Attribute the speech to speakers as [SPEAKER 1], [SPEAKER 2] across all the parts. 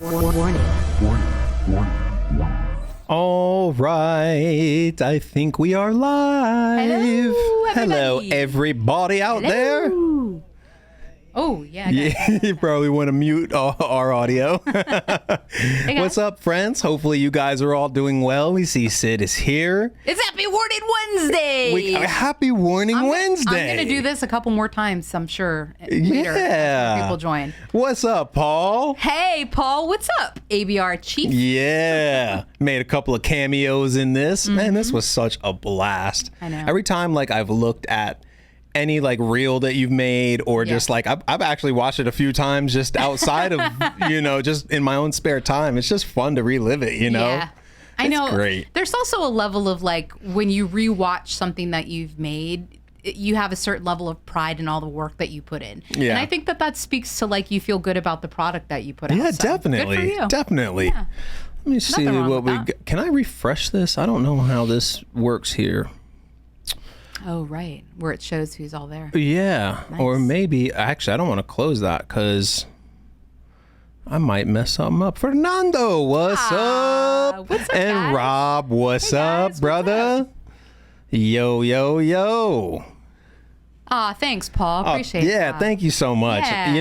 [SPEAKER 1] Warning.
[SPEAKER 2] All right, I think we are live.
[SPEAKER 1] Hello,
[SPEAKER 2] everybody out there.
[SPEAKER 1] Oh, yeah.
[SPEAKER 2] You probably want to mute our audio.
[SPEAKER 1] Hey,
[SPEAKER 2] What's up, friends? Hopefully you guys are all doing well. We see Sid is here.
[SPEAKER 1] It's Happy Warning Wednesday.
[SPEAKER 2] Happy Warning Wednesday.
[SPEAKER 1] I'm going to do this a couple more times, I'm sure, later.
[SPEAKER 2] Yeah.
[SPEAKER 1] As people join.
[SPEAKER 2] What's up, Paul?
[SPEAKER 1] Hey, Paul. What's up, ABR Chief?
[SPEAKER 2] Yeah. Made a couple of cameos in this. Man, this was such a blast.
[SPEAKER 1] I know.
[SPEAKER 2] Every time I've looked at any reel that you've made or just I've actually watched it a few times just outside of, just in my own spare time. It's just fun to relive it,
[SPEAKER 1] Yeah. I know.
[SPEAKER 2] Great.
[SPEAKER 1] There's also a level of when you rewatch something that you've made, you have a certain level of pride in all the work that you put in.
[SPEAKER 2] Yeah.
[SPEAKER 1] And I think that speaks to you feel good about the product that you put out.
[SPEAKER 2] Yeah,
[SPEAKER 1] So,
[SPEAKER 2] definitely.
[SPEAKER 1] Good for you.
[SPEAKER 2] Definitely.
[SPEAKER 1] Yeah.
[SPEAKER 2] Let me see
[SPEAKER 1] Nothing wrong
[SPEAKER 2] what
[SPEAKER 1] with
[SPEAKER 2] we
[SPEAKER 1] that.
[SPEAKER 2] got. Can I refresh this? I don't know how this works here.
[SPEAKER 1] Oh, right. Where it shows who's all there.
[SPEAKER 2] Yeah.
[SPEAKER 1] Nice.
[SPEAKER 2] Or maybe, actually, I don't want to close that because I might mess something up. Fernando, what's up?
[SPEAKER 1] What's up,
[SPEAKER 2] And
[SPEAKER 1] guys?
[SPEAKER 2] Rob, what's
[SPEAKER 1] Hey, guys,
[SPEAKER 2] up,
[SPEAKER 1] what's
[SPEAKER 2] brother? Yo, yo, yo.
[SPEAKER 1] Thanks, Paul. Appreciate
[SPEAKER 2] Yeah,
[SPEAKER 1] that.
[SPEAKER 2] thank you so much.
[SPEAKER 1] Yeah.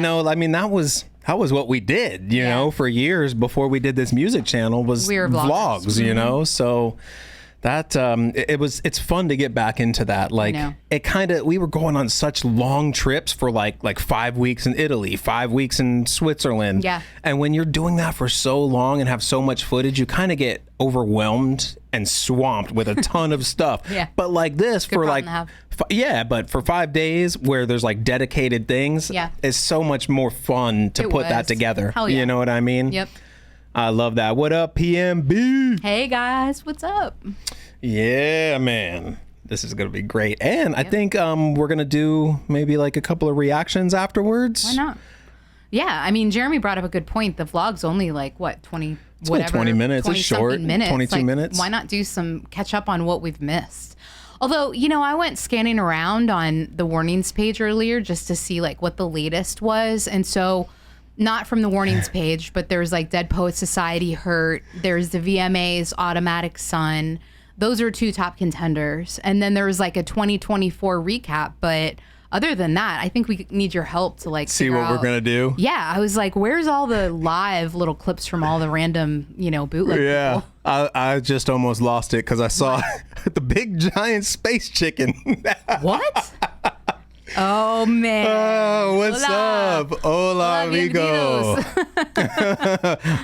[SPEAKER 2] That was what we did, you
[SPEAKER 1] Yeah.
[SPEAKER 2] know, for years before we did this music channel was
[SPEAKER 1] We were vloggers.
[SPEAKER 2] vlogs, you know, so that it's fun to get back into that.
[SPEAKER 1] know.
[SPEAKER 2] We were going on such long trips for like 5 weeks in Italy, 5 weeks in Switzerland.
[SPEAKER 1] Yeah.
[SPEAKER 2] And when you're doing that for so long and have so much footage, you kind of get overwhelmed and swamped with a ton of stuff.
[SPEAKER 1] Yeah.
[SPEAKER 2] But like this
[SPEAKER 1] Good
[SPEAKER 2] for
[SPEAKER 1] problem to have.
[SPEAKER 2] but for 5 days where there's dedicated things,
[SPEAKER 1] Yeah.
[SPEAKER 2] it's so much more fun to
[SPEAKER 1] It
[SPEAKER 2] put that
[SPEAKER 1] was.
[SPEAKER 2] together.
[SPEAKER 1] Hell yeah.
[SPEAKER 2] You know what I mean?
[SPEAKER 1] Yep.
[SPEAKER 2] I love that. What up, PMB?
[SPEAKER 1] Hey, guys. What's up?
[SPEAKER 2] Yeah, man. This is going to be great. And I think we're going to do maybe a couple of reactions afterwards.
[SPEAKER 1] Why not? Yeah. I mean, Jeremy brought up a good point. The vlog's only 20,
[SPEAKER 2] It's only 20 minutes. It's
[SPEAKER 1] 20-something
[SPEAKER 2] short.
[SPEAKER 1] minutes.
[SPEAKER 2] 22 minutes.
[SPEAKER 1] Why not do some catch up on what we've missed? Although, I went scanning around on the warnings page earlier just to see what the latest was. And so not from the warnings page, but there's Dead Poet Society Hurt. There's the VMA's Automatic Sun. Those are 2 top contenders. And then there was a 2024 recap. But other than that, I think we need your help to
[SPEAKER 2] See
[SPEAKER 1] figure
[SPEAKER 2] what we're
[SPEAKER 1] out-
[SPEAKER 2] going to do.
[SPEAKER 1] Yeah, I was where's all the live little clips from all the random, bootleg
[SPEAKER 2] Yeah,
[SPEAKER 1] people?
[SPEAKER 2] I just almost lost it because I saw the big giant space chicken.
[SPEAKER 1] What? Oh, man.
[SPEAKER 2] Oh, what's
[SPEAKER 1] Hola.
[SPEAKER 2] up? Hola, amigo.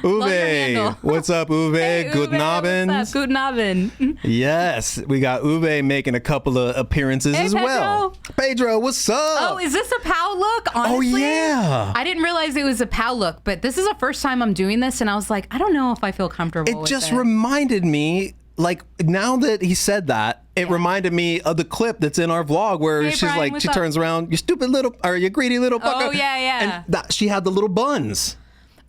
[SPEAKER 2] Uwe. What's up, Uwe?
[SPEAKER 1] Hey,
[SPEAKER 2] Good
[SPEAKER 1] Uwe,
[SPEAKER 2] Abend.
[SPEAKER 1] what's up? Guten Abend.
[SPEAKER 2] Yes, we got Uwe making a couple of appearances
[SPEAKER 1] Hey,
[SPEAKER 2] as well. Pedro, what's up?
[SPEAKER 1] Oh, is this a POW look? Honestly,
[SPEAKER 2] yeah.
[SPEAKER 1] I didn't realize it was a POW look, but this is the first time I'm doing this, and I was like, I don't know if I feel comfortable
[SPEAKER 2] It
[SPEAKER 1] with
[SPEAKER 2] just
[SPEAKER 1] it.
[SPEAKER 2] reminded me, now that he said that, it reminded me of the clip that's in our vlog where
[SPEAKER 1] Hey,
[SPEAKER 2] she's
[SPEAKER 1] Brian, what's
[SPEAKER 2] she
[SPEAKER 1] up?
[SPEAKER 2] turns around, you stupid little, or you greedy little fucker.
[SPEAKER 1] Oh, yeah.
[SPEAKER 2] And she had the little buns.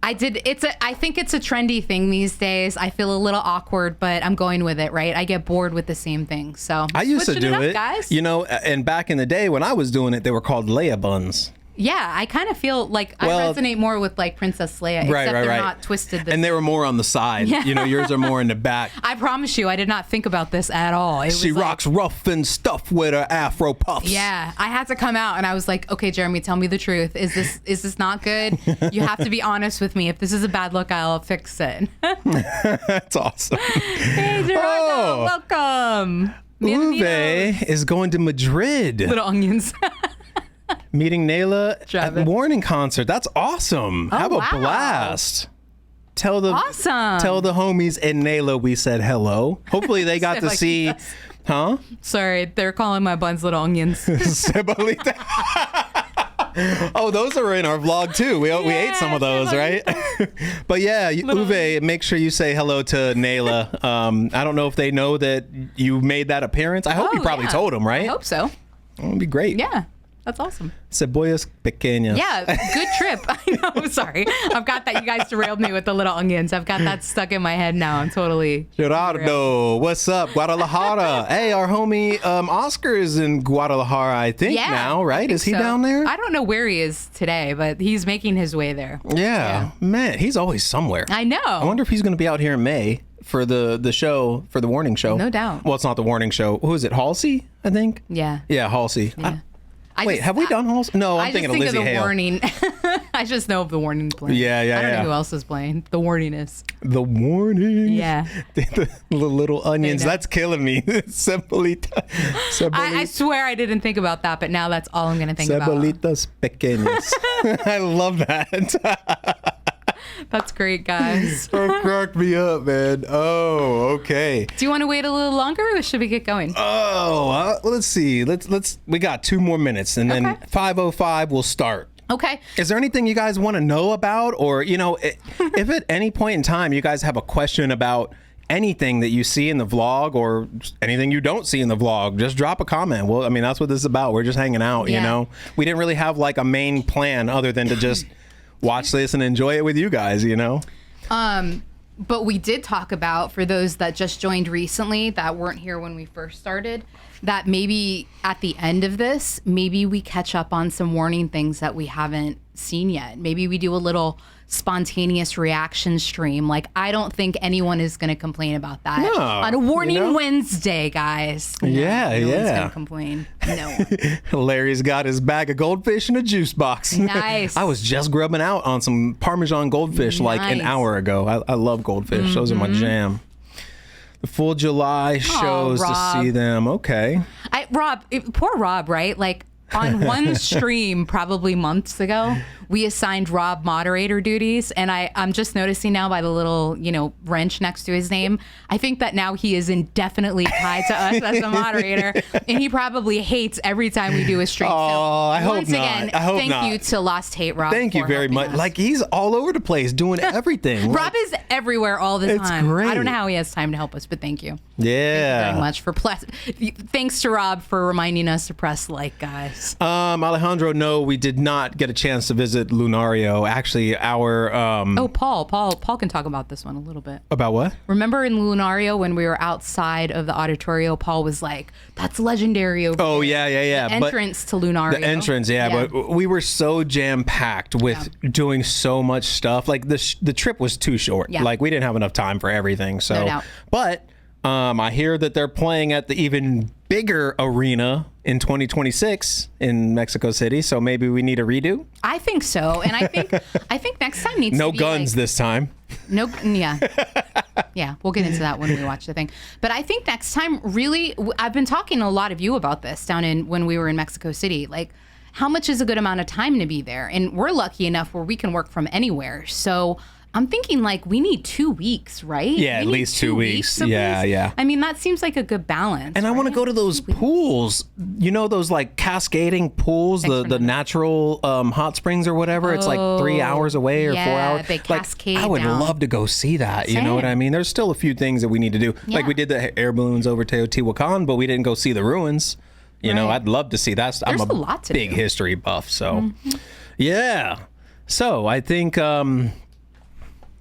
[SPEAKER 1] I did. I think it's a trendy thing these days. I feel a little awkward, but I'm going with it, right? I get bored with the same thing. So
[SPEAKER 2] I used to
[SPEAKER 1] switching
[SPEAKER 2] do
[SPEAKER 1] up,
[SPEAKER 2] it,
[SPEAKER 1] guys.
[SPEAKER 2] and back in the day when I was doing it, they were called Leia buns.
[SPEAKER 1] Yeah, I kind of feel I
[SPEAKER 2] Well,
[SPEAKER 1] resonate more with Princess Leia, except they're not twisted.
[SPEAKER 2] And they were more on the side.
[SPEAKER 1] Yeah.
[SPEAKER 2] Yours are more in the back.
[SPEAKER 1] I promise you, I did not think about this at all. It
[SPEAKER 2] She
[SPEAKER 1] was
[SPEAKER 2] rocks rough and stuff with her afro puffs.
[SPEAKER 1] Yeah, I had to come out and I was like, okay, Jeremy, tell me the truth. Is this not good? You have to be honest with me. If this is a bad look, I'll fix it.
[SPEAKER 2] That's awesome.
[SPEAKER 1] Hey, Gerardo,
[SPEAKER 2] Oh.
[SPEAKER 1] welcome. Bienvenidos.
[SPEAKER 2] Uwe is going to Madrid.
[SPEAKER 1] Little onions.
[SPEAKER 2] Meeting Nayla at
[SPEAKER 1] Travis.
[SPEAKER 2] the Warning concert. That's awesome. Have a
[SPEAKER 1] wow.
[SPEAKER 2] blast. Tell the
[SPEAKER 1] Awesome.
[SPEAKER 2] homies in Nayla we said hello. Hopefully they got to see, huh?
[SPEAKER 1] Sorry, they're calling my buns little onions.
[SPEAKER 2] Cebollitos. Oh, those are in our vlog too. We ate some of those, right? But yeah, Uwe, make sure you say hello to Nayla. I don't know if they know that you made that appearance. I hope you probably told them, right?
[SPEAKER 1] I hope so.
[SPEAKER 2] It would be great.
[SPEAKER 1] Yeah. That's awesome.
[SPEAKER 2] Cebollas pequeñas.
[SPEAKER 1] Yeah, good trip. I know. I'm sorry. I've got that. You guys derailed me with the little onions. I've got that stuck in my head now. I'm totally.
[SPEAKER 2] Gerardo, what's up? Guadalajara. Hey, our homie Oscar is in Guadalajara, I think, now, right? Is he down there?
[SPEAKER 1] I don't know where he is today, but he's making his way there.
[SPEAKER 2] Yeah. Man, he's always somewhere.
[SPEAKER 1] I know.
[SPEAKER 2] I wonder if he's going to be out here in May for the show, for the Warning Show.
[SPEAKER 1] No doubt.
[SPEAKER 2] Well, it's not the Warning Show. Who is it? Halsey, I think?
[SPEAKER 1] Yeah.
[SPEAKER 2] Yeah, Halsey.
[SPEAKER 1] Yeah.
[SPEAKER 2] Wait, have we done Halsey? No, I'm thinking of Lizzie Hale.
[SPEAKER 1] Warning. I just know of the Warning playing.
[SPEAKER 2] Yeah.
[SPEAKER 1] I don't know who else is playing. The Warning is.
[SPEAKER 2] The Warning.
[SPEAKER 1] Yeah.
[SPEAKER 2] the little onions. That's killing me. Cebollitos.
[SPEAKER 1] I swear I didn't think about that, but now that's all I'm going to think about.
[SPEAKER 2] Cebollitos pequeños. I love that.
[SPEAKER 1] That's great, guys.
[SPEAKER 2] That cracked me up, man. Oh, okay.
[SPEAKER 1] Do you want to wait a little longer, or should we get going?
[SPEAKER 2] Oh, well, let's see. Let's. We got 2 more minutes, and then 5:05 we'll start.
[SPEAKER 1] Okay.
[SPEAKER 2] Is there anything you guys want to know about, or if at any point in time you guys have a question about anything that you see in the vlog or anything you don't see in the vlog, just drop a comment. Well, I mean, that's what this is about. We're just hanging out. We didn't really have like a main plan other than to just watch this and enjoy it with you guys,
[SPEAKER 1] But we did talk about, for those that just joined recently that weren't here when we first started, that maybe at the end of this, maybe we catch up on some warning things that we haven't seen yet. Maybe we do a little spontaneous reaction stream. Like, I don't think anyone is going to complain about that on a Warning Wednesday, guys. No one's going to complain. No one.
[SPEAKER 2] Larry's got his bag of goldfish in a juice box.
[SPEAKER 1] Nice.
[SPEAKER 2] I was just grubbing out on some Parmesan goldfish like an hour ago. I love goldfish. Those are my jam. The full July shows to see them. Okay.
[SPEAKER 1] Poor Rob, right? Like, on one stream probably months ago, we assigned Rob moderator duties, and I'm just noticing now by the little, wrench next to his name, I think that now he is indefinitely tied to us as a moderator, and he probably hates every time we do a stream.
[SPEAKER 2] Oh, I hope
[SPEAKER 1] once
[SPEAKER 2] not.
[SPEAKER 1] Again,
[SPEAKER 2] I hope
[SPEAKER 1] thank
[SPEAKER 2] not.
[SPEAKER 1] you to Lost Hate Rob.
[SPEAKER 2] Thank you very much.
[SPEAKER 1] Us.
[SPEAKER 2] Like, he's all over the place doing everything.
[SPEAKER 1] Rob is everywhere all the time.
[SPEAKER 2] It's great.
[SPEAKER 1] I don't know how he has time to help us, but thank you.
[SPEAKER 2] Yeah.
[SPEAKER 1] Thank you very much thanks to Rob for reminding us to press like, guys.
[SPEAKER 2] Alejandro, no, we did not get a chance to visit Lunario. Actually, our
[SPEAKER 1] Paul can talk about this one a little bit.
[SPEAKER 2] About what?
[SPEAKER 1] Remember in Lunario when we were outside of the Auditorio, Paul was like, "That's legendary over
[SPEAKER 2] Oh
[SPEAKER 1] there."
[SPEAKER 2] yeah.
[SPEAKER 1] The entrance to Lunario.
[SPEAKER 2] The entrance, but we were so jam packed with doing so much stuff. Like the trip was too short.
[SPEAKER 1] Yeah.
[SPEAKER 2] Like we didn't have enough time for everything. So,
[SPEAKER 1] No doubt.
[SPEAKER 2] But I hear that they're playing at the even bigger arena in 2026 in Mexico City. So maybe we need a redo.
[SPEAKER 1] I think so, and I think next time needs
[SPEAKER 2] no
[SPEAKER 1] to be
[SPEAKER 2] guns this time.
[SPEAKER 1] No, yeah, we'll get into that when we watch the thing. But I think next time, really, I've been talking to a lot of you about this when we were in Mexico City. Like, how much is a good amount of time to be there? And we're lucky enough where we can work from anywhere. So I'm thinking like we need 2 weeks, right?
[SPEAKER 2] Yeah, at least 2 weeks. Yeah.
[SPEAKER 1] I mean, that seems like a good balance.
[SPEAKER 2] And I want to go to those pools. Those like cascading pools, the natural hot springs or whatever. It's like 3 hours away or 4 hours.
[SPEAKER 1] They cascade
[SPEAKER 2] I would
[SPEAKER 1] down.
[SPEAKER 2] love to go see that. You know what I mean? There's still a few things that we need to do.
[SPEAKER 1] Yeah.
[SPEAKER 2] Like we did the air balloons over Teotihuacan, but we didn't go see the ruins. I'd love to see that. I'm a
[SPEAKER 1] lot to
[SPEAKER 2] big
[SPEAKER 1] do.
[SPEAKER 2] history buff. So, yeah. So I think...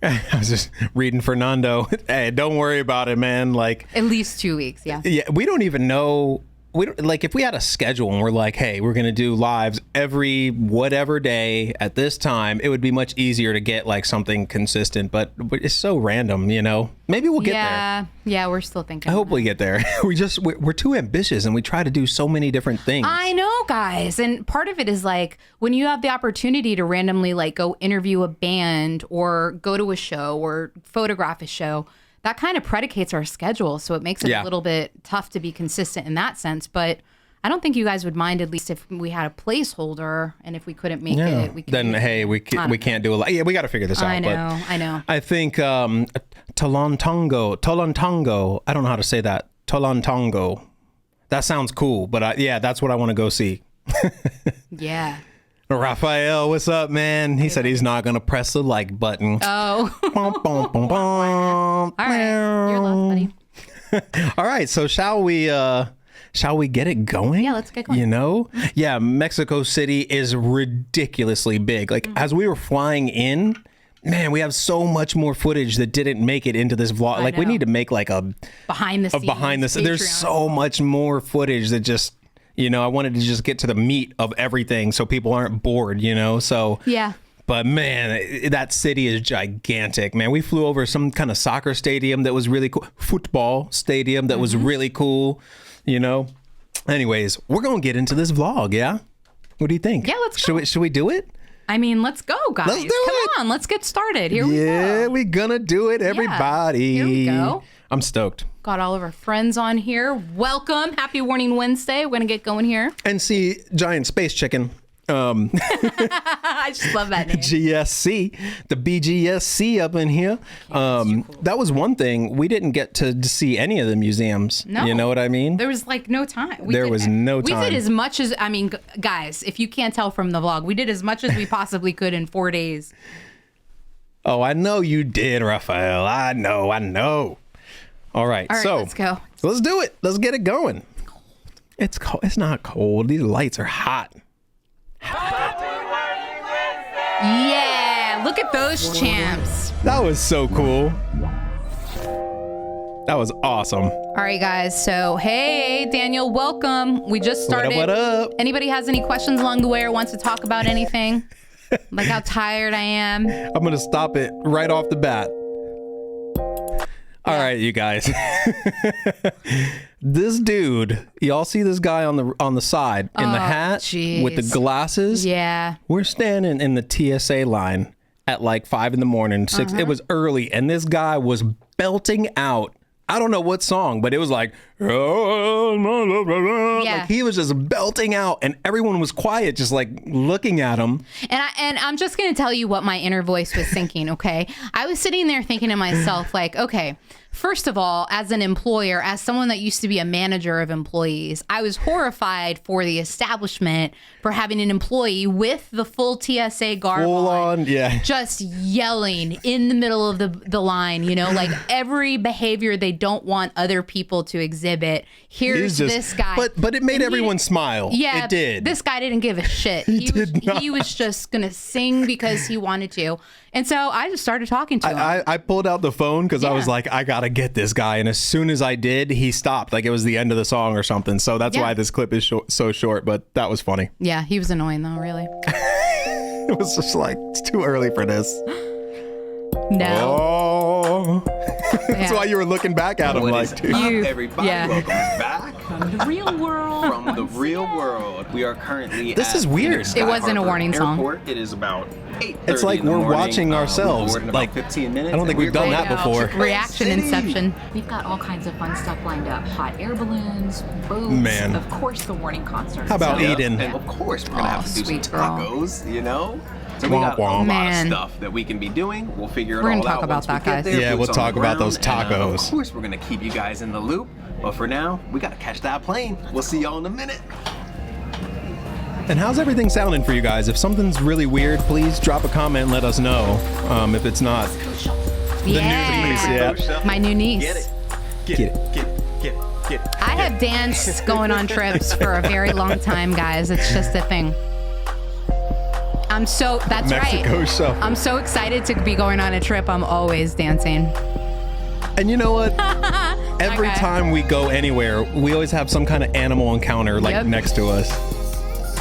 [SPEAKER 2] I was just reading Fernando. Hey, don't worry about it, man. Like
[SPEAKER 1] at least 2 weeks, yeah.
[SPEAKER 2] Yeah, we don't even know. If we had a schedule and we're like, hey, we're going to do lives every whatever day at this time, it would be much easier to get like something consistent. But it's so random, Maybe we'll get there.
[SPEAKER 1] Yeah, we're still thinking.
[SPEAKER 2] I hope we get there. We're too ambitious and we try to do so many different things.
[SPEAKER 1] I know, guys. And part of it is like when you have the opportunity to randomly like go interview a band or go to a show or photograph a show, that kind of predicates our schedule. So it makes it a little bit tough to be consistent in that sense. But I don't think you guys would mind, at least if we had a placeholder and if we couldn't make it. We
[SPEAKER 2] can't do a lot. Yeah, we got to figure this out.
[SPEAKER 1] I know.
[SPEAKER 2] I think Tolontongo. I don't know how to say that. Tolontongo. That sounds cool, but that's what I want to go see.
[SPEAKER 1] Yeah.
[SPEAKER 2] Raphael, what's up, man? He said he's not going to press the like button.
[SPEAKER 1] Oh.
[SPEAKER 2] All
[SPEAKER 1] right. You're lost, buddy.
[SPEAKER 2] All right. So shall we shall we get it going?
[SPEAKER 1] Yeah, let's get going.
[SPEAKER 2] You know? Yeah, Mexico City is ridiculously big. Like, as we were flying in, man, we have so much more footage that didn't make it into this vlog. Like, we need to make like a
[SPEAKER 1] behind the scenes.
[SPEAKER 2] There's so much more footage that just, you know, I wanted to just get to the meat of everything so people aren't bored, you know? So,
[SPEAKER 1] yeah.
[SPEAKER 2] But man, that city is gigantic, man. We flew over some kind of soccer stadium that was really cool. Football stadium that was really cool, you know? Anyways, we're going to get into this vlog, yeah? What do you think?
[SPEAKER 1] Yeah, let's go.
[SPEAKER 2] Should we do it?
[SPEAKER 1] I mean, let's go, guys.
[SPEAKER 2] Let's do it.
[SPEAKER 1] Come on, let's get started. Here we go.
[SPEAKER 2] Yeah, we're gonna do it, everybody.
[SPEAKER 1] Here we go.
[SPEAKER 2] I'm stoked.
[SPEAKER 1] Got all of our friends on here. Welcome. Happy Warning Wednesday. We're going to get going here.
[SPEAKER 2] And see Giant Space Chicken.
[SPEAKER 1] I just love that name.
[SPEAKER 2] GSC, the BGSC up in here. That was one thing. We didn't get to see any of the museums.
[SPEAKER 1] No.
[SPEAKER 2] You know what I mean?
[SPEAKER 1] There was like no time.
[SPEAKER 2] There was no time.
[SPEAKER 1] We did as much as, I mean, guys, if you can't tell from the vlog, we did as much as we possibly could in 4 days.
[SPEAKER 2] Oh, I know you did, Raphael. I know. All right, so
[SPEAKER 1] let's go.
[SPEAKER 2] Let's do it. Let's get it going. It's cold. It's not cold. These lights are hot.
[SPEAKER 1] Yeah, look at those champs.
[SPEAKER 2] That was so cool. That was awesome.
[SPEAKER 1] All right, guys. So, hey, Daniel, welcome. We just started.
[SPEAKER 2] What up?
[SPEAKER 1] Anybody has any questions along the way or wants to talk about anything? Like how tired I am?
[SPEAKER 2] I'm going to stop it right off the bat. All right, you guys. This dude, y'all see this guy on the side in the hat with the glasses?
[SPEAKER 1] Yeah.
[SPEAKER 2] We're standing in the TSA line at like 5 in the morning, 6. It was early, and this guy was belting out. I don't know what song, but it was like, like he was just belting out, and everyone was quiet, just like looking at him.
[SPEAKER 1] And I'm just gonna tell you what my inner voice was thinking. Okay, I was sitting there thinking to myself, like, okay, first of all, as an employer, as someone that used to be a manager of employees, I was horrified for the establishment for having an employee with the full TSA garb on, just yelling in the middle of the line, you know, like every behavior they don't want other people to exhibit. Here's this guy.
[SPEAKER 2] But it made everyone smile.
[SPEAKER 1] Yeah,
[SPEAKER 2] it did.
[SPEAKER 1] This guy didn't give a shit. He was just going to sing because he wanted to. And so I just started talking to him.
[SPEAKER 2] I pulled out the phone because I was like, I got to get this guy. And as soon as I did, he stopped. Like it was the end of the song or something. So that's why this clip is so short. But that was funny.
[SPEAKER 1] Yeah, he was annoying though, really.
[SPEAKER 2] It was just like, it's too early for this.
[SPEAKER 1] No.
[SPEAKER 2] Oh. That's why you were looking back at him like, dude.
[SPEAKER 3] Everybody, welcome back
[SPEAKER 1] from the real world.
[SPEAKER 3] From the real world. We are currently
[SPEAKER 2] This is weird.
[SPEAKER 1] It wasn't a warning song.
[SPEAKER 3] Airport. It is about 8:30
[SPEAKER 2] It's like
[SPEAKER 3] in the
[SPEAKER 2] we're
[SPEAKER 3] morning.
[SPEAKER 2] watching ourselves.
[SPEAKER 3] Like 15 minutes.
[SPEAKER 2] I don't think we've done that before.
[SPEAKER 1] Reaction Inception.
[SPEAKER 4] We've got all kinds of fun stuff lined up. Hot air balloons, boats,
[SPEAKER 2] Man.
[SPEAKER 4] of course the warning concert.
[SPEAKER 2] How about Eden?
[SPEAKER 3] And of course, we're going to have to do some
[SPEAKER 1] sweet girl.
[SPEAKER 3] tacos, you know? So we got a lot of stuff that we can be doing. We'll figure it all out.
[SPEAKER 1] We're gonna talk about that, guys.
[SPEAKER 2] Yeah, we'll talk about those tacos.
[SPEAKER 3] Of course, we're going to keep you guys in the loop. But for now, we got to catch that plane. We'll see y'all in a minute.
[SPEAKER 2] And how's everything sounding for you guys? If something's really weird, please drop a comment and let us know. If it's not. The new niece, yeah.
[SPEAKER 1] My new niece.
[SPEAKER 3] Get it.
[SPEAKER 1] I have danced going on trips for a very long time, guys. It's just a thing. That's
[SPEAKER 2] Mexico
[SPEAKER 1] right.
[SPEAKER 2] Shuffle.
[SPEAKER 1] I'm so excited to be going on a trip. I'm always dancing.
[SPEAKER 2] And you know what? Every time we go anywhere, we always have some kind of animal encounter next to us.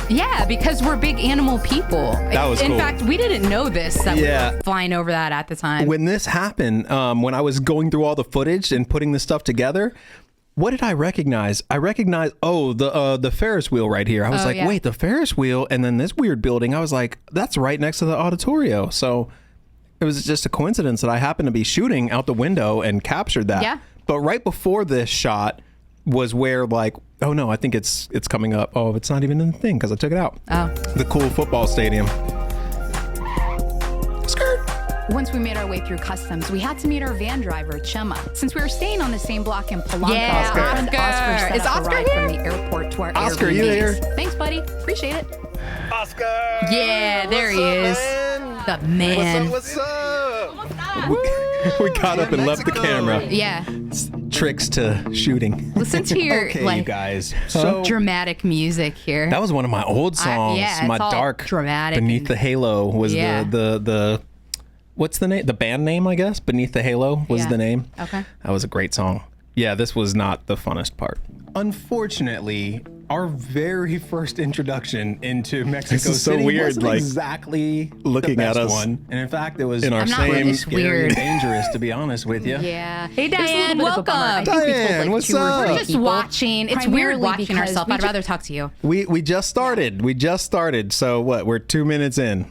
[SPEAKER 1] Yeah, because we're big animal people.
[SPEAKER 2] That was cool.
[SPEAKER 1] In fact, we didn't know this, that we were flying over that at the time.
[SPEAKER 2] When this happened, when I was going through all the footage and putting this stuff together, what did I recognize? I recognized, the Ferris wheel right here. I was wait, the Ferris wheel, and then this weird building. I was like, that's right next to the Auditorio. So it was just a coincidence that I happened to be shooting out the window and captured that.
[SPEAKER 1] Yeah.
[SPEAKER 2] But right before this shot was where like, oh no, I think it's coming up. Oh, it's not even in the thing because I took it out.
[SPEAKER 1] Oh.
[SPEAKER 2] The cool football stadium. Skirt.
[SPEAKER 5] Once we made our way through customs, we had to meet our van driver, Chema. Since we were staying on the same block in Polanco,
[SPEAKER 1] Yeah,
[SPEAKER 2] Oscar.
[SPEAKER 5] our friend Oscar set
[SPEAKER 1] Is
[SPEAKER 5] up a
[SPEAKER 1] Oscar
[SPEAKER 5] ride
[SPEAKER 1] here?
[SPEAKER 5] from the airport to our
[SPEAKER 2] Oscar,
[SPEAKER 5] Airbnb.
[SPEAKER 2] you here?
[SPEAKER 5] Thanks, buddy. Appreciate it.
[SPEAKER 3] Oscar!
[SPEAKER 1] Yeah, there he is. The man.
[SPEAKER 3] What's up?
[SPEAKER 2] We got up and left the camera.
[SPEAKER 1] Yeah.
[SPEAKER 2] tricks to shooting.
[SPEAKER 1] Listen to your
[SPEAKER 3] Okay,
[SPEAKER 1] like
[SPEAKER 3] you guys. So
[SPEAKER 1] dramatic music here.
[SPEAKER 2] That was one of my old songs.
[SPEAKER 1] yeah, it's
[SPEAKER 2] my
[SPEAKER 1] all
[SPEAKER 2] dark
[SPEAKER 1] dramatic
[SPEAKER 2] Beneath
[SPEAKER 1] and-
[SPEAKER 2] the Halo was
[SPEAKER 1] Yeah.
[SPEAKER 2] the what's the name? The band name, I guess. Beneath the Halo was
[SPEAKER 1] Yeah.
[SPEAKER 2] the name.
[SPEAKER 1] Okay.
[SPEAKER 2] That was a great song. Yeah, this was not the funnest part. Unfortunately, our very first introduction into Mexico This is so City weird, wasn't like, exactly looking the at best us
[SPEAKER 3] one. And in fact, it was
[SPEAKER 2] in our
[SPEAKER 1] I'm not
[SPEAKER 2] same.
[SPEAKER 1] really
[SPEAKER 3] scary
[SPEAKER 1] weird.
[SPEAKER 3] and dangerous, to be honest with you.
[SPEAKER 1] Yeah.
[SPEAKER 5] There's
[SPEAKER 1] Hey
[SPEAKER 5] a little
[SPEAKER 1] Diane,
[SPEAKER 5] bit of a bummer. I
[SPEAKER 1] welcome.
[SPEAKER 5] think we told,
[SPEAKER 2] Diane,
[SPEAKER 5] like,
[SPEAKER 2] what's
[SPEAKER 5] 2 or
[SPEAKER 2] up?
[SPEAKER 5] 3
[SPEAKER 1] We're just
[SPEAKER 5] people.
[SPEAKER 1] watching. It's weird
[SPEAKER 5] Primarily
[SPEAKER 1] watching
[SPEAKER 5] because
[SPEAKER 1] ourselves.
[SPEAKER 5] we
[SPEAKER 1] I'd
[SPEAKER 5] just-
[SPEAKER 1] rather talk to you.
[SPEAKER 2] We just started. We just started. So what? We're 2 minutes in.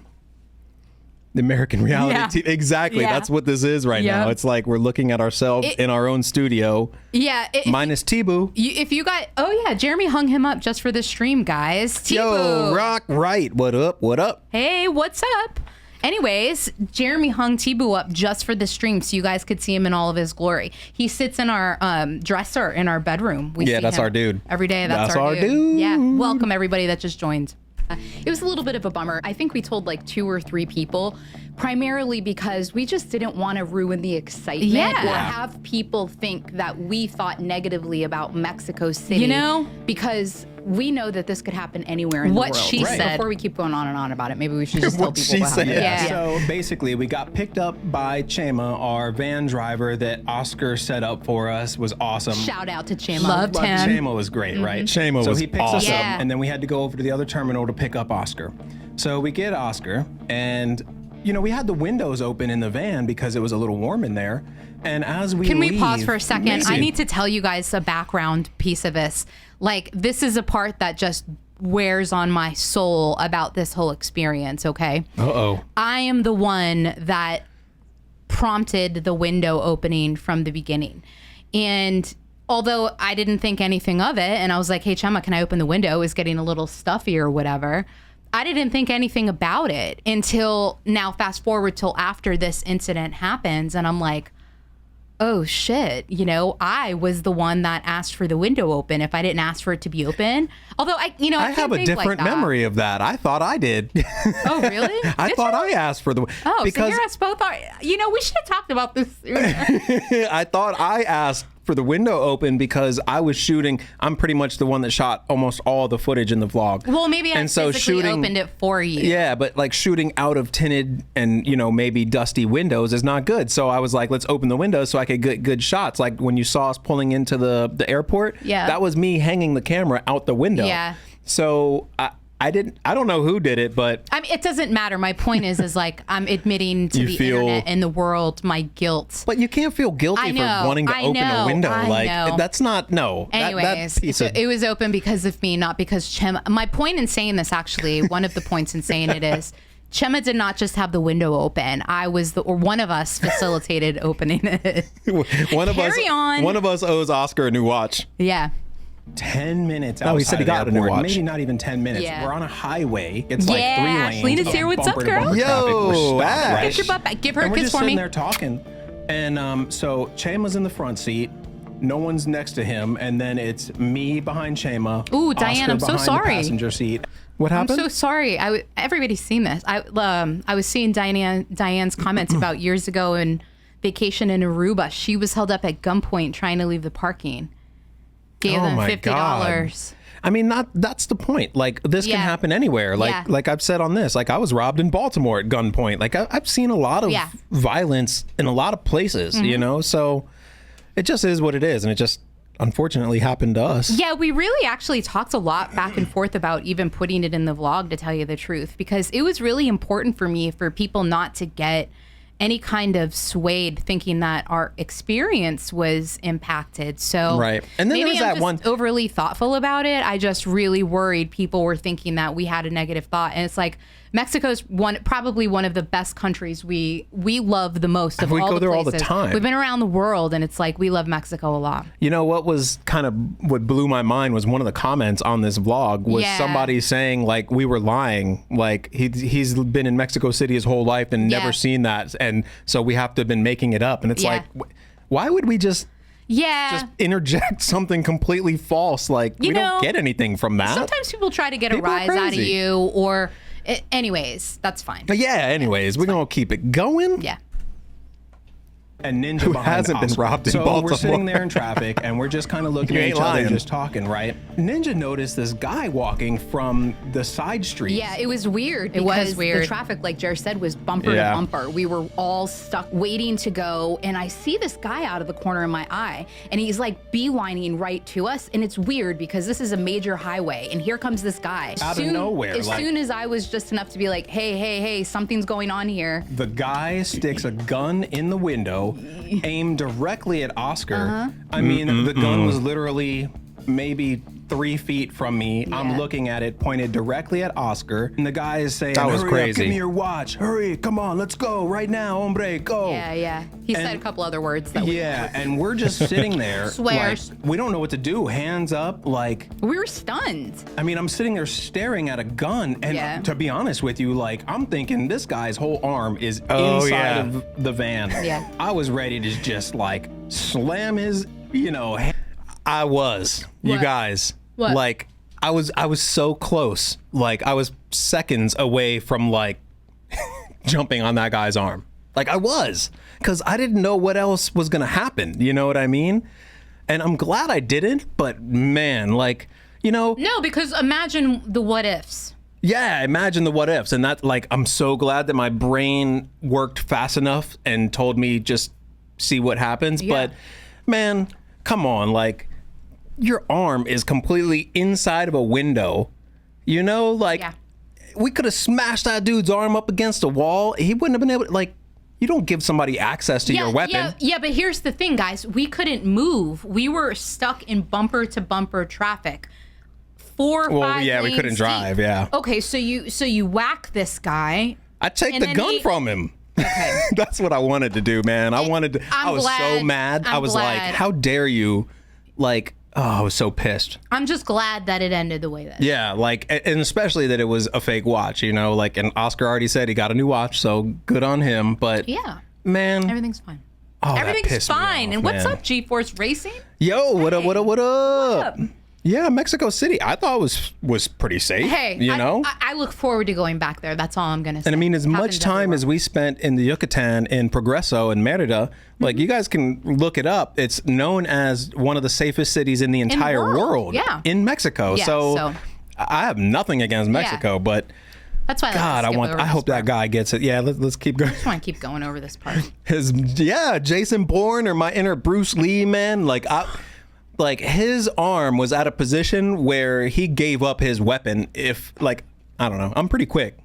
[SPEAKER 2] The American reality
[SPEAKER 1] Yeah.
[SPEAKER 2] TV. Exactly.
[SPEAKER 1] Yeah.
[SPEAKER 2] That's what this is right now.
[SPEAKER 1] Yep.
[SPEAKER 2] It's like we're looking at ourselves in our own studio,
[SPEAKER 1] Yeah.
[SPEAKER 2] minus T-Boo.
[SPEAKER 1] If you got, oh yeah, Jeremy hung him up just for the stream, guys.
[SPEAKER 2] Yo,
[SPEAKER 1] T-Boo.
[SPEAKER 2] rock right. What up? What up?
[SPEAKER 1] Hey, what's up? Anyways, Jeremy hung T-Boo up just for the stream so you guys could see him in all of his glory. He sits in our dresser in our bedroom. We
[SPEAKER 2] Yeah,
[SPEAKER 1] see
[SPEAKER 2] that's
[SPEAKER 1] him
[SPEAKER 2] our dude.
[SPEAKER 1] every day. That's our dude. Yeah, welcome everybody that just joined.
[SPEAKER 5] It was a little bit of a bummer. I think we told like 2 or 3 people, primarily because we just didn't want to ruin the excitement
[SPEAKER 1] Yeah.
[SPEAKER 5] or have people think that we thought negatively about Mexico City.
[SPEAKER 1] You know?
[SPEAKER 5] Because we know that this could happen anywhere in
[SPEAKER 1] What
[SPEAKER 5] the world.
[SPEAKER 1] she said.
[SPEAKER 5] Before we keep going on and on about it, maybe we should just tell
[SPEAKER 2] What
[SPEAKER 5] people
[SPEAKER 2] she
[SPEAKER 5] what
[SPEAKER 2] said.
[SPEAKER 5] happened.
[SPEAKER 1] Yeah.
[SPEAKER 3] So basically, we got picked up by Chema, our van driver that Oscar set up for us. Was awesome.
[SPEAKER 5] Shout out to Chema.
[SPEAKER 1] Loved him.
[SPEAKER 3] Chema was great, right?
[SPEAKER 2] Chema
[SPEAKER 3] so
[SPEAKER 2] was
[SPEAKER 3] he picks us
[SPEAKER 2] awesome.
[SPEAKER 3] up,
[SPEAKER 1] Yeah.
[SPEAKER 3] and then we had to go over to the other terminal to pick up Oscar. So we get Oscar, and we had the windows open in the van because it was a little warm in there. And as we
[SPEAKER 1] Can we
[SPEAKER 3] leave,
[SPEAKER 1] pause for a second? I
[SPEAKER 3] Amazing.
[SPEAKER 1] need to tell you guys a background piece of this. Like, this is a part that just wears on my soul about this whole experience, okay?
[SPEAKER 2] Uh-oh.
[SPEAKER 1] I am the one that prompted the window opening from the beginning. And although I didn't think anything of it, and I was like, hey, Chema, can I open the window? It was getting a little stuffy or whatever. I didn't think anything about it until now, fast forward till after this incident happens. And I'm like, oh shit, I was the one that asked for the window open if I didn't ask for it to be open. Although I
[SPEAKER 2] I have a different memory of that. I thought I did.
[SPEAKER 1] Oh, really?
[SPEAKER 2] I
[SPEAKER 1] Did
[SPEAKER 2] thought
[SPEAKER 1] you?
[SPEAKER 2] I asked for the
[SPEAKER 1] Oh,
[SPEAKER 2] because
[SPEAKER 1] so you're us both are. We should have talked about this sooner.
[SPEAKER 2] I thought I asked for the window open because I was shooting. I'm pretty much the one that shot almost all the footage in the vlog.
[SPEAKER 1] Well, maybe I physically opened it for you.
[SPEAKER 2] Yeah, but like shooting out of tinted and maybe dusty windows is not good. So I was like, let's open the windows so I could get good shots. Like when you saw us pulling into the airport,
[SPEAKER 1] Yeah.
[SPEAKER 2] that was me hanging the camera out the window.
[SPEAKER 1] Yeah.
[SPEAKER 2] So I don't know who did it, but
[SPEAKER 1] I mean, it doesn't matter. My point is like I'm admitting to
[SPEAKER 2] You
[SPEAKER 1] the
[SPEAKER 2] feel-
[SPEAKER 1] internet and the world my guilt.
[SPEAKER 2] But you can't feel guilty
[SPEAKER 1] I know,
[SPEAKER 2] for wanting to
[SPEAKER 1] I
[SPEAKER 2] open
[SPEAKER 1] know,
[SPEAKER 2] a window.
[SPEAKER 1] I
[SPEAKER 2] Like
[SPEAKER 1] know.
[SPEAKER 2] that's not no.
[SPEAKER 1] Anyways,
[SPEAKER 2] that piece
[SPEAKER 1] so
[SPEAKER 2] of,
[SPEAKER 1] it was open because of me, not because Chema. My point in saying this, actually, one of the points in saying it is, Chema did not just have the window open. I was or one of us facilitated opening it.
[SPEAKER 2] one of
[SPEAKER 1] Carry on.
[SPEAKER 2] One of us owes Oscar a new watch.
[SPEAKER 1] Yeah.
[SPEAKER 3] 10 minutes outside
[SPEAKER 2] Oh, he said he
[SPEAKER 3] of the
[SPEAKER 2] got a new
[SPEAKER 3] airport.
[SPEAKER 2] watch.
[SPEAKER 3] Maybe not even 10 minutes.
[SPEAKER 1] Yeah.
[SPEAKER 3] We're on a highway. It's like 3
[SPEAKER 1] Yeah,
[SPEAKER 3] lanes.
[SPEAKER 1] Ashleena's
[SPEAKER 3] of
[SPEAKER 1] here. What's up,
[SPEAKER 3] bumper-to-bumper
[SPEAKER 1] girl?
[SPEAKER 3] traffic. We're
[SPEAKER 2] Yo,
[SPEAKER 3] stopped,
[SPEAKER 2] Ash.
[SPEAKER 3] right?
[SPEAKER 1] Get your butt back. Give her a
[SPEAKER 3] And we're
[SPEAKER 1] kiss
[SPEAKER 3] just
[SPEAKER 1] for
[SPEAKER 3] sitting
[SPEAKER 1] me.
[SPEAKER 3] there talking. And so Chema's in the front seat. No one's next to him. And then it's me behind Chema.
[SPEAKER 1] Ooh, Diane,
[SPEAKER 3] Oscar
[SPEAKER 1] I'm so
[SPEAKER 3] behind
[SPEAKER 1] sorry.
[SPEAKER 3] The passenger seat.
[SPEAKER 2] What
[SPEAKER 1] I'm
[SPEAKER 2] happened?
[SPEAKER 1] so sorry. Everybody's seen this. I was seeing Diane's comments about years ago in vacation in Aruba. She was held up at gunpoint trying to leave the parking. Gave them
[SPEAKER 2] my
[SPEAKER 1] $50.
[SPEAKER 2] God. I mean, that's the point. Like this
[SPEAKER 1] Yeah.
[SPEAKER 2] can happen anywhere. Like
[SPEAKER 1] Yeah.
[SPEAKER 2] like I've said on this. Like I was robbed in Baltimore at gunpoint. Like I've seen a lot of
[SPEAKER 1] Yeah.
[SPEAKER 2] violence in a lot of places. So it just is what it is, and it just unfortunately happened to us.
[SPEAKER 1] Yeah, we really actually talked a lot back and forth about even putting it in the vlog, to tell you the truth, because it was really important for me for people not to get any kind of swayed thinking that our experience was impacted. So
[SPEAKER 2] Right. And then
[SPEAKER 1] maybe
[SPEAKER 2] there was
[SPEAKER 1] I'm
[SPEAKER 2] that
[SPEAKER 1] just
[SPEAKER 2] one-
[SPEAKER 1] overly thoughtful about it. I just really worried people were thinking that we had a negative thought. And it's like Mexico's probably one of the best countries we love the most of
[SPEAKER 2] We
[SPEAKER 1] all
[SPEAKER 2] go
[SPEAKER 1] the
[SPEAKER 2] there all the
[SPEAKER 1] places.
[SPEAKER 2] time.
[SPEAKER 1] We've been around the world, and it's like we love Mexico a lot.
[SPEAKER 2] You know what was kind of what blew my mind was one of the comments on this vlog was
[SPEAKER 1] Yeah.
[SPEAKER 2] somebody saying like we were lying, like he's been in Mexico City his whole life and
[SPEAKER 1] Yeah.
[SPEAKER 2] never seen that, and so we have to have been making it up. And it's
[SPEAKER 1] Yeah.
[SPEAKER 2] like, why would we just interject something completely false? Like we don't get anything from that.
[SPEAKER 1] Sometimes people try to get
[SPEAKER 2] People
[SPEAKER 1] a
[SPEAKER 2] are
[SPEAKER 1] rise out of
[SPEAKER 2] crazy.
[SPEAKER 1] you, or anyways, that's fine.
[SPEAKER 2] But yeah. Anyways, we're gonna keep it going.
[SPEAKER 1] Yeah.
[SPEAKER 3] and Ninja
[SPEAKER 2] Who
[SPEAKER 3] behind
[SPEAKER 2] hasn't been
[SPEAKER 3] Oscar.
[SPEAKER 2] robbed in
[SPEAKER 3] so
[SPEAKER 2] Baltimore?
[SPEAKER 3] we're sitting there in traffic, and we're just kind of looking
[SPEAKER 2] You
[SPEAKER 3] at
[SPEAKER 2] ain't
[SPEAKER 3] each other
[SPEAKER 2] lying.
[SPEAKER 3] and just talking, right? Ninja noticed this guy walking from the side street.
[SPEAKER 5] Yeah, it was weird.
[SPEAKER 1] It was
[SPEAKER 5] because
[SPEAKER 1] weird.
[SPEAKER 5] The traffic, like Jared said, was bumper
[SPEAKER 2] Yeah.
[SPEAKER 5] to bumper. We were all stuck waiting to go, and I see this guy out of the corner of my eye, and he's like beelining right to us. And it's weird because this is a major highway, and here comes this guy.
[SPEAKER 3] Out of nowhere,
[SPEAKER 5] As
[SPEAKER 3] like-
[SPEAKER 5] soon as I was just enough to be like, hey, something's going on here.
[SPEAKER 3] The guy sticks a gun in the window, aimed directly at Oscar. I mean, the gun was literally maybe 3 feet from me. I'm
[SPEAKER 5] Yeah.
[SPEAKER 3] looking at it, pointed directly at Oscar, and the guy is saying,
[SPEAKER 2] That was
[SPEAKER 3] "Hurry
[SPEAKER 2] crazy.
[SPEAKER 3] up, give me your watch. Hurry, come on, let's go right now, hombre, go."
[SPEAKER 5] Yeah. He said a couple other words that
[SPEAKER 3] Yeah, and we're just sitting there.
[SPEAKER 1] Swears.
[SPEAKER 3] Like, we don't know what to do. Hands up, like,
[SPEAKER 5] we were stunned.
[SPEAKER 3] I mean, I'm sitting there staring at a gun, and
[SPEAKER 5] Yeah.
[SPEAKER 3] to be honest with you, like, I'm thinking this guy's whole arm is
[SPEAKER 2] Oh,
[SPEAKER 3] inside
[SPEAKER 2] yeah.
[SPEAKER 3] of the van.
[SPEAKER 5] Yeah.
[SPEAKER 3] I was ready to just like slam his,
[SPEAKER 2] I was, you
[SPEAKER 5] What?
[SPEAKER 2] guys.
[SPEAKER 1] What?
[SPEAKER 2] Like, I was so close. Like, I was seconds away from like jumping on that guy's arm. Like, I was, because I didn't know what else was gonna happen. You know what I mean? And I'm glad I didn't. But man, like,
[SPEAKER 1] No, because imagine the what ifs.
[SPEAKER 2] yeah, imagine the what ifs. And that, like, I'm so glad that my brain worked fast enough and told me just see what happens.
[SPEAKER 1] Yeah.
[SPEAKER 2] But man, come on, like, your arm is completely inside of a window. Like,
[SPEAKER 1] Yeah.
[SPEAKER 2] we could have smashed that dude's arm up against a wall. He wouldn't have been able to, like, you don't give somebody access to your weapon.
[SPEAKER 1] Yeah, but here's the thing, guys. We couldn't move. We were stuck in bumper to bumper traffic. 4 or 5
[SPEAKER 2] Well, yeah, we
[SPEAKER 1] lanes
[SPEAKER 2] couldn't drive,
[SPEAKER 1] deep.
[SPEAKER 2] yeah.
[SPEAKER 1] Okay, so you whack this guy.
[SPEAKER 2] I take
[SPEAKER 1] And
[SPEAKER 2] the
[SPEAKER 1] then
[SPEAKER 2] gun
[SPEAKER 1] he-
[SPEAKER 2] from him.
[SPEAKER 1] Okay.
[SPEAKER 2] That's what I wanted to do, man. I was so
[SPEAKER 1] glad-
[SPEAKER 2] mad. I
[SPEAKER 1] I'm
[SPEAKER 2] was like,
[SPEAKER 1] glad.
[SPEAKER 2] how dare you? Like, oh, I was so pissed.
[SPEAKER 1] I'm just glad that it ended the way that it
[SPEAKER 2] Yeah, like, and especially that it was a fake watch, like, and Oscar already said he got a new watch, so good on him. But
[SPEAKER 1] Yeah.
[SPEAKER 2] man,
[SPEAKER 1] Everything's fine.
[SPEAKER 2] oh, that
[SPEAKER 1] Everything's
[SPEAKER 2] pissed me
[SPEAKER 1] fine.
[SPEAKER 2] off,
[SPEAKER 1] And what's
[SPEAKER 2] man.
[SPEAKER 1] up, G-Force Racing?
[SPEAKER 2] Yo, what up? What up? What up?
[SPEAKER 1] up?
[SPEAKER 2] Yeah, Mexico City. I thought was pretty safe.
[SPEAKER 1] Hey, I look forward to going back there. That's all I'm gonna say.
[SPEAKER 2] And I mean, as much
[SPEAKER 1] Happens
[SPEAKER 2] time
[SPEAKER 1] everywhere.
[SPEAKER 2] as we spent in the Yucatan, in Progreso, and Merida, like, you guys can look it up. It's known as one of the safest cities in the entire
[SPEAKER 1] world, yeah.
[SPEAKER 2] in Mexico.
[SPEAKER 1] Yeah,
[SPEAKER 2] so,
[SPEAKER 1] so-
[SPEAKER 2] I have nothing against Mexico, but
[SPEAKER 1] That's why
[SPEAKER 2] God, I hope that guy gets it. Yeah, let's keep going.
[SPEAKER 1] I just want to keep going over this part.
[SPEAKER 2] Jason Bourne, or my inner Bruce Lee, man. Like, his arm was at a position where he gave up his weapon. If, like, I don't know, I'm pretty quick.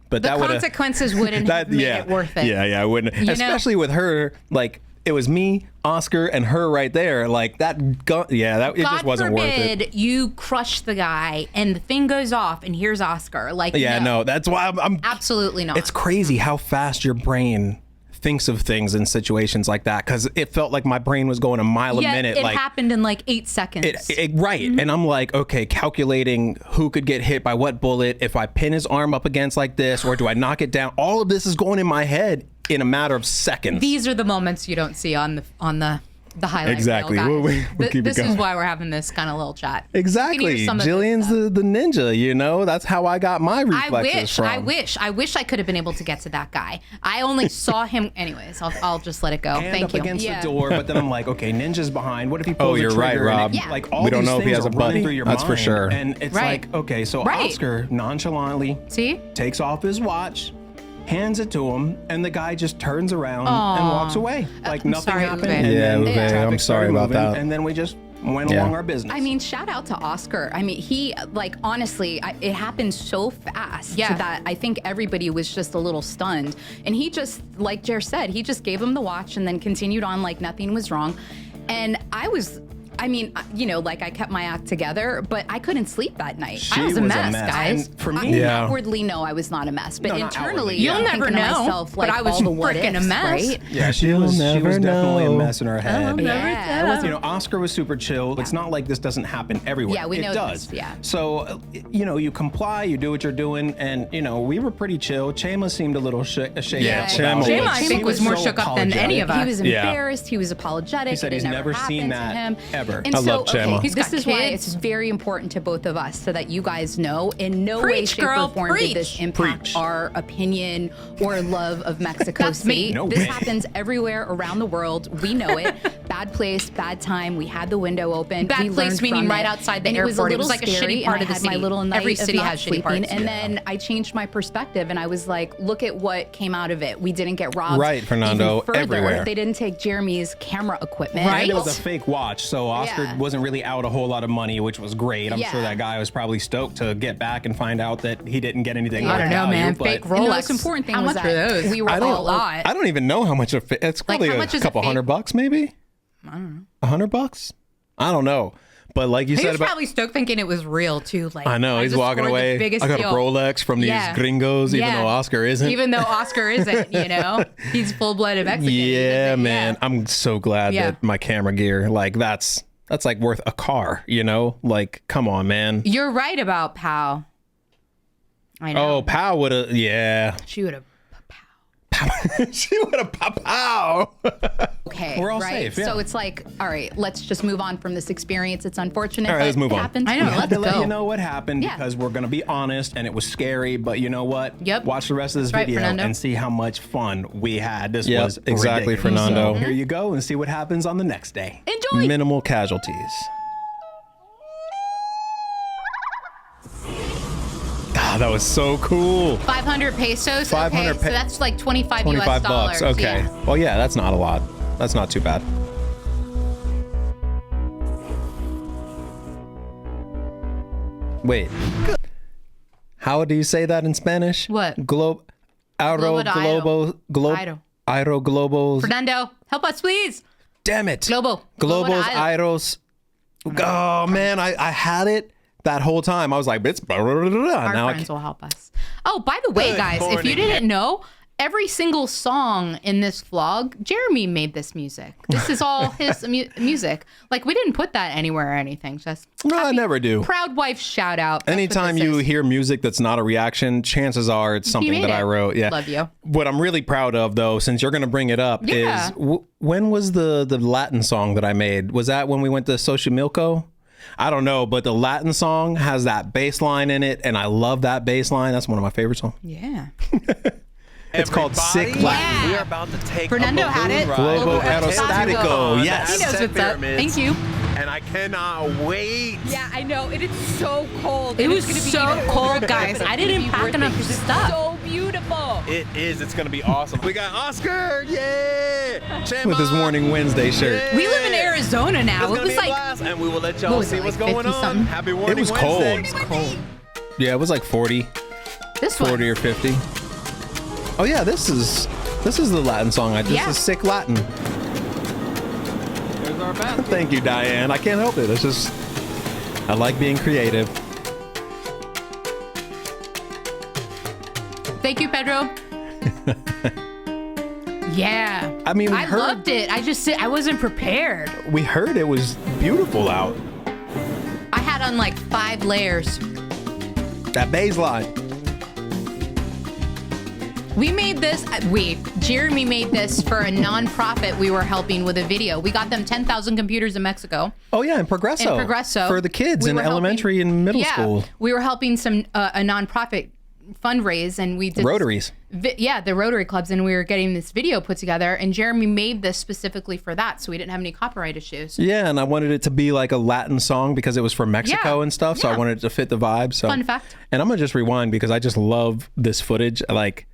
[SPEAKER 2] But
[SPEAKER 1] The
[SPEAKER 2] that would
[SPEAKER 1] consequences wouldn't have made it worth it.
[SPEAKER 2] Yeah, I wouldn't.
[SPEAKER 1] You know?
[SPEAKER 2] Especially with her, like, it was me, Oscar, and her right there. Like, that gun, it just wasn't worth it.
[SPEAKER 1] forbid you crush the guy and the thing goes off and here's Oscar. Like,
[SPEAKER 2] Yeah, no, that's why I'm
[SPEAKER 1] absolutely not.
[SPEAKER 2] It's crazy how fast your brain thinks of things in situations like that, because it felt like my brain was going a mile a minute.
[SPEAKER 1] It
[SPEAKER 2] Like,
[SPEAKER 1] happened in like 8 seconds.
[SPEAKER 2] right.
[SPEAKER 1] Mm-hmm.
[SPEAKER 2] And I'm like, okay, calculating who could get hit by what bullet, if I pin his arm up against like this, or do I knock it down? All of this is going in my head in a matter of seconds.
[SPEAKER 1] These are the moments you don't see on the highlight
[SPEAKER 2] Exactly.
[SPEAKER 1] reel, guys.
[SPEAKER 2] We'll keep it
[SPEAKER 1] this is
[SPEAKER 2] going.
[SPEAKER 1] why we're having this kind of little chat. You can
[SPEAKER 2] Exactly.
[SPEAKER 1] hear some of this
[SPEAKER 2] Jillian's
[SPEAKER 1] stuff.
[SPEAKER 2] the ninja, That's how I got my reflexes from.
[SPEAKER 1] I wish I could have been able to get to that guy. I only saw him. Anyways, I'll just let it go.
[SPEAKER 3] Hand
[SPEAKER 1] Thank
[SPEAKER 3] up
[SPEAKER 1] you.
[SPEAKER 3] against
[SPEAKER 5] Yeah.
[SPEAKER 3] the door, but then I'm like, okay, Ninja's behind. What if he pulls
[SPEAKER 2] Oh,
[SPEAKER 3] a
[SPEAKER 2] you're right,
[SPEAKER 3] trigger? And
[SPEAKER 2] Rob.
[SPEAKER 3] it-
[SPEAKER 1] Yeah.
[SPEAKER 3] Like, all
[SPEAKER 2] We don't
[SPEAKER 3] these
[SPEAKER 2] know if he
[SPEAKER 3] things
[SPEAKER 2] has a
[SPEAKER 3] are running
[SPEAKER 2] buddy.
[SPEAKER 3] through your
[SPEAKER 2] That's for
[SPEAKER 3] mind.
[SPEAKER 2] sure.
[SPEAKER 3] And it's
[SPEAKER 1] Right.
[SPEAKER 3] like, okay, so
[SPEAKER 1] Right.
[SPEAKER 3] Oscar nonchalantly
[SPEAKER 1] See?
[SPEAKER 3] takes off his watch, hands it to him, and the guy just turns around and walks away. Like
[SPEAKER 1] I'm
[SPEAKER 3] nothing
[SPEAKER 1] sorry,
[SPEAKER 3] happened.
[SPEAKER 1] Uwe.
[SPEAKER 3] And
[SPEAKER 2] Yeah,
[SPEAKER 3] then
[SPEAKER 2] Uwe,
[SPEAKER 3] traffic
[SPEAKER 2] I'm sorry
[SPEAKER 3] started
[SPEAKER 2] about
[SPEAKER 3] moving,
[SPEAKER 2] that.
[SPEAKER 3] And then we just went
[SPEAKER 2] Yeah.
[SPEAKER 3] along our business.
[SPEAKER 5] I mean, shout out to Oscar. I mean, he, like, honestly, it happened so fast
[SPEAKER 1] Yeah.
[SPEAKER 5] that I think everybody was just a little stunned. And he just, like Jer said, he just gave him the watch and then continued on like nothing was wrong. And I mean, like, I kept my act together, but I couldn't sleep that night.
[SPEAKER 3] She
[SPEAKER 1] I was a mess, guys.
[SPEAKER 3] And for me,
[SPEAKER 2] Yeah.
[SPEAKER 5] Outwardly, no, I was not a mess. But
[SPEAKER 3] No, not
[SPEAKER 5] internally,
[SPEAKER 3] outwardly.
[SPEAKER 1] You'll
[SPEAKER 5] I'm
[SPEAKER 1] never
[SPEAKER 5] thinking to
[SPEAKER 1] know,
[SPEAKER 5] myself,
[SPEAKER 1] but
[SPEAKER 5] like,
[SPEAKER 1] I was
[SPEAKER 5] all the what
[SPEAKER 1] freaking a
[SPEAKER 5] ifs,
[SPEAKER 1] mess.
[SPEAKER 5] right?
[SPEAKER 3] yeah, she
[SPEAKER 2] You'll
[SPEAKER 3] was
[SPEAKER 2] never
[SPEAKER 3] definitely
[SPEAKER 2] know.
[SPEAKER 3] a mess in her head.
[SPEAKER 5] Yeah, it was
[SPEAKER 3] Oscar was super chill. It's not like this doesn't happen everywhere.
[SPEAKER 5] Yeah, we
[SPEAKER 3] it
[SPEAKER 5] know
[SPEAKER 3] does.
[SPEAKER 5] this, yeah.
[SPEAKER 3] So, you comply, you do what you're doing, and we were pretty chill. Chema seemed a little shaken
[SPEAKER 2] Yeah,
[SPEAKER 3] up.
[SPEAKER 2] Chema
[SPEAKER 3] about
[SPEAKER 2] was-
[SPEAKER 3] it.
[SPEAKER 1] Chema, I
[SPEAKER 3] He
[SPEAKER 1] think, was more
[SPEAKER 3] so
[SPEAKER 1] shook up than any of
[SPEAKER 3] apologetic.
[SPEAKER 1] us.
[SPEAKER 5] He was
[SPEAKER 2] Yeah.
[SPEAKER 5] embarrassed. He was apologetic.
[SPEAKER 3] He said
[SPEAKER 5] it
[SPEAKER 3] he's
[SPEAKER 5] had
[SPEAKER 3] never
[SPEAKER 5] never
[SPEAKER 3] seen
[SPEAKER 5] happened
[SPEAKER 3] that
[SPEAKER 5] to him.
[SPEAKER 3] ever. subscriber.
[SPEAKER 5] And
[SPEAKER 2] I
[SPEAKER 5] so,
[SPEAKER 2] love Chema.
[SPEAKER 5] okay,
[SPEAKER 1] He's
[SPEAKER 5] this
[SPEAKER 1] got
[SPEAKER 5] is why
[SPEAKER 1] kids.
[SPEAKER 5] it's very important to both of us so that you guys know in no way,
[SPEAKER 1] Preach,
[SPEAKER 5] shape,
[SPEAKER 1] girl,
[SPEAKER 5] or form did this
[SPEAKER 1] preach.
[SPEAKER 5] impact
[SPEAKER 3] Preach.
[SPEAKER 5] our opinion or love of Mexico
[SPEAKER 1] That's
[SPEAKER 5] City.
[SPEAKER 1] me.
[SPEAKER 3] No
[SPEAKER 5] This
[SPEAKER 3] way.
[SPEAKER 5] happens everywhere around the world. We know it. Bad place, bad time. We had the window open.
[SPEAKER 1] Bad
[SPEAKER 5] we
[SPEAKER 1] place
[SPEAKER 5] learned
[SPEAKER 1] meaning
[SPEAKER 5] from
[SPEAKER 1] right
[SPEAKER 5] it.
[SPEAKER 1] outside the
[SPEAKER 5] And
[SPEAKER 1] airport.
[SPEAKER 5] It was a
[SPEAKER 1] It
[SPEAKER 5] little
[SPEAKER 1] was like a
[SPEAKER 5] scary,
[SPEAKER 1] shitty part
[SPEAKER 5] and
[SPEAKER 1] of
[SPEAKER 5] I
[SPEAKER 1] the
[SPEAKER 5] had my
[SPEAKER 1] city.
[SPEAKER 5] little night
[SPEAKER 1] Every
[SPEAKER 5] of
[SPEAKER 1] city
[SPEAKER 5] not
[SPEAKER 1] has shitty
[SPEAKER 5] sleeping,
[SPEAKER 1] parts.
[SPEAKER 5] and then I changed my perspective, and I was like, look at what came out of it. We didn't get robbed.
[SPEAKER 2] Right, Fernando,
[SPEAKER 5] Even further,
[SPEAKER 2] everywhere.
[SPEAKER 5] They didn't take Jeremy's camera equipment.
[SPEAKER 1] Right.
[SPEAKER 3] And it was a fake watch, so Oscar
[SPEAKER 5] Yeah.
[SPEAKER 3] wasn't really out a whole lot of money, which was great. I'm
[SPEAKER 5] Yeah.
[SPEAKER 3] sure that guy was probably stoked to get back and find out that he didn't get anything.
[SPEAKER 1] I
[SPEAKER 3] of
[SPEAKER 1] don't know,
[SPEAKER 3] value,
[SPEAKER 1] man.
[SPEAKER 3] but-
[SPEAKER 1] Fake
[SPEAKER 5] And the
[SPEAKER 1] Rolex.
[SPEAKER 5] most important thing
[SPEAKER 1] How
[SPEAKER 5] was
[SPEAKER 1] much
[SPEAKER 5] that
[SPEAKER 1] are those?
[SPEAKER 5] we were
[SPEAKER 2] I don't-
[SPEAKER 5] all
[SPEAKER 1] lot.
[SPEAKER 2] I don't even know how much it's probably
[SPEAKER 1] how
[SPEAKER 2] a
[SPEAKER 1] much is a
[SPEAKER 2] couple
[SPEAKER 1] fake-
[SPEAKER 2] $100 maybe.
[SPEAKER 1] I don't know.
[SPEAKER 2] $100? I don't know. But like you
[SPEAKER 1] He
[SPEAKER 2] said
[SPEAKER 1] was
[SPEAKER 2] about,
[SPEAKER 1] probably stoked thinking it was real too. Like
[SPEAKER 2] I know he's
[SPEAKER 1] just
[SPEAKER 2] walking
[SPEAKER 1] scored the
[SPEAKER 2] away.
[SPEAKER 1] biggest
[SPEAKER 2] I got
[SPEAKER 1] deal.
[SPEAKER 2] a Rolex from these
[SPEAKER 1] Yeah.
[SPEAKER 2] gringos, even
[SPEAKER 1] Yeah.
[SPEAKER 2] though Oscar isn't.
[SPEAKER 1] Even though Oscar isn't, you know, he's full-blooded Mexican.
[SPEAKER 2] yeah,
[SPEAKER 1] He
[SPEAKER 2] man.
[SPEAKER 1] doesn't-
[SPEAKER 2] I'm so glad
[SPEAKER 1] Yeah.
[SPEAKER 2] that my camera gear, like that's like worth a car, you know? Like, come on, man.
[SPEAKER 1] You're right about Pal. I know.
[SPEAKER 2] Oh, Pow would have, yeah.
[SPEAKER 1] She would have.
[SPEAKER 2] She would have pow.
[SPEAKER 5] okay.
[SPEAKER 3] We're all
[SPEAKER 5] right?
[SPEAKER 3] safe, yeah.
[SPEAKER 5] So it's like, all right, let's just move on from this experience. It's unfortunate.
[SPEAKER 2] All right,
[SPEAKER 5] but
[SPEAKER 2] let's move
[SPEAKER 5] it
[SPEAKER 2] on.
[SPEAKER 5] happens.
[SPEAKER 1] I know.
[SPEAKER 3] We had
[SPEAKER 1] Let's
[SPEAKER 3] to let
[SPEAKER 1] go.
[SPEAKER 3] you know what happened
[SPEAKER 5] Yeah.
[SPEAKER 3] because we're gonna be honest, and it was scary. But you know what?
[SPEAKER 1] Yep.
[SPEAKER 3] Watch the rest of this
[SPEAKER 1] That's right,
[SPEAKER 3] video
[SPEAKER 1] Fernando.
[SPEAKER 3] and see how much fun we had. This
[SPEAKER 2] Yep,
[SPEAKER 3] was
[SPEAKER 2] exactly,
[SPEAKER 3] ridiculous.
[SPEAKER 2] Fernando.
[SPEAKER 3] So here you go, and see what happens on the next day.
[SPEAKER 5] Enjoy.
[SPEAKER 2] Minimal casualties. Ah, that was so cool.
[SPEAKER 1] 500 pesos.
[SPEAKER 2] 500
[SPEAKER 1] okay, so that's like 25
[SPEAKER 2] $25
[SPEAKER 1] US dollars.
[SPEAKER 2] Okay.
[SPEAKER 1] Yeah.
[SPEAKER 2] Well, yeah, that's not a lot. That's not too bad. Wait. How do you say that in Spanish?
[SPEAKER 1] What?
[SPEAKER 2] Airo
[SPEAKER 1] Globo
[SPEAKER 2] globo airo globos.
[SPEAKER 1] Fernando, help us, please.
[SPEAKER 2] Damn it.
[SPEAKER 1] Globo.
[SPEAKER 2] Globos
[SPEAKER 1] Globo
[SPEAKER 2] airos. Oh man, I had it that whole time. I was like, it's
[SPEAKER 1] Our
[SPEAKER 2] now I
[SPEAKER 1] friends will help us. Oh, by the way,
[SPEAKER 2] Good
[SPEAKER 1] guys, if
[SPEAKER 2] morning.
[SPEAKER 1] you didn't know, every single song in this vlog, Jeremy made this music. This is all his music. Like, we didn't put that anywhere or anything. Just
[SPEAKER 2] No, I never do.
[SPEAKER 1] proud wife shout out. That's what
[SPEAKER 2] Anytime
[SPEAKER 1] this
[SPEAKER 2] you
[SPEAKER 1] is.
[SPEAKER 2] hear music that's not a reaction, chances are it's something
[SPEAKER 1] made
[SPEAKER 2] that
[SPEAKER 1] it.
[SPEAKER 2] I wrote. Yeah.
[SPEAKER 1] Love you.
[SPEAKER 2] What I'm really proud of, though, since you're going to bring it up,
[SPEAKER 1] Yeah.
[SPEAKER 2] is when was the Latin song that I made? Was that when we went to Xochimilco? I don't know, but the Latin song has that bass line in it, and I love that bass line. That's one of my favorite songs.
[SPEAKER 1] Yeah.
[SPEAKER 2] It's called Sick Latin.
[SPEAKER 6] We are about to take
[SPEAKER 1] Fernando
[SPEAKER 6] a
[SPEAKER 1] had it.
[SPEAKER 6] balloon
[SPEAKER 2] Globo
[SPEAKER 6] ride
[SPEAKER 2] aerostatico.
[SPEAKER 1] He
[SPEAKER 2] Yes.
[SPEAKER 1] knows what's up. Thank you.
[SPEAKER 6] And I cannot wait.
[SPEAKER 7] Yeah, I know. It is so cold.
[SPEAKER 1] It
[SPEAKER 7] and
[SPEAKER 1] was
[SPEAKER 7] it's gonna be
[SPEAKER 1] so
[SPEAKER 7] even
[SPEAKER 1] cold,
[SPEAKER 7] colder,
[SPEAKER 1] guys.
[SPEAKER 7] but
[SPEAKER 1] I
[SPEAKER 7] it's gonna
[SPEAKER 1] didn't
[SPEAKER 7] be
[SPEAKER 1] pack
[SPEAKER 7] worth it
[SPEAKER 1] enough
[SPEAKER 7] 'cause it's
[SPEAKER 1] stuff.
[SPEAKER 7] so beautiful.
[SPEAKER 6] It is. It's going to be awesome. We got Oscar. Yeah.
[SPEAKER 2] With his Warning Wednesday shirt.
[SPEAKER 1] We live in Arizona now.
[SPEAKER 6] It's
[SPEAKER 1] It
[SPEAKER 6] going to
[SPEAKER 1] was
[SPEAKER 6] be a
[SPEAKER 1] like,
[SPEAKER 6] blast, and we will let
[SPEAKER 1] what
[SPEAKER 6] y'all
[SPEAKER 1] was
[SPEAKER 6] see
[SPEAKER 1] it,
[SPEAKER 6] what's
[SPEAKER 1] like
[SPEAKER 6] going
[SPEAKER 1] 50
[SPEAKER 6] on.
[SPEAKER 1] something?
[SPEAKER 6] Happy Warning
[SPEAKER 2] It was cold.
[SPEAKER 6] Wednesday.
[SPEAKER 2] Yeah, it was like 40
[SPEAKER 1] this one.
[SPEAKER 2] or 50. Oh yeah, this is the Latin song. This
[SPEAKER 1] Yeah.
[SPEAKER 2] is Sick Latin.
[SPEAKER 6] There's our basket.
[SPEAKER 2] Thank you, Diane. I can't help it. It's just I like being creative.
[SPEAKER 1] Thank you, Pedro. Yeah.
[SPEAKER 2] I mean, we
[SPEAKER 1] I
[SPEAKER 2] heard
[SPEAKER 1] loved it. I wasn't prepared.
[SPEAKER 2] we heard it was beautiful out.
[SPEAKER 1] I had on like 5 layers.
[SPEAKER 2] That bass line.
[SPEAKER 1] We made this, Jeremy made this for a nonprofit we were helping with a video. We got them 10,000 computers in Mexico.
[SPEAKER 2] Oh yeah, in Progresso.
[SPEAKER 1] In Progresso.
[SPEAKER 2] For the kids
[SPEAKER 1] We
[SPEAKER 2] in
[SPEAKER 1] were helping-
[SPEAKER 2] elementary and middle
[SPEAKER 1] yeah,
[SPEAKER 2] school.
[SPEAKER 1] We were helping some a nonprofit fundraise, and we did
[SPEAKER 2] Rotaries.
[SPEAKER 1] the Rotary clubs, and we were getting this video put together. And Jeremy made this specifically for that, so we didn't have any copyright issues.
[SPEAKER 2] Yeah, and I wanted it to be like a Latin song because it was from Mexico
[SPEAKER 1] Yeah,
[SPEAKER 2] and stuff. So I
[SPEAKER 1] yeah.
[SPEAKER 2] wanted it to fit the vibe. So
[SPEAKER 1] Fun fact.
[SPEAKER 2] And I'm gonna just rewind because I just love this footage. Like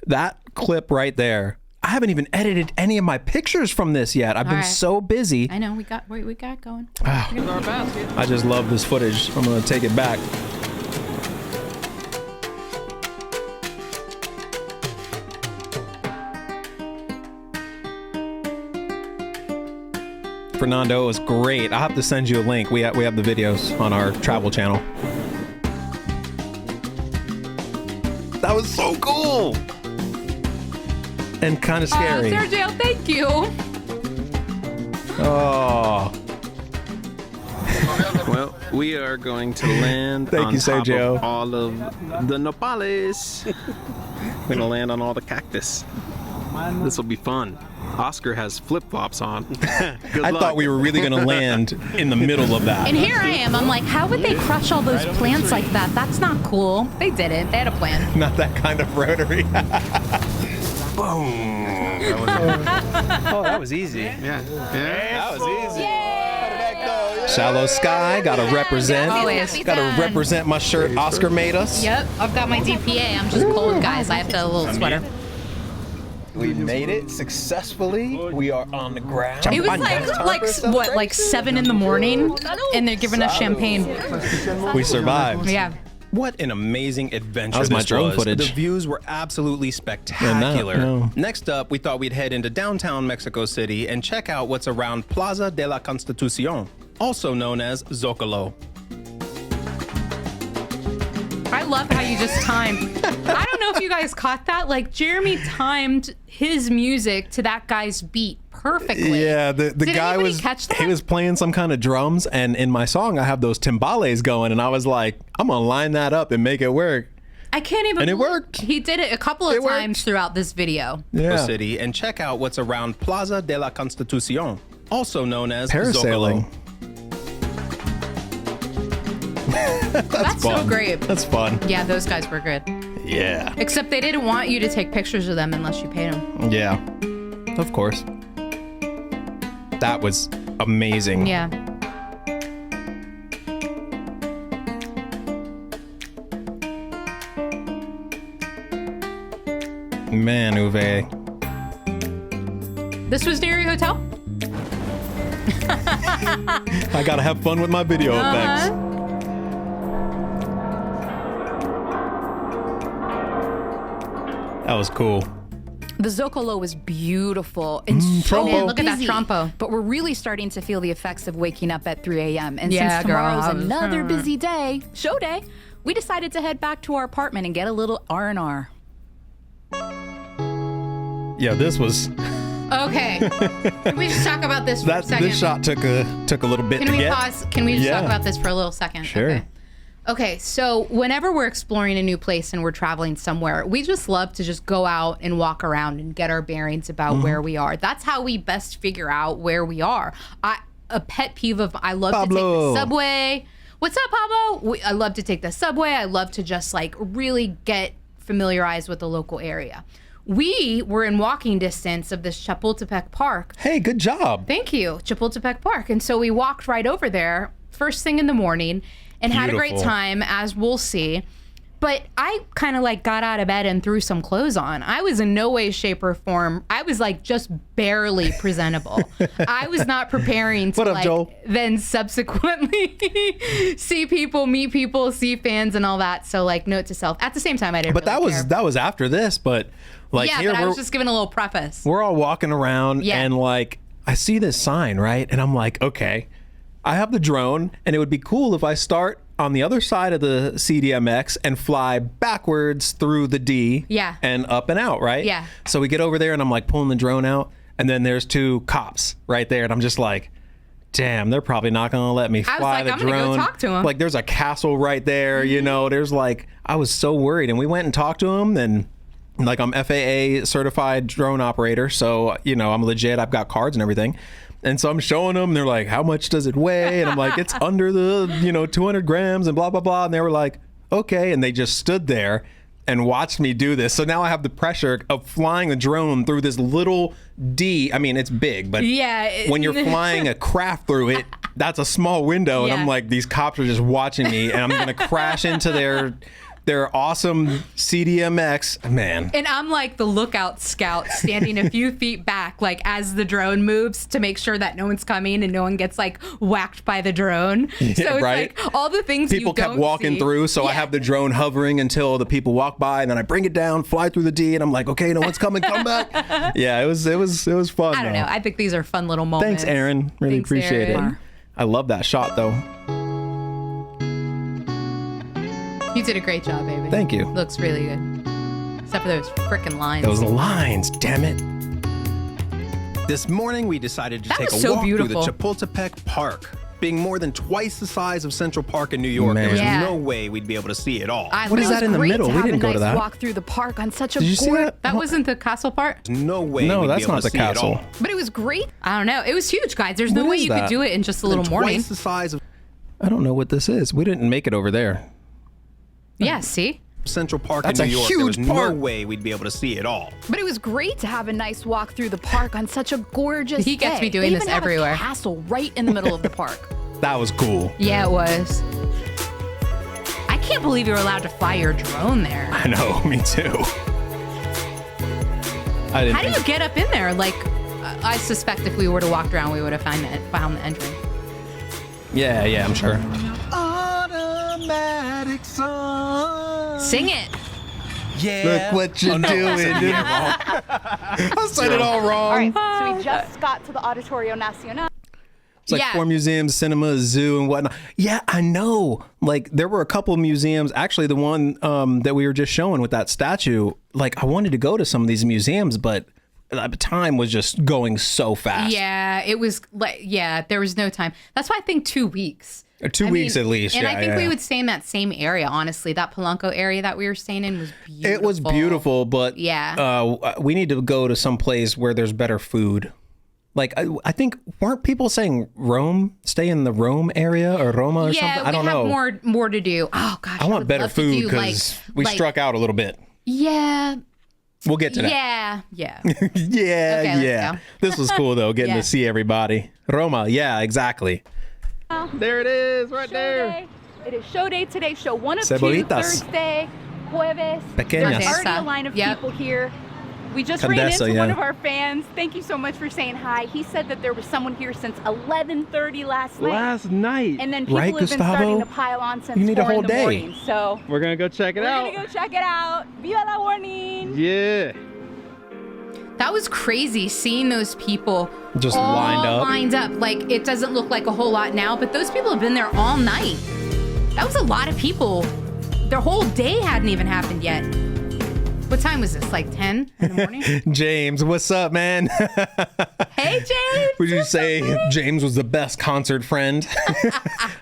[SPEAKER 2] that clip right there. I haven't even edited any of my pictures from this yet. I've been
[SPEAKER 1] right.
[SPEAKER 2] so busy.
[SPEAKER 1] I know we got going.
[SPEAKER 6] There's our basket.
[SPEAKER 2] I just love this footage. I'm gonna take it back. Fernando, it was great. I'll have to send you a link. We have the videos on our travel channel. That was so cool. And kind of scary.
[SPEAKER 1] Sergio, thank you.
[SPEAKER 2] Oh,
[SPEAKER 6] Well, we are going to land
[SPEAKER 2] Thank
[SPEAKER 6] on
[SPEAKER 2] you,
[SPEAKER 6] top
[SPEAKER 2] Sergio.
[SPEAKER 6] of all of the nopales. We're going to land on all the cactus. This will be fun. Oscar has flip-flops on.
[SPEAKER 2] I thought we were really going to land in the middle of that.
[SPEAKER 1] And here I am. I'm like, how would they crush all those plants like that? That's not cool. They didn't. They had a plan.
[SPEAKER 2] Not that kind of rotary.
[SPEAKER 3] Boom. Oh, that was easy.
[SPEAKER 6] Yeah.
[SPEAKER 3] That was easy.
[SPEAKER 2] Shallow Sky, gotta represent.
[SPEAKER 1] Always.
[SPEAKER 2] Gotta represent my shirt Oscar made us.
[SPEAKER 1] Yep. I've got my DPA. I'm just cold, guys. I have to have a little sweater.
[SPEAKER 3] We made it successfully. We are on the ground.
[SPEAKER 1] It was like 7 in the morning, and they're giving us champagne.
[SPEAKER 2] We survived.
[SPEAKER 1] Yeah.
[SPEAKER 3] What an amazing adventure
[SPEAKER 2] That was my
[SPEAKER 3] this
[SPEAKER 2] drone
[SPEAKER 3] was.
[SPEAKER 2] footage.
[SPEAKER 3] The views were absolutely spectacular.
[SPEAKER 2] No.
[SPEAKER 3] Next up, we thought we'd head into downtown Mexico City and check out what's around Plaza de la Constitucion, also known as Zócolo.
[SPEAKER 1] I love how you just timed. I don't know if you guys caught that. Like, Jeremy timed his music to that guy's beat perfectly.
[SPEAKER 2] Yeah, the
[SPEAKER 1] Did
[SPEAKER 2] guy
[SPEAKER 1] anybody
[SPEAKER 2] was
[SPEAKER 1] catch that?
[SPEAKER 2] he was playing some kind of drums, and in my song I have those timbales going, and I was like, I'm gonna line that up and make it work.
[SPEAKER 1] I can't even.
[SPEAKER 2] And it worked.
[SPEAKER 1] He did it a couple of times throughout this video.
[SPEAKER 2] Yeah,
[SPEAKER 3] City and check out what's around Plaza de la Constitucion, also known as
[SPEAKER 2] parasailing.
[SPEAKER 3] Zócolo.
[SPEAKER 1] That's so
[SPEAKER 2] Fun.
[SPEAKER 1] great.
[SPEAKER 2] That's fun.
[SPEAKER 1] Yeah, those guys were good.
[SPEAKER 2] Yeah.
[SPEAKER 1] Except they didn't want you to take pictures of them unless you paid them.
[SPEAKER 2] Yeah. Of course. That was amazing.
[SPEAKER 1] Yeah.
[SPEAKER 2] Man, Uwe.
[SPEAKER 1] This was near your hotel?
[SPEAKER 2] I gotta have fun with my video effects. That was cool.
[SPEAKER 5] The Zócolo was beautiful and
[SPEAKER 2] Trompo.
[SPEAKER 1] Man, look at that
[SPEAKER 5] busy.
[SPEAKER 1] trompo.
[SPEAKER 5] But we're really starting to feel the effects of waking up at 3 a.m. And
[SPEAKER 1] Yeah,
[SPEAKER 5] since
[SPEAKER 1] girl,
[SPEAKER 5] tomorrow's
[SPEAKER 1] I was-
[SPEAKER 5] another busy day, show day, we decided to head back to our apartment and get a little R&R.
[SPEAKER 2] Yeah, this was
[SPEAKER 1] Okay. Can we just talk about this for a
[SPEAKER 2] that.
[SPEAKER 1] second?
[SPEAKER 2] This shot took a little bit
[SPEAKER 1] Can
[SPEAKER 2] to
[SPEAKER 1] we
[SPEAKER 2] get.
[SPEAKER 1] pause? Can we just
[SPEAKER 2] Yeah.
[SPEAKER 1] talk about this for a little second?
[SPEAKER 2] Sure.
[SPEAKER 1] Okay, so whenever we're exploring a new place and we're traveling somewhere, we just love to just go out and walk around and get our bearings about
[SPEAKER 2] Mm-hmm.
[SPEAKER 1] where we are. That's how we best figure out where we are. A pet peeve of I love to take
[SPEAKER 2] Pablo.
[SPEAKER 1] the subway. What's up, Pablo? I love to take the subway. I love to just like really get familiarized with the local area. We were in walking distance of this Chapultepec Park.
[SPEAKER 2] Hey, good job.
[SPEAKER 1] Thank you, Chapultepec Park. And so we walked right over there first thing in the morning and had a great
[SPEAKER 2] Beautiful.
[SPEAKER 1] time, as we'll see. But I kind of like got out of bed and threw some clothes on. I was in no way, shape, or form. I was like just barely presentable. I was not preparing to
[SPEAKER 2] What up,
[SPEAKER 1] like
[SPEAKER 2] Joel?
[SPEAKER 1] then subsequently see people, meet people, see fans and all that. So like note to self. At the same time, I didn't.
[SPEAKER 2] But
[SPEAKER 1] really care.
[SPEAKER 2] that was after this. But like
[SPEAKER 1] Yeah,
[SPEAKER 2] here
[SPEAKER 1] but I
[SPEAKER 2] we're
[SPEAKER 1] was just giving a little preface.
[SPEAKER 2] we're all walking around
[SPEAKER 1] Yeah.
[SPEAKER 2] and like I see this sign, right? And I'm like, okay, I have the drone, and it would be cool if I start on the other side of the CDMX and fly backwards through the D
[SPEAKER 1] Yeah.
[SPEAKER 2] and up and out, right?
[SPEAKER 1] Yeah.
[SPEAKER 2] So we get over there and I'm like pulling the drone out, and then there's two cops right there, and I'm just like, damn, they're probably not gonna let me
[SPEAKER 1] I was
[SPEAKER 2] fly
[SPEAKER 1] like,
[SPEAKER 2] the
[SPEAKER 1] I'm gonna
[SPEAKER 2] drone.
[SPEAKER 1] go talk to 'em.
[SPEAKER 2] Like there's a castle right there, you know, there's like, I was so worried, and we went and talked to him, and like I'm FAA certified drone operator, so you know I'm legit. I've got cards and everything, and so I'm showing them. They're like, "How much does it weigh?" And I'm like, "It's under the 200 grams," and blah blah blah. And they were like, "Okay," and they just stood there and watched me do this. So now I have the pressure of flying a drone through this little D. I mean, it's big, but
[SPEAKER 1] Yeah.
[SPEAKER 2] when you're flying a craft through it, that's a small window, and
[SPEAKER 1] Yeah.
[SPEAKER 2] I'm like, these cops are just watching me, and I'm gonna crash into their awesome CDMX, man.
[SPEAKER 1] And I'm like the lookout scout standing a few feet back, like as the drone moves to make sure that no one's coming and no one gets like whacked by the drone. So it's
[SPEAKER 2] right.
[SPEAKER 1] like all the things
[SPEAKER 2] People
[SPEAKER 1] you
[SPEAKER 2] kept
[SPEAKER 1] don't
[SPEAKER 2] walking
[SPEAKER 1] see.
[SPEAKER 2] through, so I
[SPEAKER 1] Yeah.
[SPEAKER 2] have the drone hovering until the people walk by, and then I bring it down, fly through the D, and I'm like, okay, no one's coming, come back. Yeah, it was fun.
[SPEAKER 1] I don't
[SPEAKER 2] though.
[SPEAKER 1] know. I think these are fun little moments.
[SPEAKER 2] Thanks, Aaron. Really
[SPEAKER 1] Thanks,
[SPEAKER 2] appreciate
[SPEAKER 1] Aaron.
[SPEAKER 2] it. I love that shot, though.
[SPEAKER 1] You did a great job, baby.
[SPEAKER 2] Thank you.
[SPEAKER 1] Looks really good. Except for those freaking lines.
[SPEAKER 2] Those lines, damn it.
[SPEAKER 3] This morning, we decided to
[SPEAKER 1] That
[SPEAKER 3] take
[SPEAKER 1] was
[SPEAKER 3] a
[SPEAKER 1] so
[SPEAKER 3] walk
[SPEAKER 1] beautiful.
[SPEAKER 3] through the Chapultepec Park. being more than twice the size of Central Park in New York, there was
[SPEAKER 1] Yeah.
[SPEAKER 3] no way we'd be able to see it all.
[SPEAKER 2] What is that in the middle? We didn't go to that.
[SPEAKER 5] Walk through the park on such a
[SPEAKER 2] Did you see that?
[SPEAKER 1] That wasn't the castle part?
[SPEAKER 3] No way.
[SPEAKER 2] No,
[SPEAKER 3] we'd
[SPEAKER 2] that's
[SPEAKER 3] be able
[SPEAKER 2] not
[SPEAKER 3] to
[SPEAKER 2] the
[SPEAKER 3] see it all.
[SPEAKER 2] castle.
[SPEAKER 5] But it was great.
[SPEAKER 1] I don't know. It was huge, guys. There's no
[SPEAKER 2] What
[SPEAKER 1] way
[SPEAKER 2] is
[SPEAKER 1] you
[SPEAKER 2] that?
[SPEAKER 1] could do it in just a little morning.
[SPEAKER 3] Twice the size of
[SPEAKER 2] I don't know what this is. We didn't make it over there.
[SPEAKER 1] Yeah, see?
[SPEAKER 3] Central Park
[SPEAKER 2] That's
[SPEAKER 3] in
[SPEAKER 2] a
[SPEAKER 3] New York. There was
[SPEAKER 2] huge park.
[SPEAKER 3] no way we'd be able to see it all.
[SPEAKER 5] But it was great to have a nice walk through the park on such a gorgeous
[SPEAKER 1] He gets
[SPEAKER 5] day.
[SPEAKER 1] me doing
[SPEAKER 5] They
[SPEAKER 1] this
[SPEAKER 5] even have
[SPEAKER 1] everywhere.
[SPEAKER 5] A castle right in the middle of the park.
[SPEAKER 2] That was cool.
[SPEAKER 1] Yeah, it was. I can't believe you were allowed to fly your drone there.
[SPEAKER 2] I know, me too. I didn't.
[SPEAKER 1] How do you get up in there? Like, I suspect if we were to walk around, we would have found the entrance.
[SPEAKER 2] Yeah, I'm sure.
[SPEAKER 3] Automatic song.
[SPEAKER 1] Sing it.
[SPEAKER 3] Yeah.
[SPEAKER 2] Look what you're doing, dude. I said it all wrong.
[SPEAKER 8] All right, so we just got to the Auditorio Nacional.
[SPEAKER 2] It's like
[SPEAKER 1] Yeah.
[SPEAKER 2] 4 museums, cinema, a zoo, and whatnot. Yeah, I know. Like, there were a couple museums. Actually, the one that we were just showing with that statue, like, I wanted to go to some of these museums, but the time was just going so fast.
[SPEAKER 1] Yeah, it was like, there was no time. That's why I think 2 weeks.
[SPEAKER 2] 2 weeks at least.
[SPEAKER 1] And
[SPEAKER 2] yeah,
[SPEAKER 1] I think
[SPEAKER 2] yeah.
[SPEAKER 1] we would stay in that same area, honestly. That Polanco area that we were staying in was beautiful.
[SPEAKER 2] It was beautiful, but
[SPEAKER 1] Yeah.
[SPEAKER 2] we need to go to some place where there's better food. Like, I think, weren't people saying Rome? Stay in the Rome area or Roma or something? I don't know.
[SPEAKER 1] we have more to do. Oh, gosh.
[SPEAKER 2] I want
[SPEAKER 1] would
[SPEAKER 2] better
[SPEAKER 1] love to
[SPEAKER 2] food
[SPEAKER 1] do,
[SPEAKER 2] because we
[SPEAKER 1] like-
[SPEAKER 2] struck out a little bit.
[SPEAKER 1] Yeah.
[SPEAKER 2] We'll get to that.
[SPEAKER 1] Yeah.
[SPEAKER 2] Yeah,
[SPEAKER 1] let's
[SPEAKER 2] yeah.
[SPEAKER 1] go.
[SPEAKER 2] This was cool though, getting
[SPEAKER 1] Yeah.
[SPEAKER 2] to see everybody. Roma, yeah, exactly.
[SPEAKER 6] There it is, right
[SPEAKER 8] Show
[SPEAKER 6] there.
[SPEAKER 8] day. It is show day today. Show 1 of 2,
[SPEAKER 2] Cebollitos.
[SPEAKER 8] Thursday, Jueves.
[SPEAKER 2] Pequeñas.
[SPEAKER 8] There's already a line of
[SPEAKER 1] Yep.
[SPEAKER 8] people here. We just ran
[SPEAKER 2] Condesa,
[SPEAKER 8] into
[SPEAKER 2] yeah.
[SPEAKER 8] one of our fans. Thank you so much for saying hi. He said that there was someone here since 11:30 last night.
[SPEAKER 6] Last night.
[SPEAKER 8] And then people
[SPEAKER 2] Right,
[SPEAKER 8] have been
[SPEAKER 2] Gustavo?
[SPEAKER 8] starting to pile on since
[SPEAKER 2] You need a
[SPEAKER 8] 4
[SPEAKER 2] whole
[SPEAKER 8] in the
[SPEAKER 2] day.
[SPEAKER 8] morning. So
[SPEAKER 6] We're gonna go check it
[SPEAKER 8] we're
[SPEAKER 6] out.
[SPEAKER 8] gonna go check it out. Viva la warning!
[SPEAKER 6] Yeah.
[SPEAKER 1] That was crazy seeing those people
[SPEAKER 2] Just
[SPEAKER 1] all
[SPEAKER 2] lined up.
[SPEAKER 1] Like, it doesn't look like a whole lot now, but those people have been there all night. That was a lot of people. Their whole day hadn't even happened yet. What time was this? Like 10 in the morning?
[SPEAKER 2] James, what's up, man?
[SPEAKER 1] Hey, James.
[SPEAKER 2] Would you say James was the best concert friend?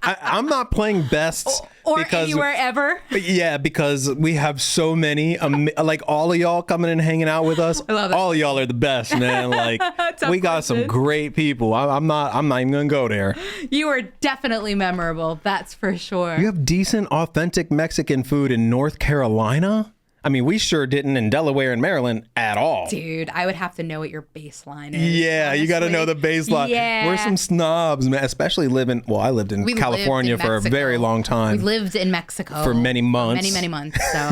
[SPEAKER 2] I'm not playing best
[SPEAKER 1] Or
[SPEAKER 2] because
[SPEAKER 1] anywhere ever.
[SPEAKER 2] Yeah, because we have so many, like all of y'all coming and hanging out with us.
[SPEAKER 1] I love it.
[SPEAKER 2] All of y'all are the best, man. Like we got some great people. I'm not even gonna go there.
[SPEAKER 1] You were definitely memorable. That's for sure.
[SPEAKER 2] You have decent, authentic Mexican food in North Carolina? I mean, we sure didn't in Delaware and Maryland at all.
[SPEAKER 1] Dude, I would have to know what your baseline is.
[SPEAKER 2] Yeah, you got to know the baseline.
[SPEAKER 1] Yeah.
[SPEAKER 2] We're some snobs, man. Especially I lived in
[SPEAKER 1] We
[SPEAKER 2] California
[SPEAKER 1] lived in
[SPEAKER 2] for a very
[SPEAKER 1] Mexico.
[SPEAKER 2] long time.
[SPEAKER 1] We lived in Mexico
[SPEAKER 2] For many months.
[SPEAKER 1] Many months. So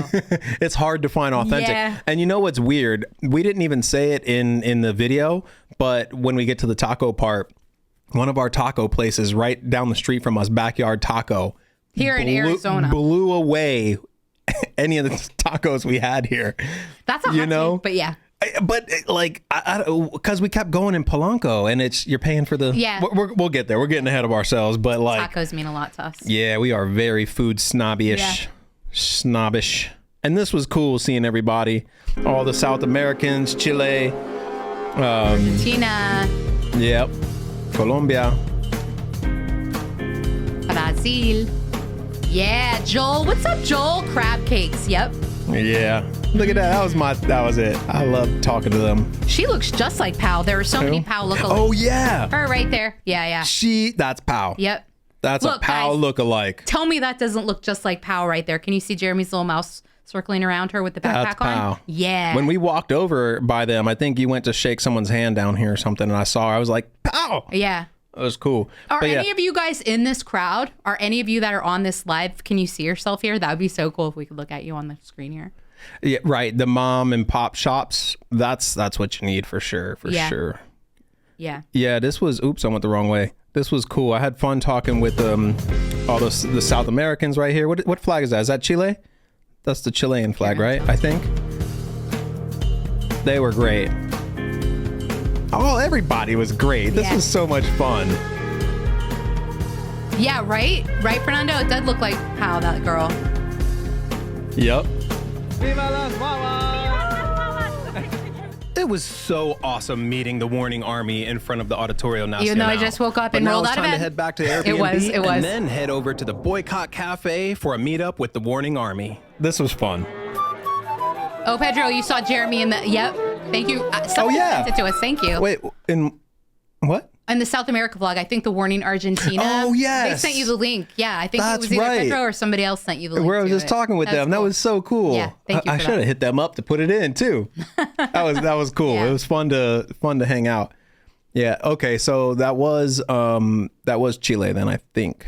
[SPEAKER 2] It's hard to find authentic.
[SPEAKER 1] Yeah.
[SPEAKER 2] And you know what's weird? We didn't even say it in the video, but when we get to the taco part, one of our taco places right down the street from us, Backyard Taco,
[SPEAKER 1] here in Arizona,
[SPEAKER 2] blew away any of the tacos we had here.
[SPEAKER 1] that's a hot take, but yeah.
[SPEAKER 2] But like, because we kept going in Polanco, and you're paying for the.
[SPEAKER 1] Yeah.
[SPEAKER 2] We'll get there. We're getting ahead of ourselves, but like,
[SPEAKER 1] Tacos mean a lot to us.
[SPEAKER 2] yeah, we are very food snobbish, and this was cool seeing everybody, all the South Americans, Chile,
[SPEAKER 1] Argentina,
[SPEAKER 2] yep, Colombia.
[SPEAKER 1] Brazil. Yeah, Joel. What's up, Joel? Crab cakes. Yep.
[SPEAKER 2] Yeah, look at that. That was it. I love talking to them.
[SPEAKER 1] She looks just like Pal. There are so many Pal lookalikes.
[SPEAKER 2] Oh yeah,
[SPEAKER 1] Her right there. Yeah.
[SPEAKER 2] that's Pow.
[SPEAKER 1] Yep.
[SPEAKER 2] That's
[SPEAKER 1] Look,
[SPEAKER 2] a Pow
[SPEAKER 1] guys.
[SPEAKER 2] lookalike.
[SPEAKER 1] Tell me that doesn't look just like Pal right there. Can you see Jeremy's little mouse circling around her with the backpack
[SPEAKER 2] That's
[SPEAKER 1] on?
[SPEAKER 2] Pow.
[SPEAKER 1] Yeah.
[SPEAKER 2] When we walked over by them, I think you went to shake someone's hand down here or something, and I was like, Pow!
[SPEAKER 1] Yeah.
[SPEAKER 2] It was cool.
[SPEAKER 1] Are
[SPEAKER 2] But yeah,
[SPEAKER 1] any of you guys in this crowd? Are any of you that are on this live? Can you see yourself here? That would be so cool if we could look at you on the screen here.
[SPEAKER 2] yeah, right. The mom and pop shops. That's what you need for sure.
[SPEAKER 1] Yeah.
[SPEAKER 2] Sure.
[SPEAKER 1] Yeah.
[SPEAKER 2] Yeah. This was. Oops, I went the wrong way. This was cool. I had fun talking with all the South Americans right here. What flag is that? Is that Chile? That's the Chilean flag, right? I think. They were great. Oh, everybody was great. This
[SPEAKER 1] Yeah.
[SPEAKER 2] was so much fun.
[SPEAKER 1] Yeah, right? Right, Fernando? It does look like Pal, that girl.
[SPEAKER 2] Yep.
[SPEAKER 6] Viva las Waaaannnted!
[SPEAKER 3] It was so awesome meeting the Warning Army in front of the Auditorio Nacional.
[SPEAKER 1] Even though I just woke up
[SPEAKER 3] but
[SPEAKER 1] and
[SPEAKER 3] now
[SPEAKER 1] rolled
[SPEAKER 3] it's
[SPEAKER 1] out of
[SPEAKER 3] time to
[SPEAKER 1] bed.
[SPEAKER 3] head back to Airbnb
[SPEAKER 1] It was.
[SPEAKER 3] and then head over to the Boycott Cafe for a meetup with the Warning Army.
[SPEAKER 2] This was fun.
[SPEAKER 1] Oh, Pedro, you saw Jeremy in the. Yep. Thank you. Someone sent it to us. Thank you.
[SPEAKER 2] Wait, in what?
[SPEAKER 1] In the South America vlog, I think the Warning Argentina.
[SPEAKER 2] Oh, yes.
[SPEAKER 1] They sent you the link. Yeah, I think it
[SPEAKER 2] That's
[SPEAKER 1] was either
[SPEAKER 2] right.
[SPEAKER 1] Pedro or somebody else sent you the link.
[SPEAKER 2] Where I was
[SPEAKER 1] to
[SPEAKER 2] just
[SPEAKER 1] it.
[SPEAKER 2] talking with
[SPEAKER 1] That's
[SPEAKER 2] them. That
[SPEAKER 1] cool.
[SPEAKER 2] was so cool.
[SPEAKER 1] Yeah, thank you
[SPEAKER 2] I
[SPEAKER 1] for
[SPEAKER 2] should have
[SPEAKER 1] that.
[SPEAKER 2] hit them up to put it in too. that was cool.
[SPEAKER 1] Yeah.
[SPEAKER 2] It was fun to hang out. Yeah. Okay. So that was Chile then, I think.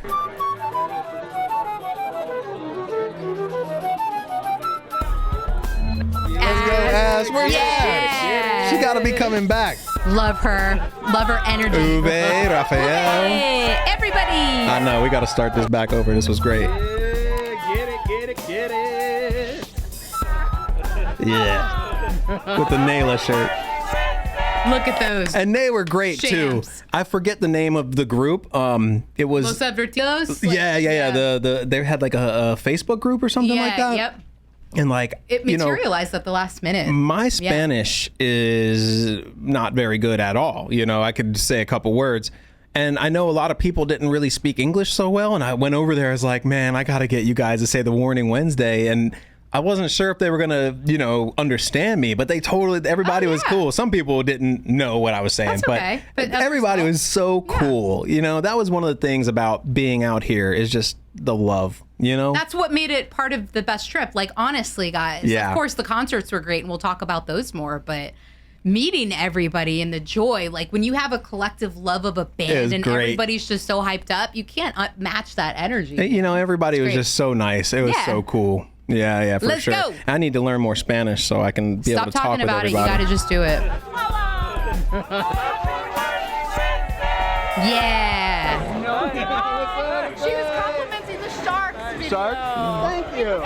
[SPEAKER 2] Let's go, Ash. Where's Ash? She got to be coming back.
[SPEAKER 1] Love her. Love her energy.
[SPEAKER 2] Uwe, Rafael.
[SPEAKER 1] Hey, everybody.
[SPEAKER 2] I know. We got to start this back over. This was great.
[SPEAKER 6] Get it.
[SPEAKER 2] Yeah. With the Nayla shirt.
[SPEAKER 1] Look at those.
[SPEAKER 2] And they were great too.
[SPEAKER 1] Shams.
[SPEAKER 2] I forget the name of the group. It was
[SPEAKER 1] Los Advertidos.
[SPEAKER 2] yeah. They had like a Facebook group or something like that.
[SPEAKER 1] Yep.
[SPEAKER 2] And like
[SPEAKER 1] It materialized at the last minute.
[SPEAKER 2] my Spanish is not very good at all. I could say a couple words. And I know a lot of people didn't really speak English so well. And I went over there. I was like, man, I got to get you guys to say the Warning Wednesday. And I wasn't sure if they were going to, understand me, but everybody was cool. Some people didn't know what I was saying,
[SPEAKER 1] That's okay. But
[SPEAKER 2] everybody was so cool. That was one of the things about being out here is just the love,
[SPEAKER 1] That's what made it part of the best trip. Like, honestly, guys.
[SPEAKER 2] Yeah.
[SPEAKER 1] Of course, the concerts were great, and we'll talk about those more, but meeting everybody and the joy, like when you have a collective love of a band and
[SPEAKER 2] great.
[SPEAKER 1] everybody's just so hyped up, you can't match that energy.
[SPEAKER 2] Everybody was
[SPEAKER 1] great.
[SPEAKER 2] just so nice. It was
[SPEAKER 1] Yeah.
[SPEAKER 2] so cool. Yeah, for
[SPEAKER 1] Let's
[SPEAKER 2] sure.
[SPEAKER 1] go.
[SPEAKER 2] I need to learn more Spanish so I can be
[SPEAKER 1] Stop
[SPEAKER 2] able to talk
[SPEAKER 1] talking
[SPEAKER 2] with
[SPEAKER 1] about it. You
[SPEAKER 2] everybody.
[SPEAKER 1] got to just do it. Yeah.
[SPEAKER 8] She was complimenting the sharks.
[SPEAKER 6] Thank you.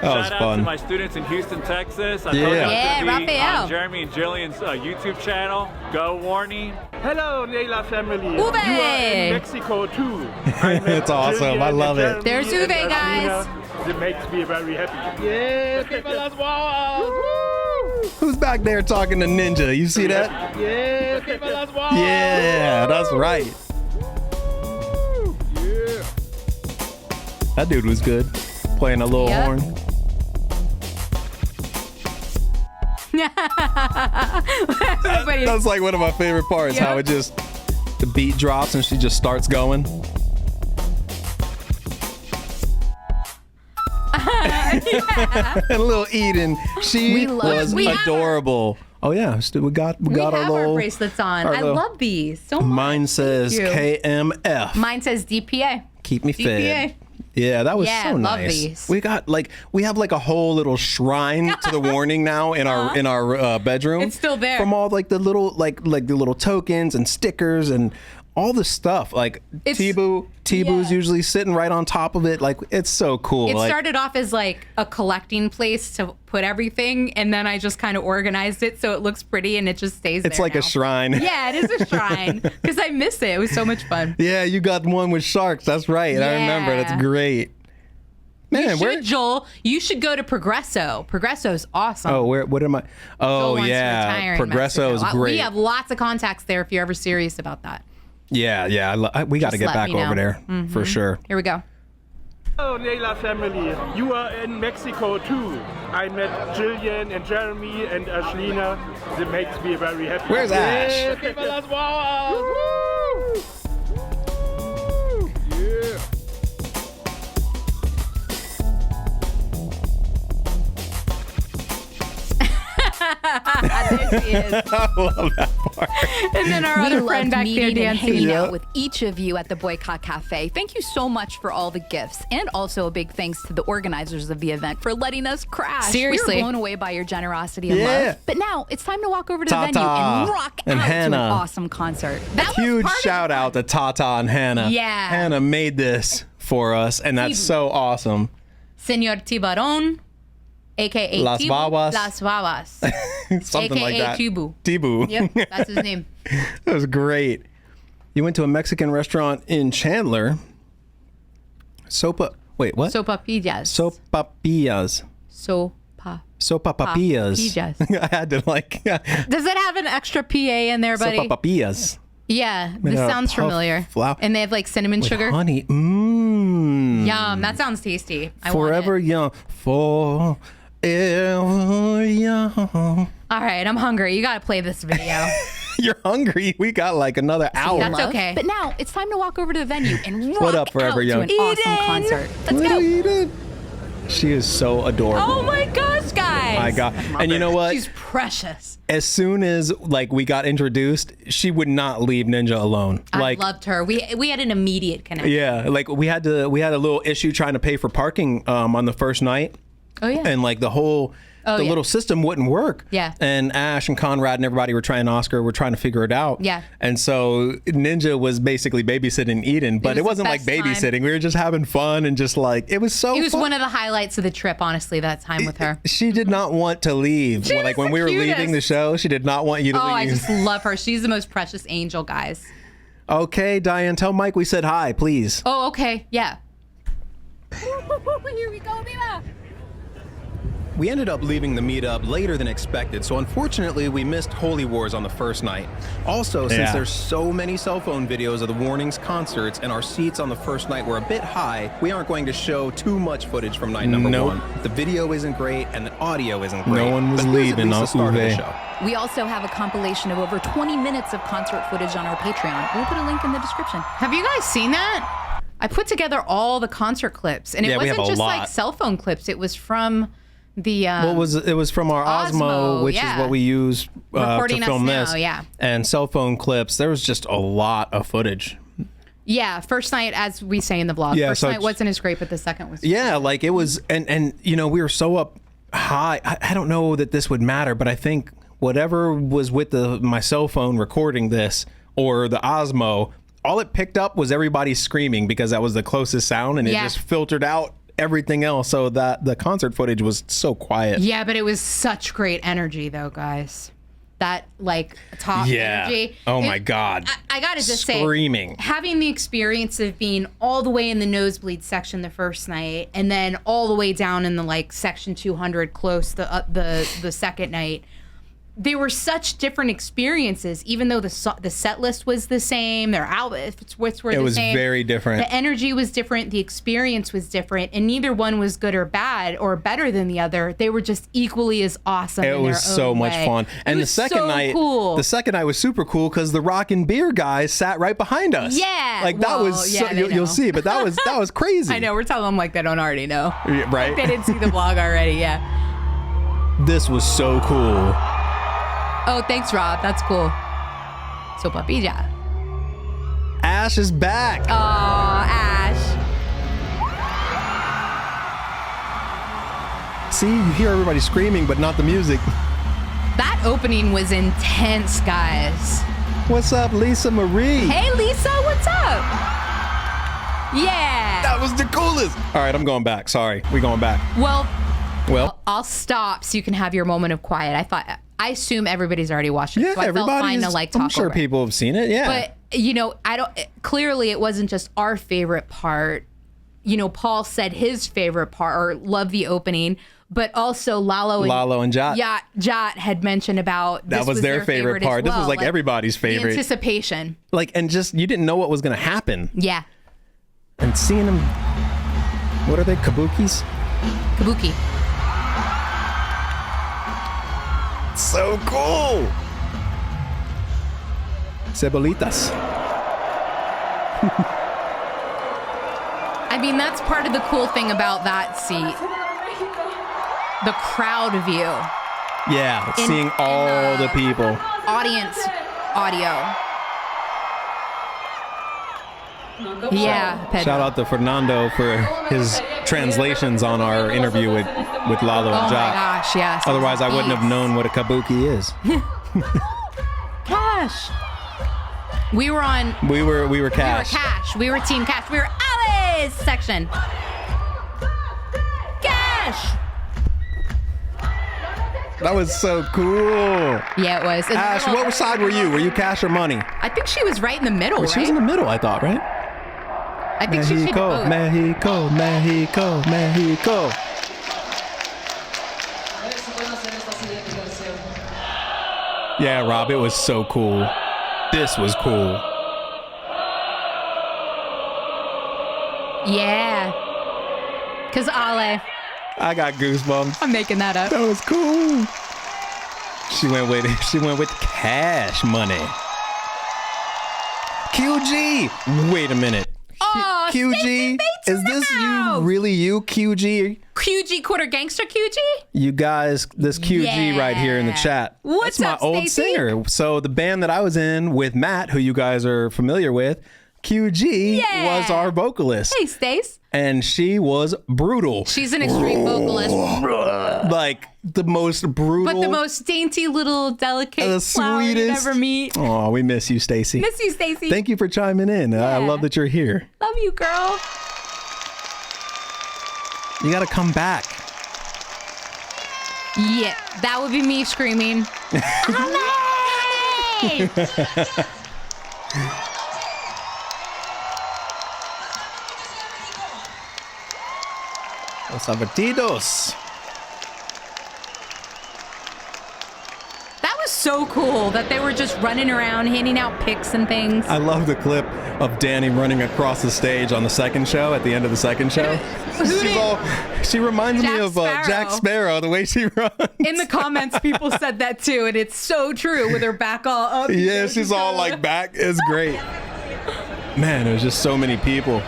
[SPEAKER 2] That was
[SPEAKER 6] Shout out
[SPEAKER 2] fun.
[SPEAKER 6] to my students in Houston, Texas. I
[SPEAKER 2] Yeah.
[SPEAKER 6] told you
[SPEAKER 1] Yeah,
[SPEAKER 6] to be
[SPEAKER 1] Rafael.
[SPEAKER 6] on Jeremy and Jillian's YouTube channel. Go Warning.
[SPEAKER 9] Hello, Nayla family.
[SPEAKER 1] Uwe.
[SPEAKER 9] You are in Mexico too.
[SPEAKER 2] It's awesome. I love it.
[SPEAKER 1] There's Uwe, guys.
[SPEAKER 9] It makes me very happy. Yeah, people las guavas.
[SPEAKER 2] Who's back there talking to Ninja? You see that?
[SPEAKER 9] Yeah, people las guavas.
[SPEAKER 2] Yeah, that's right. That dude was good. Playing a little
[SPEAKER 1] Yep.
[SPEAKER 2] horn.
[SPEAKER 1] Everybody.
[SPEAKER 2] That's like one of my favorite parts, how it just, the beat drops and she just starts going. And little Eden, she was
[SPEAKER 1] we have her.
[SPEAKER 2] adorable. Oh yeah, we got
[SPEAKER 1] we
[SPEAKER 2] our
[SPEAKER 1] have
[SPEAKER 2] little
[SPEAKER 1] our bracelets on.
[SPEAKER 2] our
[SPEAKER 1] I
[SPEAKER 2] little-
[SPEAKER 1] love these so much.
[SPEAKER 2] Mine says
[SPEAKER 1] you.
[SPEAKER 2] KMF.
[SPEAKER 1] Mine says DPA.
[SPEAKER 2] Keep me fed.
[SPEAKER 1] DPA.
[SPEAKER 2] Yeah, that was
[SPEAKER 1] Yeah,
[SPEAKER 2] so
[SPEAKER 1] love
[SPEAKER 2] nice.
[SPEAKER 1] these.
[SPEAKER 2] We have like a whole little shrine to the Warning now in our bedroom.
[SPEAKER 1] It's still there.
[SPEAKER 2] From all like the little like the little tokens and stickers and all the stuff. Like
[SPEAKER 1] It's-
[SPEAKER 2] Tibu's usually sitting right on top of it. Like it's so cool.
[SPEAKER 1] It
[SPEAKER 2] Like,
[SPEAKER 1] started off as like a collecting place to put everything, and then I just kind of organized it so it looks pretty and it just stays there.
[SPEAKER 2] it's like
[SPEAKER 1] now.
[SPEAKER 2] a shrine.
[SPEAKER 1] Yeah, it is a shrine because I miss it. It was so much fun.
[SPEAKER 2] Yeah, you got one with sharks. That's right. I remember. That's
[SPEAKER 1] Yeah.
[SPEAKER 2] great. Man,
[SPEAKER 1] You should, Joel. You should go to Progresso. Progresso's awesome.
[SPEAKER 2] Oh, what am I? Oh,
[SPEAKER 1] Joel wants to
[SPEAKER 2] yeah.
[SPEAKER 1] retire in
[SPEAKER 2] Progresso is
[SPEAKER 1] Mexico.
[SPEAKER 2] great.
[SPEAKER 1] We have lots of contacts there if you're ever serious about that.
[SPEAKER 2] Yeah. We got to
[SPEAKER 1] Just
[SPEAKER 2] get
[SPEAKER 1] let
[SPEAKER 2] back
[SPEAKER 1] me know.
[SPEAKER 2] over there for sure.
[SPEAKER 1] Here we go.
[SPEAKER 9] Hello, Nayla family. You are in Mexico too. I met Jillian and Jeremy and Ashlina. It makes me very happy.
[SPEAKER 2] Where's Ash?
[SPEAKER 9] Yeah, people las guavas. Woo! Yeah.
[SPEAKER 1] There she is.
[SPEAKER 2] I love that part.
[SPEAKER 1] And then our other friend back there
[SPEAKER 5] meeting and
[SPEAKER 1] dancing.
[SPEAKER 5] hanging out with each of you at the Boycott Cafe. Thank you so much for all the gifts, and also a big thanks to the organizers of the event for letting us crash.
[SPEAKER 1] Seriously.
[SPEAKER 5] we were blown away by your generosity and
[SPEAKER 2] Yeah.
[SPEAKER 5] love. But now it's time to walk over to
[SPEAKER 2] Tata
[SPEAKER 5] the venue and rock
[SPEAKER 2] and
[SPEAKER 5] out to
[SPEAKER 2] Hannah.
[SPEAKER 5] an awesome concert.
[SPEAKER 1] That was
[SPEAKER 2] Huge
[SPEAKER 1] part of
[SPEAKER 2] shout out to Tata and Hannah.
[SPEAKER 1] Yeah.
[SPEAKER 2] Hannah made this for us, and that's so awesome.
[SPEAKER 1] Senor Tibaron, a.k.a.
[SPEAKER 2] Las
[SPEAKER 1] Tibu.
[SPEAKER 2] Babas.
[SPEAKER 1] Las Babas.
[SPEAKER 2] Something like
[SPEAKER 1] AKA
[SPEAKER 2] that.
[SPEAKER 1] Tibu.
[SPEAKER 2] Tibu.
[SPEAKER 1] Yep, that's his name.
[SPEAKER 2] That was great. You went to a Mexican restaurant in Chandler. Wait, what?
[SPEAKER 1] Sopapillas.
[SPEAKER 2] Sopapillas. Sopapillas. I had to like.
[SPEAKER 1] Does it have an extra PA in there, buddy?
[SPEAKER 2] Sopapillas.
[SPEAKER 1] Yeah, this sounds familiar.
[SPEAKER 2] Flour.
[SPEAKER 1] And they have like cinnamon
[SPEAKER 2] With
[SPEAKER 1] sugar.
[SPEAKER 2] honey. Mmm.
[SPEAKER 1] Yum. That sounds tasty.
[SPEAKER 2] Forever young. Forever young.
[SPEAKER 1] All right, I'm hungry. You got to play this video.
[SPEAKER 2] You're hungry. We got like another hour.
[SPEAKER 1] That's okay.
[SPEAKER 5] But now it's time to walk over to the venue and rock
[SPEAKER 2] What up, Forever
[SPEAKER 5] out
[SPEAKER 2] Young?
[SPEAKER 5] to an awesome concert. Let's go.
[SPEAKER 2] Eden. She is so adorable.
[SPEAKER 7] Oh my gosh, guys.
[SPEAKER 2] My God. And you know what?
[SPEAKER 1] She's precious.
[SPEAKER 2] As soon as like we got introduced, she would not leave Ninja alone.
[SPEAKER 1] I loved her. We had an immediate connection.
[SPEAKER 2] Yeah, like we had a little issue trying to pay for parking on the first night.
[SPEAKER 1] Oh yeah.
[SPEAKER 2] And like the little system wouldn't work.
[SPEAKER 1] Yeah.
[SPEAKER 2] And Ash and Conrad and everybody were trying to figure it out.
[SPEAKER 1] Yeah.
[SPEAKER 2] And so Ninja was basically babysitting Eden, but it wasn't like babysitting. We were just having fun and just like, it was so
[SPEAKER 1] It was
[SPEAKER 2] fun.
[SPEAKER 1] one of the highlights of the trip, honestly, that time with her.
[SPEAKER 2] She did not want to leave.
[SPEAKER 1] She
[SPEAKER 2] Like
[SPEAKER 1] was
[SPEAKER 2] when we
[SPEAKER 1] the
[SPEAKER 2] were
[SPEAKER 1] cutest.
[SPEAKER 2] leaving the show, she did not want you to leave.
[SPEAKER 1] Oh, I just love her. She's the most precious angel, guys.
[SPEAKER 2] Okay, Diane, tell Mike we said hi, please.
[SPEAKER 1] Oh, okay. Yeah.
[SPEAKER 7] Here we go, Viva.
[SPEAKER 3] We ended up leaving the meetup later than expected, so unfortunately we missed Holy Wars on the first night. Also, since there's so many cell phone videos of the Warnings concerts and our seats on the first night were a bit high, we aren't going to show too much footage from night number one. The video isn't great and the audio isn't great.
[SPEAKER 2] No one was
[SPEAKER 3] but here's at
[SPEAKER 2] leaving
[SPEAKER 3] least the start of the
[SPEAKER 2] Uwe.
[SPEAKER 3] show.
[SPEAKER 5] We also have a compilation of over 20 minutes of concert footage on our Patreon. We'll put a link in the description.
[SPEAKER 1] Have you guys seen that? I put together all the concert clips, and it
[SPEAKER 2] we
[SPEAKER 1] wasn't
[SPEAKER 2] have a
[SPEAKER 1] just
[SPEAKER 2] lot.
[SPEAKER 1] like cell phone clips. It was from the
[SPEAKER 2] it was from our Osmo, which is what we use to
[SPEAKER 1] Recording us
[SPEAKER 2] film
[SPEAKER 1] now,
[SPEAKER 2] this.
[SPEAKER 1] yeah.
[SPEAKER 2] And cell phone clips. There was just a lot of footage.
[SPEAKER 1] Yeah, first night, as we say in the vlog,
[SPEAKER 2] Yeah,
[SPEAKER 1] first
[SPEAKER 2] so
[SPEAKER 1] night wasn't as great, but the second was.
[SPEAKER 2] Yeah, like it was, and you know, we were so up high. I don't know that this would matter, but I think whatever was with my cell phone recording this or the Osmo, all it picked up was everybody screaming because that was the closest sound, and it just filtered out everything else, so that the concert footage was so quiet.
[SPEAKER 1] Yeah, but it was such great energy, though, guys. That like top energy.
[SPEAKER 2] Oh my God.
[SPEAKER 1] I gotta just
[SPEAKER 2] screaming.
[SPEAKER 1] say, having the experience of being all the way in the nosebleed section the first night, and then all the way down in the like section 200 close the second night. They were such different experiences, even though the set list was the same, their outfits were the same.
[SPEAKER 2] It was very different.
[SPEAKER 1] The energy was different, the experience was different, and neither one was good or bad or better than the other. They were just equally as awesome.
[SPEAKER 2] It was so much fun. And the second night, the second night was super cool because the rock and beer guys sat right behind us.
[SPEAKER 1] Yeah,
[SPEAKER 2] like that was.
[SPEAKER 1] yeah,
[SPEAKER 2] you'll see, but that was crazy.
[SPEAKER 1] I know. We're telling them like they don't already know.
[SPEAKER 2] Yeah, right?
[SPEAKER 1] They didn't see the vlog already. Yeah.
[SPEAKER 2] This was so cool.
[SPEAKER 1] Oh, thanks, Rob. That's cool. Sopapilla.
[SPEAKER 2] Ash is back.
[SPEAKER 1] Aw, Ash.
[SPEAKER 2] See, you hear everybody screaming, but not the music.
[SPEAKER 1] That opening was intense, guys.
[SPEAKER 2] What's up, Lisa Marie?
[SPEAKER 1] Hey, Lisa, what's up? Yeah.
[SPEAKER 2] That was the coolest. All right, I'm going back. Sorry, we going back.
[SPEAKER 1] Well,
[SPEAKER 2] Well,
[SPEAKER 1] I'll stop so you can have your moment of quiet. I assume everybody's already watched it.
[SPEAKER 2] Yeah,
[SPEAKER 1] so I felt fine to like talk
[SPEAKER 2] I'm sure
[SPEAKER 1] over it.
[SPEAKER 2] people have seen it. Yeah.
[SPEAKER 1] But you know, clearly it wasn't just our favorite part. You know, Paul said his favorite part or loved the opening, but also Lalo and
[SPEAKER 2] Jot.
[SPEAKER 1] Yeah, Jot had mentioned about
[SPEAKER 2] that was their favorite part.
[SPEAKER 1] as well.
[SPEAKER 2] This was like everybody's favorite.
[SPEAKER 1] The anticipation.
[SPEAKER 2] Like, and just you didn't know what was going to happen.
[SPEAKER 1] Yeah.
[SPEAKER 2] And seeing them, what are they? Kabukis?
[SPEAKER 1] Kabuki.
[SPEAKER 2] So cool. Cebollitos.
[SPEAKER 1] I mean, that's part of the cool thing about that seat. The crowd view.
[SPEAKER 2] Yeah, seeing all the people.
[SPEAKER 1] Audience audio. Yeah. Pedro.
[SPEAKER 2] Shout out to Fernando for his translations on our interview with Lalo and
[SPEAKER 1] Oh my
[SPEAKER 2] Jot.
[SPEAKER 1] gosh, yes.
[SPEAKER 2] Otherwise, I wouldn't have known what a kabuki is.
[SPEAKER 1] Cash. We were on.
[SPEAKER 2] We were Cash.
[SPEAKER 1] We were Cash. We were Team Cash. We were Alice section. Cash.
[SPEAKER 2] That was so cool.
[SPEAKER 1] Yeah, it was. And
[SPEAKER 2] Ash, what side were you? Were you Cash or Money?
[SPEAKER 1] I think she was right in the middle,
[SPEAKER 2] Well,
[SPEAKER 1] right?
[SPEAKER 2] she was in the middle, I thought, right?
[SPEAKER 1] I think she should
[SPEAKER 2] Mexico,
[SPEAKER 1] both.
[SPEAKER 2] Mexico, Mexico, Mexico. Yeah, Rob, it was so cool. This was cool.
[SPEAKER 1] Yeah. Because Ale.
[SPEAKER 2] I got goosebumps.
[SPEAKER 1] I'm making that up.
[SPEAKER 2] That was cool. She went with cash money. QG. Wait a minute.
[SPEAKER 1] Oh,
[SPEAKER 2] QG. Is this you? Really you, QG?
[SPEAKER 1] QG quarter gangster QG?
[SPEAKER 2] You guys, this QG right here in the chat.
[SPEAKER 1] What's
[SPEAKER 2] That's
[SPEAKER 1] up,
[SPEAKER 2] my old
[SPEAKER 1] Stacey?
[SPEAKER 2] singer. So the band that I was in with Matt, who you guys are familiar with, QG was our vocalist.
[SPEAKER 1] Hey, Stace.
[SPEAKER 2] And she was brutal.
[SPEAKER 1] She's an extreme vocalist.
[SPEAKER 2] Like the most brutal.
[SPEAKER 1] But the most dainty little delicate flower you'd ever meet.
[SPEAKER 2] Oh, we miss you, Stacy.
[SPEAKER 1] Miss you, Stacy.
[SPEAKER 2] Thank you for chiming in. I love that you're here.
[SPEAKER 1] Love you, girl.
[SPEAKER 2] You got to come back.
[SPEAKER 1] Yeah, that would be me screaming. Ale!
[SPEAKER 2] Los Auditios.
[SPEAKER 1] That was so cool that they were just running around handing out pics and things.
[SPEAKER 2] I love the clip of Dany running across the stage on the second show, at the end of the second show. She reminds me of Jack Sparrow, the way she runs.
[SPEAKER 1] In the comments, people said that too, and it's so true with her back all up.
[SPEAKER 2] Yeah, she's all like back. It's great. Man, there's just so many people.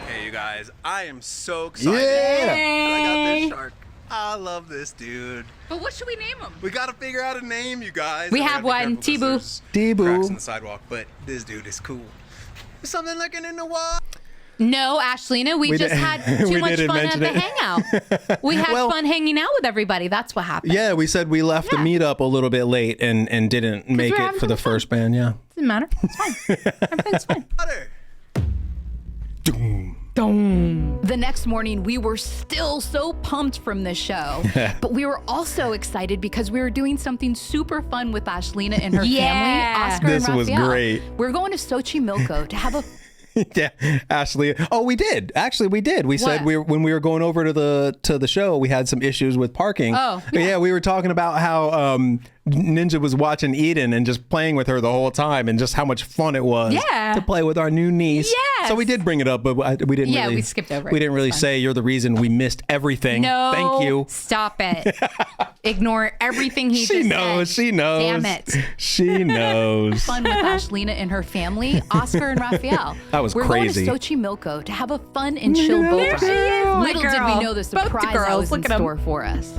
[SPEAKER 6] Hey, you guys, I am so excited.
[SPEAKER 2] Yeah.
[SPEAKER 6] that I got this shark. I love this dude.
[SPEAKER 1] But what should we name him?
[SPEAKER 6] We gotta figure out a name, you guys.
[SPEAKER 1] We
[SPEAKER 6] And
[SPEAKER 1] have
[SPEAKER 6] gotta be
[SPEAKER 1] one,
[SPEAKER 6] careful 'cause
[SPEAKER 1] T-Boo.
[SPEAKER 6] there's
[SPEAKER 2] T-Boo.
[SPEAKER 6] cracks in the sidewalk, but this dude is cool. There's something looking in the wall.
[SPEAKER 1] No, Ashlina, we just had too much fun at the hangout. We had fun hanging out with everybody. That's what happened.
[SPEAKER 2] Yeah, we said we left the meetup a little bit late and didn't make
[SPEAKER 1] we're
[SPEAKER 2] it
[SPEAKER 1] having
[SPEAKER 2] for the
[SPEAKER 1] fun.
[SPEAKER 2] first band. Yeah.
[SPEAKER 1] Doesn't matter. It's fine. Everything's fine.
[SPEAKER 6] Butter.
[SPEAKER 5] The next morning, we were still so pumped from this show, but we were also excited because we were doing something super fun with Ashlina and her family, Oscar
[SPEAKER 2] This
[SPEAKER 5] and
[SPEAKER 2] was
[SPEAKER 5] Raphael.
[SPEAKER 2] great.
[SPEAKER 5] We're going to Xochimilco to have a
[SPEAKER 2] Yeah, Ashley. Oh, we did. Actually, we did. We said when we were going over to the show, we had some issues with parking.
[SPEAKER 1] Oh,
[SPEAKER 2] yeah. We were talking about how Ninja was watching Eden and just playing with her the whole time, and just how much fun it was to play with our new niece.
[SPEAKER 1] Yes.
[SPEAKER 2] So we did bring it up, but we didn't.
[SPEAKER 1] Yeah,
[SPEAKER 2] really,
[SPEAKER 1] we skipped over it.
[SPEAKER 2] We didn't really
[SPEAKER 1] It's fine.
[SPEAKER 2] say you're the reason we missed everything.
[SPEAKER 1] No.
[SPEAKER 2] Thank you.
[SPEAKER 1] Stop it. Ignore everything he
[SPEAKER 2] She
[SPEAKER 1] just
[SPEAKER 2] knows.
[SPEAKER 1] said.
[SPEAKER 2] She knows.
[SPEAKER 1] Damn it.
[SPEAKER 2] She knows.
[SPEAKER 5] fun with Ashlina and her family, Oscar and Raphael.
[SPEAKER 2] That was
[SPEAKER 5] We're
[SPEAKER 2] crazy.
[SPEAKER 5] going to Xochimilco to have a fun and chill boat
[SPEAKER 1] There
[SPEAKER 5] ride.
[SPEAKER 1] she is, my
[SPEAKER 5] Little did
[SPEAKER 1] girl.
[SPEAKER 5] we know the
[SPEAKER 1] Boat to
[SPEAKER 5] surprise that
[SPEAKER 1] girls.
[SPEAKER 5] was
[SPEAKER 1] Look
[SPEAKER 5] in
[SPEAKER 1] at 'em.
[SPEAKER 5] store for us.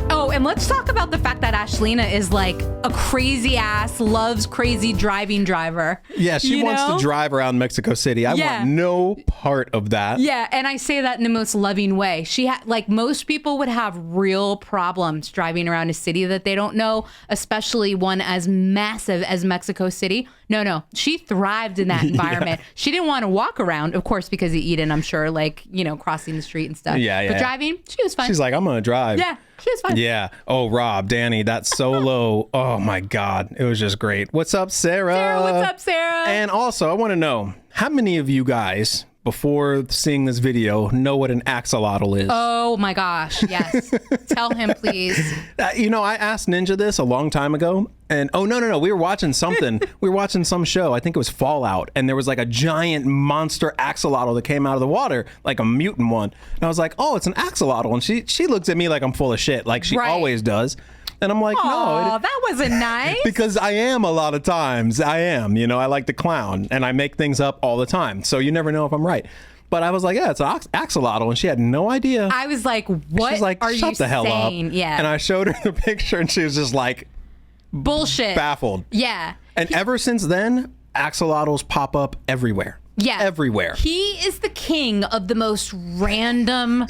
[SPEAKER 1] Oh, and let's talk about the fact that Ashlina is like a crazy ass, loves crazy driving driver.
[SPEAKER 2] Yeah, she
[SPEAKER 1] You
[SPEAKER 2] wants
[SPEAKER 1] know?
[SPEAKER 2] to drive around Mexico City. I
[SPEAKER 1] Yeah.
[SPEAKER 2] want no part of that.
[SPEAKER 1] Yeah, and I say that in the most loving way. She like most people would have real problems driving around a city that they don't know, especially one as massive as Mexico City. No, she thrived in that environment. She didn't want to walk around, of course, because of Eden, I'm sure, like, you know, crossing the street and stuff.
[SPEAKER 2] Yeah.
[SPEAKER 1] But driving, she was fine.
[SPEAKER 2] She's like, I'm gonna drive.
[SPEAKER 1] yeah, she was fine.
[SPEAKER 2] Yeah. Oh, Rob, Dany, that solo. Oh my God, it was just great. What's up, Sarah?
[SPEAKER 1] Sarah, what's up, Sarah?
[SPEAKER 2] And also, I want to know how many of you guys, before seeing this video, know what an axolotl is.
[SPEAKER 1] Oh my gosh, yes. Tell him, please.
[SPEAKER 2] You know, I asked Ninja this a long time ago, and no, we were watching something. We were watching some show. I think it was Fallout, and there was like a giant monster axolotl that came out of the water, like a mutant one. And I was like, oh, it's an axolotl. And she looks at me like I'm full of shit, like she always does. And I'm like,
[SPEAKER 1] Oh,
[SPEAKER 2] no.
[SPEAKER 1] that wasn't nice.
[SPEAKER 2] Because I am a lot of times. I am. You know, I like to clown, and I make things up all the time. So you never know if I'm right. But I was like, yeah, it's an axolotl, and she had no idea.
[SPEAKER 1] I was like, what
[SPEAKER 2] She's like,
[SPEAKER 1] are you
[SPEAKER 2] shut the hell
[SPEAKER 1] saying?
[SPEAKER 2] up.
[SPEAKER 1] Yeah.
[SPEAKER 2] And I showed her the picture, and she was just like
[SPEAKER 1] Bullshit.
[SPEAKER 2] baffled.
[SPEAKER 1] Yeah.
[SPEAKER 2] And ever since then, axolotls pop up everywhere.
[SPEAKER 1] Yeah.
[SPEAKER 2] Everywhere.
[SPEAKER 1] He is the king of the most random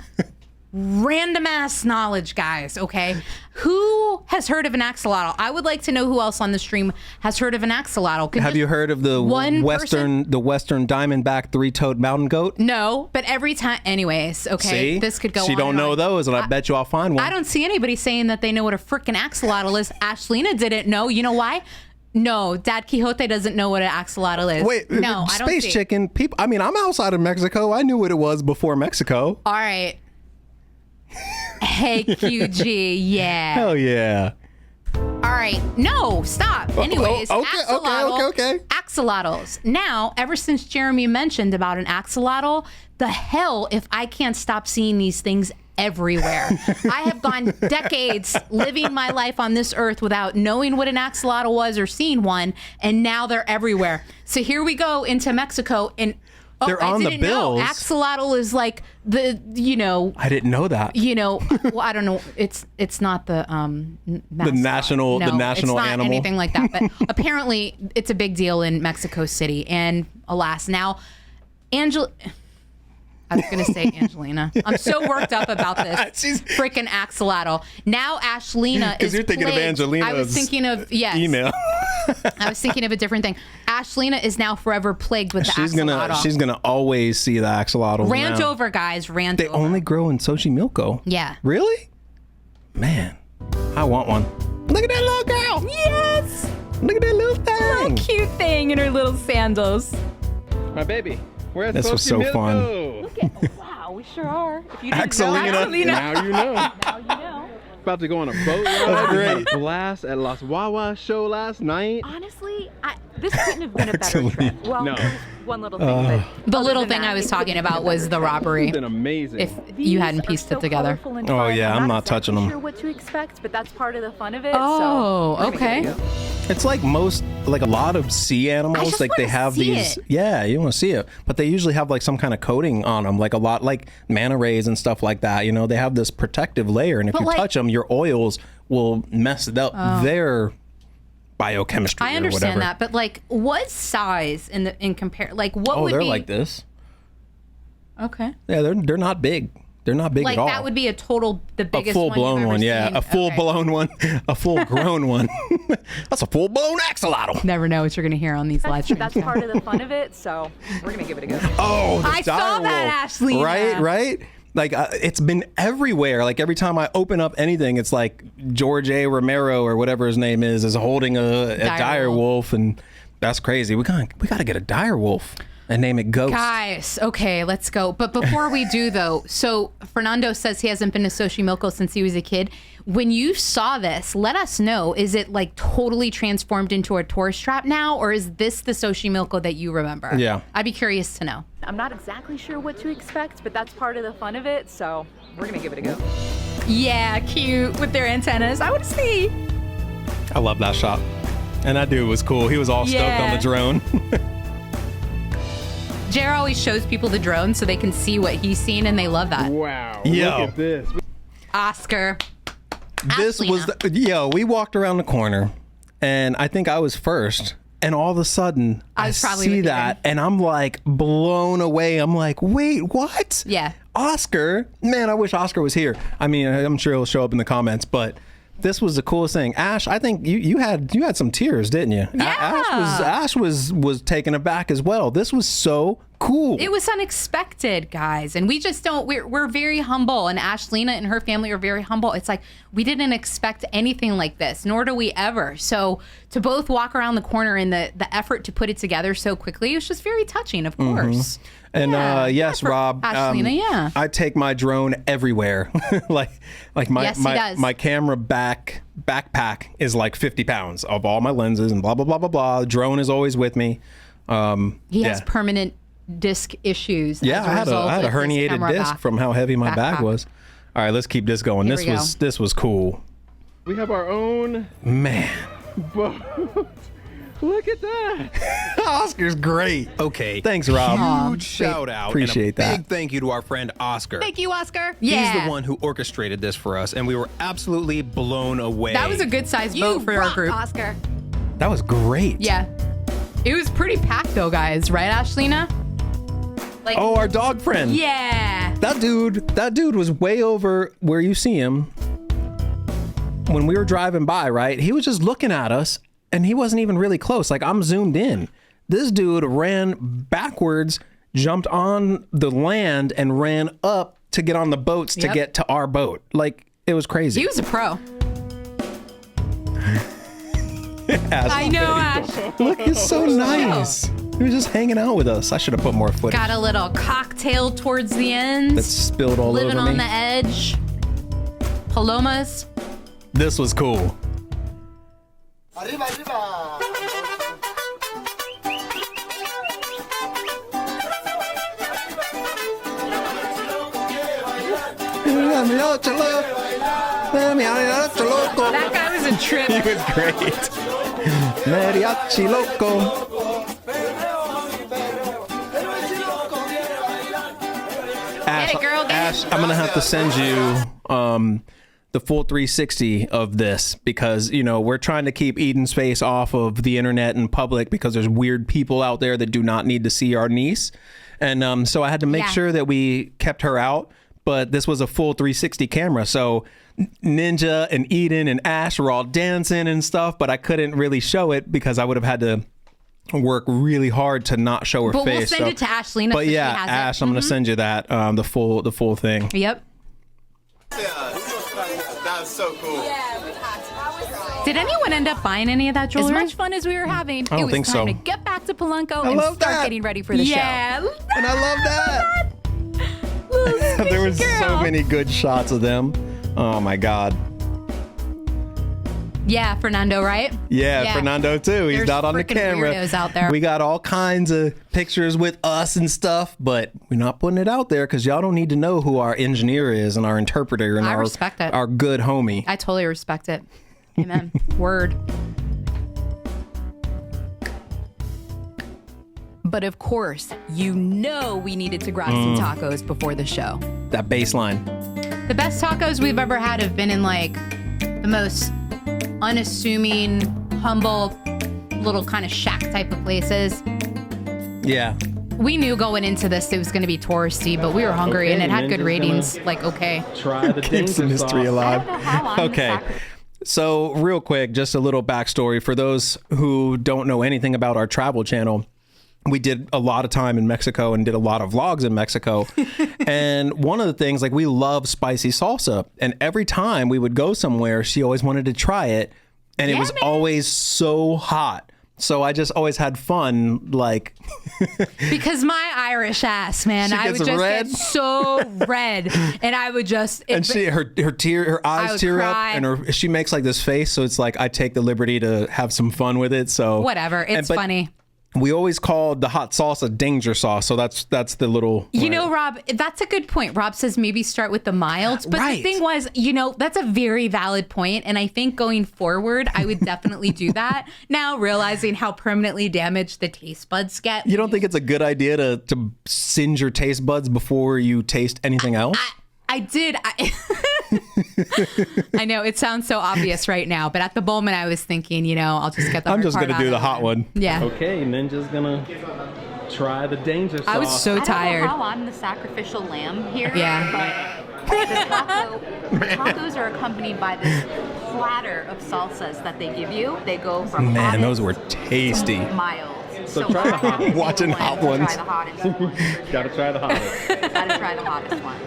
[SPEAKER 1] ass knowledge, guys, okay? Who has heard of an axolotl? I would like to know who else on the stream has heard of an axolotl.
[SPEAKER 2] Have you heard of the
[SPEAKER 1] one
[SPEAKER 2] western diamondback three-toed mountain goat?
[SPEAKER 1] No, but every time, anyways, okay,
[SPEAKER 2] See?
[SPEAKER 1] this could go on.
[SPEAKER 2] She don't
[SPEAKER 1] and
[SPEAKER 2] know
[SPEAKER 1] on.
[SPEAKER 2] those, and I bet you I'll find one.
[SPEAKER 1] I don't see anybody saying that they know what a freaking axolotl is. Ashlina didn't know. You know why? No, Dad Quixote doesn't know what an axolotl is.
[SPEAKER 2] Wait,
[SPEAKER 1] no, I don't
[SPEAKER 2] Space
[SPEAKER 1] see.
[SPEAKER 2] Chicken, people, I mean, I'm outside of Mexico. I knew what it was before Mexico.
[SPEAKER 1] All right. Hey, QG, yeah.
[SPEAKER 2] Hell yeah.
[SPEAKER 1] All right, no, stop. Anyways,
[SPEAKER 2] okay.
[SPEAKER 1] axolotls. Now, ever since Jeremy mentioned about an axolotl, the hell if I can't stop seeing these things everywhere. I have gone decades living my life on this earth without knowing what an axolotl was or seeing one, and now they're everywhere. So here we go into Mexico, and
[SPEAKER 2] they're on the bills.
[SPEAKER 1] Axolotl is like the,
[SPEAKER 2] I didn't know that.
[SPEAKER 1] Well, I don't know. It's not the
[SPEAKER 2] national
[SPEAKER 1] it's not
[SPEAKER 2] animal.
[SPEAKER 1] Anything like that. But apparently, it's a big deal in Mexico City. And alas, now, I was going to say Angelina. I'm so worked up about this freaking axolotl. Now Ashlina is
[SPEAKER 2] because you're thinking
[SPEAKER 1] plagued.
[SPEAKER 2] of Angelina's
[SPEAKER 1] I was thinking of
[SPEAKER 2] email.
[SPEAKER 1] I was thinking of a different thing. Ashlina is now forever plagued with the axolotl.
[SPEAKER 2] She's gonna always see the axolotl.
[SPEAKER 1] Rant over, guys. Rant
[SPEAKER 2] they
[SPEAKER 1] over.
[SPEAKER 2] only grow in Xochimilco.
[SPEAKER 1] Yeah.
[SPEAKER 2] Really? Man, I want one. Look at that little girl.
[SPEAKER 5] Yes.
[SPEAKER 2] Look at that little thing.
[SPEAKER 5] Little cute thing in her little sandals.
[SPEAKER 9] My baby. We're at
[SPEAKER 2] This was so fun.
[SPEAKER 8] Look at, wow, we sure are. If you didn't
[SPEAKER 2] Axolina.
[SPEAKER 8] know,
[SPEAKER 9] Now you know.
[SPEAKER 8] now you know.
[SPEAKER 9] About to go on a boat ride.
[SPEAKER 2] That's great.
[SPEAKER 9] We had a blast at Las Wawa show last night.
[SPEAKER 8] Honestly, this couldn't have been a better trip. Well,
[SPEAKER 9] No.
[SPEAKER 8] there was one little thing, but
[SPEAKER 1] The
[SPEAKER 8] other
[SPEAKER 1] little
[SPEAKER 8] than
[SPEAKER 1] thing
[SPEAKER 8] that,
[SPEAKER 1] I was
[SPEAKER 8] it
[SPEAKER 1] talking
[SPEAKER 8] couldn't have
[SPEAKER 1] about
[SPEAKER 8] been a
[SPEAKER 1] was
[SPEAKER 8] better
[SPEAKER 1] the
[SPEAKER 8] trip.
[SPEAKER 1] robbery.
[SPEAKER 9] It's been amazing.
[SPEAKER 1] If
[SPEAKER 8] These
[SPEAKER 1] you hadn't
[SPEAKER 8] are
[SPEAKER 1] pieced
[SPEAKER 8] so
[SPEAKER 1] it together.
[SPEAKER 8] colorful and
[SPEAKER 2] Oh,
[SPEAKER 8] fun.
[SPEAKER 2] yeah, I'm not touching them.
[SPEAKER 8] Sure what to expect, but that's part of the fun of it.
[SPEAKER 1] Oh,
[SPEAKER 8] so we're gonna
[SPEAKER 1] okay.
[SPEAKER 8] give it a go.
[SPEAKER 2] It's like a lot of sea
[SPEAKER 1] I
[SPEAKER 2] animals,
[SPEAKER 1] just
[SPEAKER 2] like they
[SPEAKER 1] wanna
[SPEAKER 2] have
[SPEAKER 1] see
[SPEAKER 2] these.
[SPEAKER 1] it.
[SPEAKER 2] Yeah, you want to see it, but they usually have like some kind of coating on them, like a lot, like manta rays and stuff like that. They have this protective layer, and if
[SPEAKER 1] But
[SPEAKER 2] you
[SPEAKER 1] like-
[SPEAKER 2] touch them, your oils will mess up their biochemistry.
[SPEAKER 1] I
[SPEAKER 2] or
[SPEAKER 1] understand
[SPEAKER 2] whatever.
[SPEAKER 1] that, but like, what size in compare? Like, what
[SPEAKER 2] Oh,
[SPEAKER 1] would
[SPEAKER 2] they're
[SPEAKER 1] be
[SPEAKER 2] like this.
[SPEAKER 1] Okay.
[SPEAKER 2] Yeah, they're not big. They're not big
[SPEAKER 1] Like
[SPEAKER 2] at all.
[SPEAKER 1] that would be the biggest
[SPEAKER 2] a full blown one, yeah,
[SPEAKER 1] Seen.
[SPEAKER 2] a full blown one, a full grown one. That's a full blown axolotl.
[SPEAKER 1] Never know what you're gonna hear on these live streams.
[SPEAKER 8] That's part of the fun of it, so we're gonna give it a go.
[SPEAKER 2] Oh, the
[SPEAKER 1] I saw
[SPEAKER 2] dire
[SPEAKER 1] that,
[SPEAKER 2] wolf.
[SPEAKER 1] Ashley.
[SPEAKER 2] Right. Like it's been everywhere. Like every time I open up anything, it's like George A. Romero or whatever his name is holding a dire wolf, and that's crazy. We gotta get a dire wolf and name it Ghost.
[SPEAKER 1] Guys, okay, let's go. But before we do, though, so Fernando says he hasn't been to Xochimilco since he was a kid. When you saw this, let us know. Is it like totally transformed into a tourist trap now, or is this the Xochimilco that you remember?
[SPEAKER 2] Yeah.
[SPEAKER 1] I'd be curious to know.
[SPEAKER 8] I'm not exactly sure what to expect, but that's part of the fun of it, so we're gonna give it a go.
[SPEAKER 5] Yeah, cute with their antennas. I want to see.
[SPEAKER 2] I love that shot. And that dude was cool. He was all stoked on the drone.
[SPEAKER 1] Jer always shows people the drone so they can see what he's seen, and they love that.
[SPEAKER 9] Wow.
[SPEAKER 2] Yo.
[SPEAKER 9] Look at this.
[SPEAKER 1] Oscar.
[SPEAKER 2] This was we walked around the corner, and I think I was first, and all of a sudden I
[SPEAKER 1] was probably
[SPEAKER 2] see
[SPEAKER 1] with you
[SPEAKER 2] that, and I'm like blown away. I'm like, wait, what?
[SPEAKER 1] Yeah.
[SPEAKER 2] Oscar, man, I wish Oscar was here. I mean, I'm sure he'll show up in the comments, but this was the coolest thing. Ash, I think you had some tears, didn't you?
[SPEAKER 1] Yeah.
[SPEAKER 2] Ash was taken aback as well. This was so cool.
[SPEAKER 1] It was unexpected, guys, and we just don't. We're very humble, and Ashlina and her family are very humble. It's like we didn't expect anything like this, nor do we ever. So to both walk around the corner and the effort to put it together so quickly, it was just very touching, of course.
[SPEAKER 2] And yes,
[SPEAKER 1] for
[SPEAKER 2] Rob,
[SPEAKER 1] Ashlina, yeah.
[SPEAKER 2] I take my drone everywhere. like my
[SPEAKER 1] Yes, he does.
[SPEAKER 2] my camera backpack is like 50 pounds of all my lenses and blah blah blah blah blah. The drone is always with me.
[SPEAKER 1] He has permanent disc issues.
[SPEAKER 2] Yeah,
[SPEAKER 1] as a
[SPEAKER 2] I
[SPEAKER 1] result
[SPEAKER 2] had a
[SPEAKER 1] of his
[SPEAKER 2] herniated
[SPEAKER 1] camera
[SPEAKER 2] disc from how heavy my bag
[SPEAKER 1] backpack.
[SPEAKER 2] was. All right, let's keep this going.
[SPEAKER 1] Here we go.
[SPEAKER 2] This was cool.
[SPEAKER 9] We have our own
[SPEAKER 2] Man,
[SPEAKER 9] boat. Look at that.
[SPEAKER 2] Oscar's great.
[SPEAKER 3] Okay.
[SPEAKER 2] Thanks, Rob.
[SPEAKER 3] Huge shout out.
[SPEAKER 2] Appreciate
[SPEAKER 3] and a
[SPEAKER 2] that.
[SPEAKER 3] big thank you to our friend Oscar.
[SPEAKER 1] Thank you, Oscar.
[SPEAKER 3] He's
[SPEAKER 1] Yeah.
[SPEAKER 3] the one who orchestrated this for us, and we were absolutely blown away.
[SPEAKER 1] That was a good sized boat for our group.
[SPEAKER 8] Oscar.
[SPEAKER 2] That was great.
[SPEAKER 1] Yeah. It was pretty packed though, guys. Right, Ashlina? Like,
[SPEAKER 2] Oh, our dog friend.
[SPEAKER 1] yeah.
[SPEAKER 2] That dude was way over where you see him when we were driving by, right? He was just looking at us and he wasn't even really close. Like I'm zoomed in. This dude ran backwards, jumped on the land and ran up to get on the boats to
[SPEAKER 1] Yep.
[SPEAKER 2] get to our boat. Like it was crazy.
[SPEAKER 1] He was a pro.
[SPEAKER 2] Ash.
[SPEAKER 1] I know, Ash.
[SPEAKER 2] Look, he's so nice. He was just hanging out with us. I should have put more footage.
[SPEAKER 1] Got a little cocktail towards the end.
[SPEAKER 2] That spilled all
[SPEAKER 1] Living
[SPEAKER 2] over
[SPEAKER 1] on
[SPEAKER 2] me.
[SPEAKER 1] the edge. Palomas.
[SPEAKER 2] This was cool.
[SPEAKER 10] Arriba, arriba.
[SPEAKER 1] That guy was a trip.
[SPEAKER 2] He was great. Mariachi loco. Ash,
[SPEAKER 1] Get it, girl, get it.
[SPEAKER 2] Ash, I'm gonna have to send you the full 360 of this because we're trying to keep Eden's face off of the internet and public because there's weird people out there that do not need to see our niece, and so I had to make sure that we kept her out. But this was a full 360 camera, so Ninja and Eden and Ash were all dancing and stuff, but I couldn't really show it because I would have had to work really hard to not show her
[SPEAKER 1] But
[SPEAKER 2] face.
[SPEAKER 1] we'll send it to Ashlina.
[SPEAKER 2] But
[SPEAKER 1] so
[SPEAKER 2] yeah,
[SPEAKER 1] she has
[SPEAKER 2] Ash,
[SPEAKER 1] it.
[SPEAKER 2] I'm gonna send you that the full thing.
[SPEAKER 1] Yep.
[SPEAKER 10] That's so cool.
[SPEAKER 1] Did anyone end up buying any of that
[SPEAKER 5] As
[SPEAKER 1] jewelry?
[SPEAKER 5] much fun as we were having,
[SPEAKER 2] don't
[SPEAKER 5] it was
[SPEAKER 2] think
[SPEAKER 5] time
[SPEAKER 2] so.
[SPEAKER 5] to get back to Polanco and
[SPEAKER 2] love
[SPEAKER 5] start
[SPEAKER 2] that.
[SPEAKER 5] getting ready for the show.
[SPEAKER 2] And I love that. There was so many good shots of them. Oh my God.
[SPEAKER 1] Yeah, Fernando, right?
[SPEAKER 2] Yeah, Fernando too. He's
[SPEAKER 1] There's
[SPEAKER 2] not on the
[SPEAKER 1] freaking
[SPEAKER 2] camera.
[SPEAKER 1] weirdos out there.
[SPEAKER 2] We got all kinds of pictures with us and stuff, but we're not putting it out there because y'all don't need to know who our engineer is and our interpreter and
[SPEAKER 1] I respect it.
[SPEAKER 2] our good homie.
[SPEAKER 1] I totally respect it. Amen. Word.
[SPEAKER 5] But of course, we needed to grab some tacos before the show.
[SPEAKER 2] That baseline.
[SPEAKER 1] The best tacos we've ever had have been in like the most unassuming, humble, little kind of shack type of places.
[SPEAKER 2] Yeah.
[SPEAKER 1] We knew going into this it was going to be touristy, but we were hungry and it had good ratings. Like, okay.
[SPEAKER 9] Try the
[SPEAKER 2] Keeps the mystery alive. Okay. So real quick, just a little backstory for those who don't know anything about our travel channel. We did a lot of time in Mexico and did a lot of vlogs in Mexico. And one of the things, like, we love spicy salsa. And every time we would go somewhere, she always wanted to try it. And it was always so hot. So I just always had fun, like...
[SPEAKER 1] Because my Irish ass, man,
[SPEAKER 2] She
[SPEAKER 1] I would
[SPEAKER 2] gets
[SPEAKER 1] just
[SPEAKER 2] red.
[SPEAKER 1] get so red. And I would just...
[SPEAKER 2] And her eyes
[SPEAKER 1] would
[SPEAKER 2] tear
[SPEAKER 1] cry.
[SPEAKER 2] up, and she makes like this face. So it's like I take the liberty to have some fun with it. So
[SPEAKER 1] whatever. It's
[SPEAKER 2] but
[SPEAKER 1] funny.
[SPEAKER 2] We always called the hot salsa danger sauce. So that's the little.
[SPEAKER 1] You know, Rob, that's a good point. Rob says maybe start with the milds. But
[SPEAKER 2] Right.
[SPEAKER 1] the thing was, that's a very valid point. And I think going forward, I would definitely do that. Now realizing how permanently damaged the taste buds get.
[SPEAKER 2] You don't think it's a good idea to singe your taste buds before you taste anything else?
[SPEAKER 1] I did. I know it sounds so obvious right now, but at the moment I was thinking, I'll just get the
[SPEAKER 2] I'm
[SPEAKER 1] hard
[SPEAKER 2] just
[SPEAKER 1] part
[SPEAKER 2] gonna do
[SPEAKER 1] out
[SPEAKER 2] the
[SPEAKER 1] of
[SPEAKER 2] hot
[SPEAKER 1] it.
[SPEAKER 2] one.
[SPEAKER 1] Yeah.
[SPEAKER 9] Okay, Ninja's gonna try the danger sauce.
[SPEAKER 1] I was so tired.
[SPEAKER 4] I don't know how I'm the sacrificial lamb here.
[SPEAKER 1] Yeah.
[SPEAKER 4] But the tacos are accompanied by this platter of salsas that they give you. They go from
[SPEAKER 2] Man,
[SPEAKER 4] hottest
[SPEAKER 2] those were tasty.
[SPEAKER 4] to mild.
[SPEAKER 9] So try the hot ones.
[SPEAKER 2] Watching hot ones.
[SPEAKER 4] Try the hottest one.
[SPEAKER 9] Gotta try the hottest.
[SPEAKER 4] Gotta try the hottest one.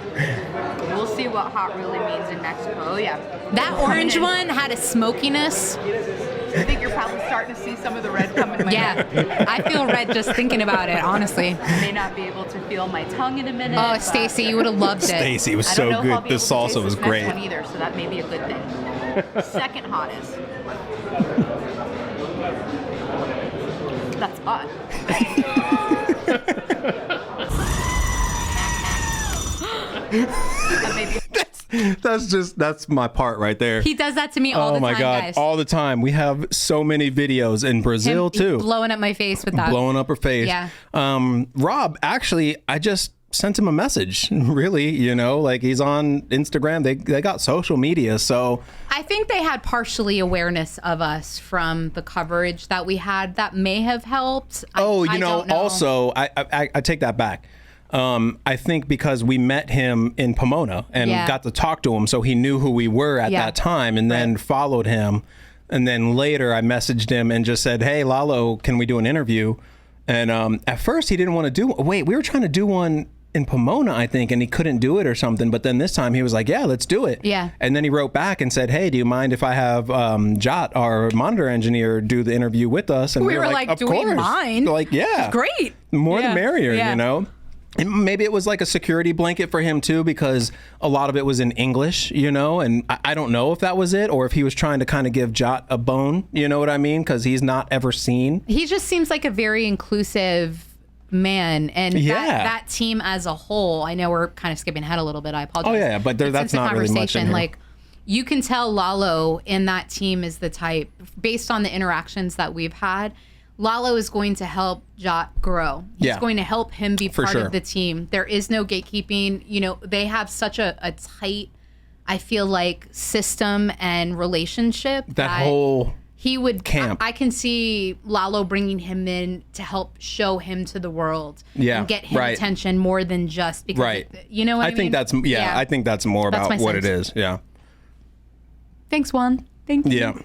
[SPEAKER 4] We'll see what hot really means in Mexico. Oh, yeah.
[SPEAKER 1] That orange one had a smokiness.
[SPEAKER 4] I think you're probably starting to see some of the red coming to my neck.
[SPEAKER 1] Yeah. I feel red just thinking about it, honestly.
[SPEAKER 4] I may not be able to feel my tongue in a minute.
[SPEAKER 1] Oh,
[SPEAKER 4] but
[SPEAKER 1] Stacy, you would have loved it.
[SPEAKER 2] Stacy, it was
[SPEAKER 4] I
[SPEAKER 2] so
[SPEAKER 4] don't know if I'll
[SPEAKER 2] good.
[SPEAKER 4] be
[SPEAKER 2] This
[SPEAKER 4] able to
[SPEAKER 2] salsa
[SPEAKER 4] taste
[SPEAKER 2] was
[SPEAKER 4] this next
[SPEAKER 2] great.
[SPEAKER 4] one either, so that may be a good thing. Second hottest. That's hot.
[SPEAKER 2] That's my part right there.
[SPEAKER 1] He does that to me all the
[SPEAKER 2] Oh my
[SPEAKER 1] time,
[SPEAKER 2] God,
[SPEAKER 1] guys.
[SPEAKER 2] all the time. We have so many videos in Brazil
[SPEAKER 1] Him
[SPEAKER 2] too.
[SPEAKER 1] blowing up my face with that.
[SPEAKER 2] Blowing up her face.
[SPEAKER 1] Yeah.
[SPEAKER 2] Rob, actually, I just sent him a message. Really, like he's on Instagram. They got social media, so
[SPEAKER 1] I think they had partially awareness of us from the coverage that we had. That may have helped. I don't know.
[SPEAKER 2] Also, I take that back. I think because we met him in Pomona and got to talk to him, so he knew who we were at that time, and then followed him. And then later, I messaged him and just said, "Hey, Lalo, can we do an interview?" And at first, he didn't want to do. Wait, we were trying to do one in Pomona, I think, and he couldn't do it or something. But then this time, he was like, "Yeah, let's do it."
[SPEAKER 1] Yeah.
[SPEAKER 2] And then he wrote back and said, "Hey, do you mind if I have Jot, our monitor engineer, do the interview with us?" And
[SPEAKER 1] We were like,
[SPEAKER 2] "Of
[SPEAKER 1] "Do
[SPEAKER 2] course."
[SPEAKER 1] we mind?"
[SPEAKER 2] Like, yeah,
[SPEAKER 1] Great.
[SPEAKER 2] more
[SPEAKER 1] Yeah.
[SPEAKER 2] the merrier,
[SPEAKER 1] Yeah.
[SPEAKER 2] And maybe it was like a security blanket for him too, because a lot of it was in English, you know, and I don't know if that was it or if he was trying to kind of give Jot a bone, you know what I mean? Because he's not ever seen.
[SPEAKER 1] He just seems like a very inclusive man, and that team as a whole, I know we're kind of skipping ahead a little bit, I apologize.
[SPEAKER 2] Oh yeah, but that's not really much in here.
[SPEAKER 1] Like, you can tell Lalo in that team is the type, based on the interactions that we've had, Lalo is going to help Jot grow. He's going to help him be part of the team. There is no gatekeeping. You know, they have such a tight, I feel like, system and relationship.
[SPEAKER 2] That whole
[SPEAKER 1] he would
[SPEAKER 2] camp.
[SPEAKER 1] I can see Lalo bringing him in to help show him to the world and get him attention more than just because, you know what I mean?
[SPEAKER 2] Think that's, I think that's more about what it is. Yeah.
[SPEAKER 1] Thanks, Juan. Thank you.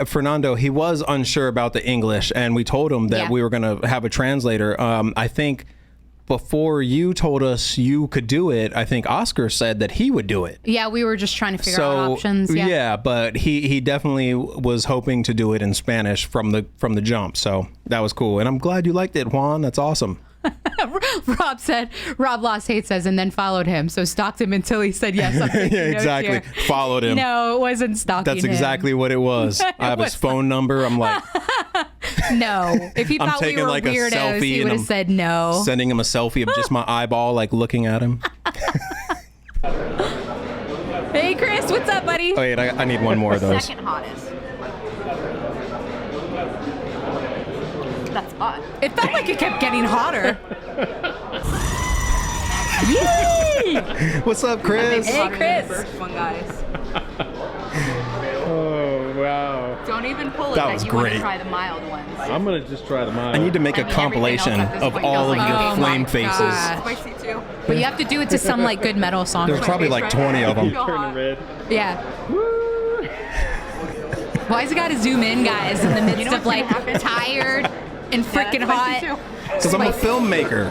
[SPEAKER 2] Fernando, he was unsure about the English, and we told him that we were going to have a translator. I think before you told us you could do it, I think Oscar said that he would do it.
[SPEAKER 1] Yeah, we were just trying to figure out options.
[SPEAKER 2] Yeah, but he definitely was hoping to do it in Spanish from the jump. So that was cool, and I'm glad you liked it, Juan. That's awesome.
[SPEAKER 1] Rob Lost Hate says, and then followed him. So stalked him until he said yes.
[SPEAKER 2] Yeah, exactly. Followed him.
[SPEAKER 1] No, it wasn't stalking
[SPEAKER 2] That's exactly
[SPEAKER 1] him.
[SPEAKER 2] what it was. I have his phone number. I'm like,
[SPEAKER 1] no. If he thought we were like weirdos, he would have said no.
[SPEAKER 2] Sending him a selfie of just my eyeball, like looking at him.
[SPEAKER 1] Hey, Chris, what's up, buddy?
[SPEAKER 2] Oh, wait, I need one more of those.
[SPEAKER 4] Second hottest. That's hot.
[SPEAKER 1] It felt like it kept getting hotter. Yay!
[SPEAKER 2] What's up, Chris?
[SPEAKER 1] Hey, Chris.
[SPEAKER 4] The first one, guys.
[SPEAKER 9] Oh, wow.
[SPEAKER 4] Don't even pull it.
[SPEAKER 2] That was
[SPEAKER 4] you want
[SPEAKER 2] great.
[SPEAKER 4] to try the mild ones.
[SPEAKER 9] I'm going to just try the mild.
[SPEAKER 2] I need to make a compilation of all of your flame faces.
[SPEAKER 4] Spicy too.
[SPEAKER 1] But you have to do it to some like good metal song.
[SPEAKER 2] There's probably like 20 of them.
[SPEAKER 9] Turning red.
[SPEAKER 1] Yeah. Why's it got to zoom in, guys, in the midst of like tired and freaking hot?
[SPEAKER 2] Because I'm a filmmaker.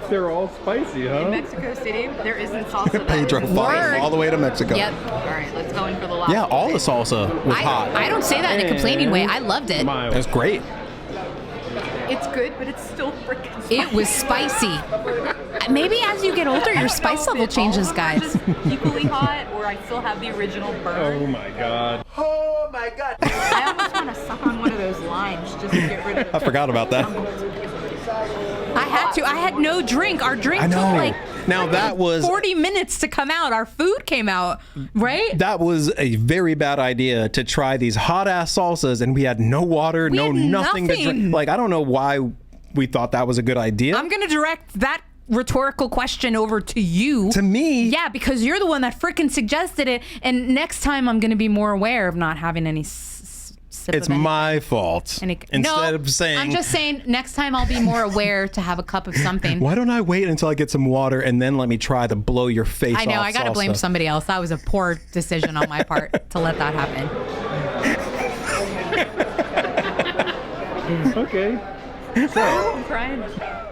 [SPEAKER 9] They're all spicy, huh?
[SPEAKER 4] In Mexico City, there isn't salsa.
[SPEAKER 2] Pedro flies all the way to Mexico.
[SPEAKER 4] Yep. All right, let's go in for the last.
[SPEAKER 2] Yeah, all the salsa was hot.
[SPEAKER 1] I don't say that in a complaining way. I loved it.
[SPEAKER 2] It's great.
[SPEAKER 4] It's good, but it's still freaking spicy.
[SPEAKER 1] It was spicy. Maybe as you get older, your spice level changes, guys.
[SPEAKER 4] Just equally hot, or I still have the original burn.
[SPEAKER 9] Oh my god.
[SPEAKER 10] Oh my god.
[SPEAKER 4] I almost want to suck on one of those limes just to get rid of the
[SPEAKER 2] I forgot about that.
[SPEAKER 1] I had to. I had no drink. Our drink took like
[SPEAKER 2] now that was
[SPEAKER 1] 40 minutes to come out. Our food came out, right?
[SPEAKER 2] That was a very bad idea to try these hot ass salsas, and we had no water, nothing to drink. Like, I don't know why we thought that was a good idea.
[SPEAKER 1] I'm gonna direct that rhetorical question over to you.
[SPEAKER 2] To me?
[SPEAKER 1] Yeah, because you're the one that freaking suggested it. And next time I'm gonna be more aware of not having any.
[SPEAKER 2] It's my fault. Instead of saying,
[SPEAKER 1] I'm just saying next time I'll be more aware to have a cup of something.
[SPEAKER 2] Why don't I wait until I get some water and then let me try to blow your face off?
[SPEAKER 1] I know, I gotta
[SPEAKER 2] salsa.
[SPEAKER 1] blame somebody else. That was a poor decision on my part to let that happen.
[SPEAKER 9] Okay.
[SPEAKER 4] So, I'm crying.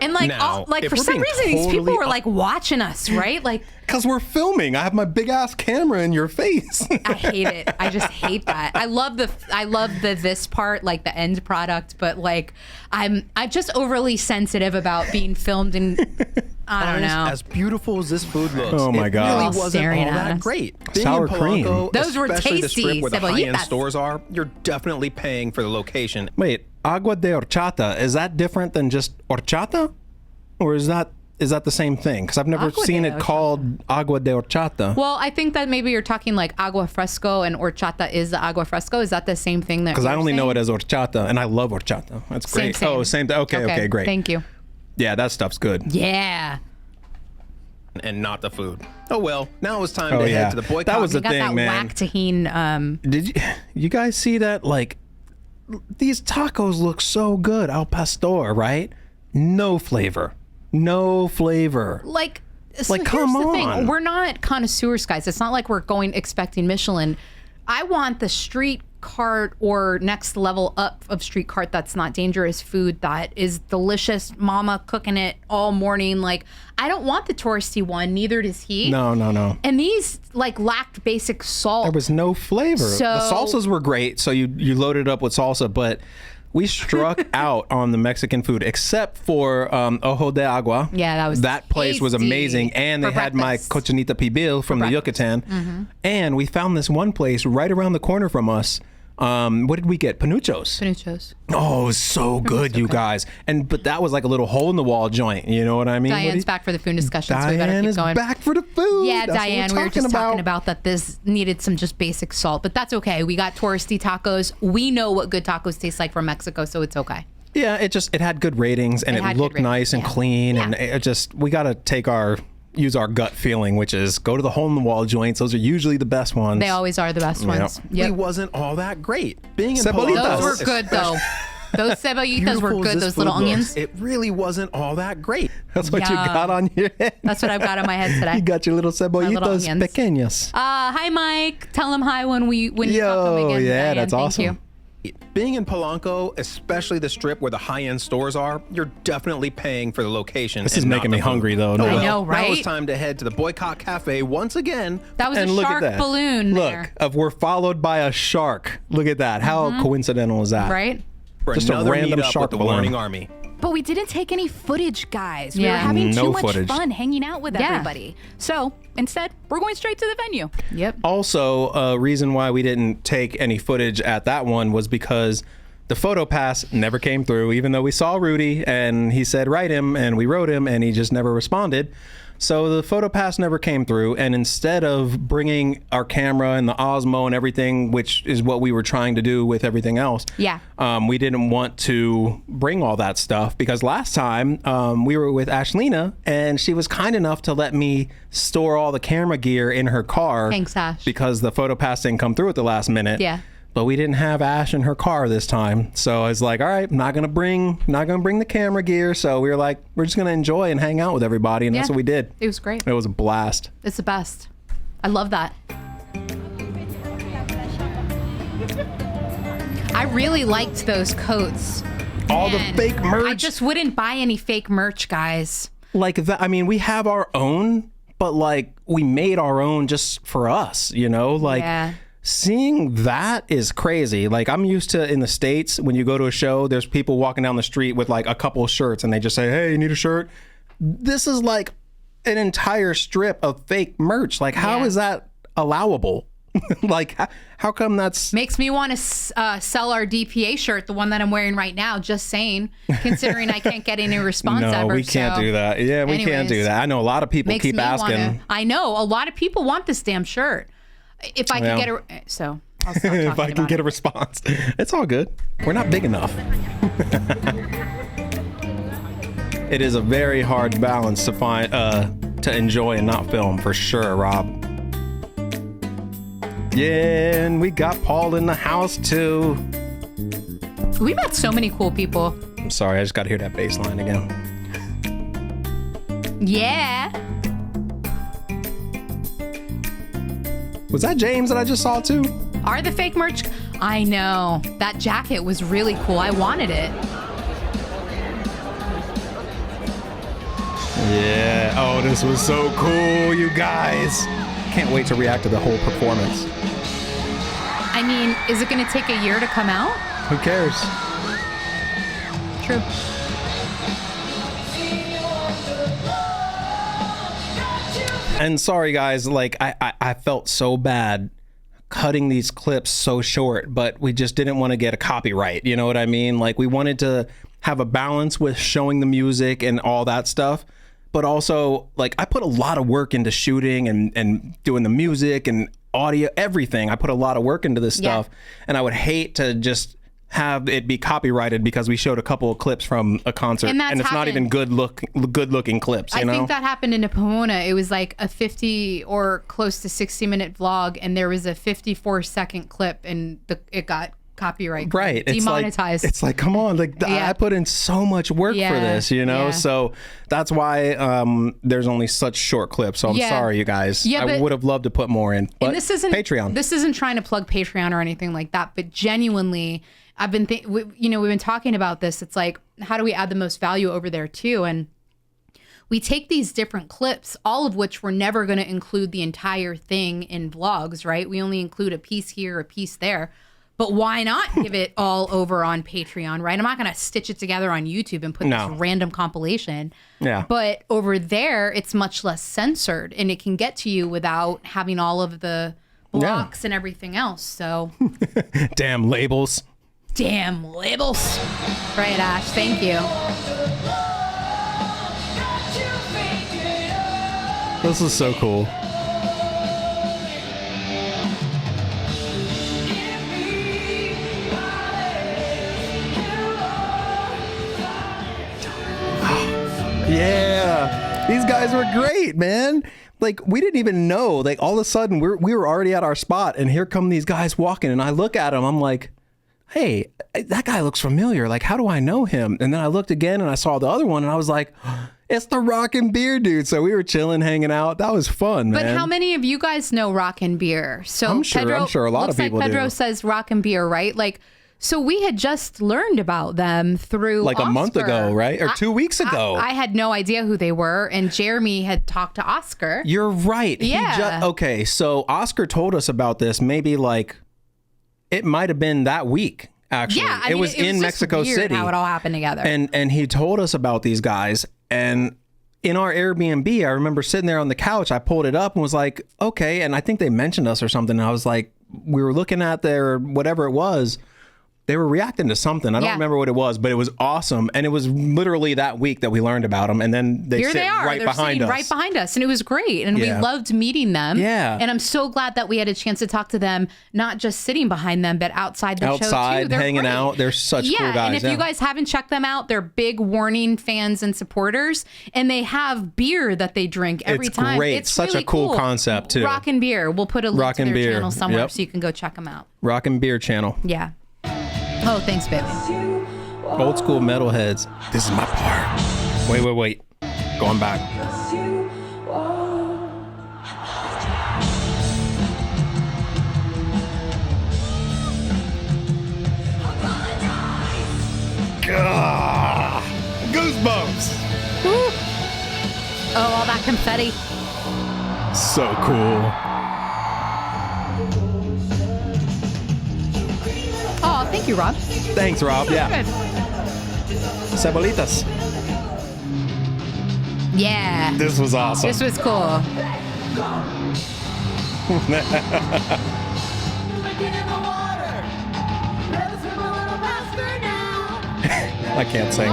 [SPEAKER 1] And like,
[SPEAKER 2] Now,
[SPEAKER 1] like
[SPEAKER 2] if
[SPEAKER 1] for
[SPEAKER 2] we're
[SPEAKER 1] some
[SPEAKER 2] being
[SPEAKER 1] reason, these people
[SPEAKER 2] totally
[SPEAKER 1] were like watching us, right? Like,
[SPEAKER 2] because we're filming. I have my big ass camera in your face.
[SPEAKER 1] I hate it. I just hate that. I love the this part, like the end product, but like I'm just overly sensitive about being filmed and I don't know.
[SPEAKER 3] As beautiful as this food looks,
[SPEAKER 2] Oh my God.
[SPEAKER 3] it really
[SPEAKER 1] All
[SPEAKER 3] wasn't
[SPEAKER 1] staring
[SPEAKER 3] all
[SPEAKER 1] at
[SPEAKER 3] that
[SPEAKER 1] us.
[SPEAKER 3] great.
[SPEAKER 2] Sour
[SPEAKER 3] Being in
[SPEAKER 2] cream.
[SPEAKER 3] Polanco,
[SPEAKER 1] Those were
[SPEAKER 3] especially the strip
[SPEAKER 1] tasty,
[SPEAKER 3] where the high-end
[SPEAKER 1] Cebollitos.
[SPEAKER 3] stores are, you're definitely paying for the location.
[SPEAKER 2] Wait, agua de horchata, is that different than just horchata? Or is that the same thing? Because I've never
[SPEAKER 1] Agua
[SPEAKER 2] seen
[SPEAKER 1] de
[SPEAKER 2] it called agua de horchata.
[SPEAKER 1] Well, I think that maybe you're talking like agua fresco and horchata is the agua fresco. Is that the same thing?
[SPEAKER 2] Because I only know it as horchata, and I love horchata. That's great.
[SPEAKER 1] Same.
[SPEAKER 2] Oh, same. Okay, great.
[SPEAKER 1] Thank you.
[SPEAKER 2] Yeah, that stuff's good.
[SPEAKER 1] Yeah.
[SPEAKER 3] And not the food. Oh well, now it's time to head to the boycott.
[SPEAKER 2] That was the
[SPEAKER 1] We got
[SPEAKER 2] thing,
[SPEAKER 1] that
[SPEAKER 2] man.
[SPEAKER 1] whack tahine.
[SPEAKER 2] Did you guys see that? Like, these tacos look so good. Al pastor, right? No flavor. No flavor.
[SPEAKER 1] Like, so
[SPEAKER 2] Like,
[SPEAKER 1] here's
[SPEAKER 2] come
[SPEAKER 1] the thing.
[SPEAKER 2] on.
[SPEAKER 1] We're not connoisseurs, guys. It's not like we're going expecting Michelin. I want the street cart or next level up of street cart that's not dangerous food, that is delicious, mama cooking it all morning. Like, I don't want the touristy one, neither does he.
[SPEAKER 2] No.
[SPEAKER 1] And these like lacked basic salt.
[SPEAKER 2] There was no flavor.
[SPEAKER 1] So-
[SPEAKER 2] The salsas were great, so you loaded up with salsa, but We struck out on the Mexican food, except for Ojo de Agua.
[SPEAKER 1] Yeah,
[SPEAKER 2] that place was
[SPEAKER 1] tasty.
[SPEAKER 2] amazing, and they
[SPEAKER 1] For
[SPEAKER 2] had my
[SPEAKER 1] breakfast.
[SPEAKER 2] cochinita pibil from the Yucatan. And we found this one place right around the corner from us. What did we get? Panuchos.
[SPEAKER 1] Panuchos.
[SPEAKER 2] Oh, it was so good, you guys. But that was like a little hole in the wall joint. You know what I mean?
[SPEAKER 1] Diane's back for the food discussion, so we better
[SPEAKER 2] Diane
[SPEAKER 1] keep
[SPEAKER 2] is
[SPEAKER 1] going.
[SPEAKER 2] back for the food.
[SPEAKER 1] Yeah,
[SPEAKER 2] That's what
[SPEAKER 1] Diane, we were just
[SPEAKER 2] about.
[SPEAKER 1] talking about that this needed some just basic salt, but that's okay. We got touristy tacos. We know what good tacos taste like from Mexico, so it's okay.
[SPEAKER 2] Yeah, it had good ratings, and
[SPEAKER 1] It
[SPEAKER 2] it
[SPEAKER 1] had
[SPEAKER 2] looked
[SPEAKER 1] good
[SPEAKER 2] nice and
[SPEAKER 1] ratings, yeah.
[SPEAKER 2] clean,
[SPEAKER 1] Yeah.
[SPEAKER 2] and it just, we got to use our gut feeling, which is go to the hole in the wall joints. Those are usually the best ones.
[SPEAKER 1] They always are the best ones.
[SPEAKER 3] It wasn't all that great. Being in
[SPEAKER 2] Cebollitos.
[SPEAKER 3] Polanco,
[SPEAKER 1] Those were good, though. Those cebollitos were
[SPEAKER 3] beautiful as
[SPEAKER 1] good,
[SPEAKER 3] this
[SPEAKER 1] those little
[SPEAKER 3] food looks,
[SPEAKER 1] onions.
[SPEAKER 3] It really wasn't all that great.
[SPEAKER 2] That's what you
[SPEAKER 1] Yum.
[SPEAKER 2] got on your head.
[SPEAKER 1] That's what I've got on my head today.
[SPEAKER 2] You got your little cebollitos
[SPEAKER 1] onions.
[SPEAKER 2] pequeños.
[SPEAKER 1] Hi, Mike. Tell him hi when you come
[SPEAKER 2] Yo,
[SPEAKER 1] again.
[SPEAKER 2] yeah,
[SPEAKER 1] Diane.
[SPEAKER 2] that's
[SPEAKER 1] Thank
[SPEAKER 2] awesome.
[SPEAKER 1] you.
[SPEAKER 3] Being in Polanco, especially the strip where the high-end stores are, you're definitely paying for the location.
[SPEAKER 2] This is
[SPEAKER 3] and not
[SPEAKER 2] making
[SPEAKER 3] the
[SPEAKER 2] me
[SPEAKER 3] food.
[SPEAKER 2] hungry, though.
[SPEAKER 3] Oh,
[SPEAKER 2] No.
[SPEAKER 3] well,
[SPEAKER 1] I know,
[SPEAKER 3] Now it's
[SPEAKER 1] right?
[SPEAKER 3] time to head to the Boycott Cafe once again.
[SPEAKER 1] That was
[SPEAKER 2] And
[SPEAKER 1] a
[SPEAKER 2] look
[SPEAKER 1] shark
[SPEAKER 2] at that.
[SPEAKER 1] balloon
[SPEAKER 2] Look,
[SPEAKER 1] there.
[SPEAKER 2] we're followed by a shark. Look at that. How coincidental is that?
[SPEAKER 1] Right?
[SPEAKER 3] For
[SPEAKER 2] Just a
[SPEAKER 3] another
[SPEAKER 2] random
[SPEAKER 3] meetup
[SPEAKER 2] shark
[SPEAKER 3] with the
[SPEAKER 2] balloon.
[SPEAKER 3] Warning Army.
[SPEAKER 5] But we didn't take any footage, guys. We
[SPEAKER 1] Yeah.
[SPEAKER 5] were having
[SPEAKER 2] No
[SPEAKER 5] too much
[SPEAKER 2] footage.
[SPEAKER 5] fun hanging out with
[SPEAKER 1] Yeah.
[SPEAKER 5] everybody. So instead, we're going straight to the venue.
[SPEAKER 1] Yep.
[SPEAKER 2] Also, a reason why we didn't take any footage at that one was because the photo pass never came through, even though we saw Rudy and he said write him, and we wrote him, and he just never responded. So the photo pass never came through, and instead of bringing our camera and the Osmo and everything, which is what we were trying to do with everything else,
[SPEAKER 1] Yeah.
[SPEAKER 2] we didn't want to bring all that stuff because last time we were with Ashlina, and she was kind enough to let me store all the camera gear in her car.
[SPEAKER 1] Thanks, Ash.
[SPEAKER 2] Because the photo pass didn't come through at the last minute.
[SPEAKER 1] Yeah.
[SPEAKER 2] But we didn't have Ash in her car this time. So I was like, all right, not gonna bring the camera gear. So we were like, we're just gonna enjoy and hang out with everybody, and that's
[SPEAKER 1] Yeah.
[SPEAKER 2] what we did.
[SPEAKER 1] It was great.
[SPEAKER 2] It was a blast.
[SPEAKER 1] It's the best. I love that. I really liked those coats.
[SPEAKER 2] All
[SPEAKER 1] Man,
[SPEAKER 2] the fake merch.
[SPEAKER 1] I just wouldn't buy any fake merch, guys.
[SPEAKER 2] like that. I mean, we have our own, but like we made our own just for us, you know, like
[SPEAKER 1] Yeah.
[SPEAKER 2] seeing that is crazy. Like I'm used to in the States, when you go to a show, there's people walking down the street with like a couple of shirts and they just say, hey, you need a shirt. This is like an entire strip of fake merch. Like how
[SPEAKER 1] Yeah.
[SPEAKER 2] is that allowable? Like how come that's
[SPEAKER 1] Makes me want to sell our DPA shirt, the one that I'm wearing right now. Just saying, considering I can't get any response
[SPEAKER 2] no,
[SPEAKER 1] ever.
[SPEAKER 2] we can't
[SPEAKER 1] so.
[SPEAKER 2] do that. Yeah, we can't do
[SPEAKER 1] Anyways,
[SPEAKER 2] that. I know a lot of people
[SPEAKER 1] makes
[SPEAKER 2] keep
[SPEAKER 1] me
[SPEAKER 2] asking.
[SPEAKER 1] wanna- I know a lot of people want this damn shirt. If I
[SPEAKER 2] Well.
[SPEAKER 1] can get a, so I'll stop talking
[SPEAKER 2] if I can
[SPEAKER 1] about
[SPEAKER 2] get
[SPEAKER 1] it.
[SPEAKER 2] a response. It's all good. We're not big enough. It is a very hard balance to find, to enjoy and not film, for sure, Rob. Yeah, and we got Paul in the house too.
[SPEAKER 1] We met so many cool people.
[SPEAKER 2] I'm sorry, I just got to hear that bass line again.
[SPEAKER 1] Yeah.
[SPEAKER 2] Was that James that I just saw too?
[SPEAKER 1] Are the fake merch? I know. That jacket was really cool. I wanted it.
[SPEAKER 2] Yeah. Oh, this was so cool, you guys. Can't wait to react to the whole performance.
[SPEAKER 1] I mean, is it going to take a year to come out?
[SPEAKER 2] Who cares?
[SPEAKER 1] True.
[SPEAKER 2] And sorry, guys, like I felt so bad cutting these clips so short, but we just didn't want to get a copyright. You know what I mean? Like we wanted to have a balance with showing the music and all that stuff. But also, like, I put a lot of work into shooting and doing the music and audio, everything. I put a lot of work into this stuff. And I would hate to just have it be copyrighted because we showed a couple of clips from a concert.
[SPEAKER 1] And that's
[SPEAKER 2] it's not even good looking clips, you know?
[SPEAKER 1] I think that happened in Pomona. It was like a 50 or close to 60-minute vlog, and there was a 54-second clip, and it got copyright
[SPEAKER 2] right,
[SPEAKER 1] demonetized.
[SPEAKER 2] It's like come on, like
[SPEAKER 1] Yeah.
[SPEAKER 2] I put in so much work for
[SPEAKER 1] Yeah,
[SPEAKER 2] this, you know.
[SPEAKER 1] yeah.
[SPEAKER 2] So that's why there's only such short clips. So I'm
[SPEAKER 1] Yeah.
[SPEAKER 2] sorry, you guys.
[SPEAKER 1] Yeah,
[SPEAKER 2] I
[SPEAKER 1] but-
[SPEAKER 2] would have loved to put more in, but
[SPEAKER 1] And this isn't
[SPEAKER 2] Patreon.
[SPEAKER 1] This isn't trying to plug Patreon or anything like that, but genuinely, I've been we've been talking about this. It's like, how do we add the most value over there too? And we take these different clips, all of which we're never going to include the entire thing in vlogs, right? We only include a piece here, a piece there. But why not give it all over on Patreon, right? I'm not going to stitch it together on YouTube and put this random compilation.
[SPEAKER 2] Yeah.
[SPEAKER 1] But over there, it's much less censored, and it can get to you without having all of the blocks and everything else. So,
[SPEAKER 2] damn labels.
[SPEAKER 1] Damn labels. Right, Ash. Thank you.
[SPEAKER 2] This is so cool. Yeah, these guys were great, man. Like, we didn't even know. Like, all of a sudden, we were already at our spot, and here come these guys walking, and I look at them. I'm like, hey, that guy looks familiar. Like, how do I know him? And then I looked again, and I saw the other one, and I was like, it's the Rock and Beer dude. So we were chilling, hanging out. That was fun, man.
[SPEAKER 1] But how many of you guys know Rock and Beer? So
[SPEAKER 2] I'm sure a lot of people
[SPEAKER 1] like Pedro
[SPEAKER 2] do.
[SPEAKER 1] says Rock and Beer, right? Like, so we had just learned about them through
[SPEAKER 2] like
[SPEAKER 1] Oscar.
[SPEAKER 2] A month ago, right? Or 2 weeks ago.
[SPEAKER 1] I had no idea who they were, and Jeremy had talked to Oscar.
[SPEAKER 2] You're right.
[SPEAKER 1] Yeah.
[SPEAKER 2] Okay, so Oscar told us about this maybe like, it might have been that week, actually.
[SPEAKER 1] Yeah, I
[SPEAKER 2] it
[SPEAKER 1] mean,
[SPEAKER 2] was in
[SPEAKER 1] just
[SPEAKER 2] Mexico
[SPEAKER 1] weird
[SPEAKER 2] City.
[SPEAKER 1] how it all happened together.
[SPEAKER 2] And he told us about these guys, and in our Airbnb, I remember sitting there on the couch, I pulled it up and was like, okay, and I think they mentioned us or something, and I was like, we were looking at their, whatever it was, they were reacting to something. I don't remember what it was, but it was awesome. And it was literally that week that we learned about them. And then
[SPEAKER 1] Here
[SPEAKER 2] sit
[SPEAKER 1] they are.
[SPEAKER 2] right
[SPEAKER 1] They're
[SPEAKER 2] behind
[SPEAKER 1] sitting
[SPEAKER 2] us.
[SPEAKER 1] right behind us. And it was great. And we loved meeting them.
[SPEAKER 2] Yeah.
[SPEAKER 1] And I'm so glad that we had a chance to talk to them, not just sitting behind them, but outside the show too.
[SPEAKER 2] Outside,
[SPEAKER 1] They're
[SPEAKER 2] hanging
[SPEAKER 1] great.
[SPEAKER 2] out. They're such cool guys.
[SPEAKER 1] And if you guys haven't checked them out, they're big Warning fans and supporters. And they have beer that they drink every
[SPEAKER 2] It's
[SPEAKER 1] time.
[SPEAKER 2] great.
[SPEAKER 1] It's
[SPEAKER 2] Such
[SPEAKER 1] really
[SPEAKER 2] a cool concept, too.
[SPEAKER 1] Rock and Beer. We'll put a link
[SPEAKER 2] Rock
[SPEAKER 1] to
[SPEAKER 2] and
[SPEAKER 1] their
[SPEAKER 2] Beer.
[SPEAKER 1] channel somewhere
[SPEAKER 2] Yep.
[SPEAKER 1] so you can go check them out.
[SPEAKER 2] Rock and Beer channel.
[SPEAKER 1] Yeah. Oh, thanks, baby.
[SPEAKER 2] Old school metalheads. This is my part. Wait. Going back. Gah! Goosebumps.
[SPEAKER 1] Woo. Oh, all that confetti.
[SPEAKER 2] So cool.
[SPEAKER 1] Oh, thank you, Rob.
[SPEAKER 2] Thanks, Rob. Yeah.
[SPEAKER 1] Good.
[SPEAKER 2] Cebollitos.
[SPEAKER 1] Yeah.
[SPEAKER 2] This was awesome.
[SPEAKER 1] This was cool.
[SPEAKER 2] I can't sing.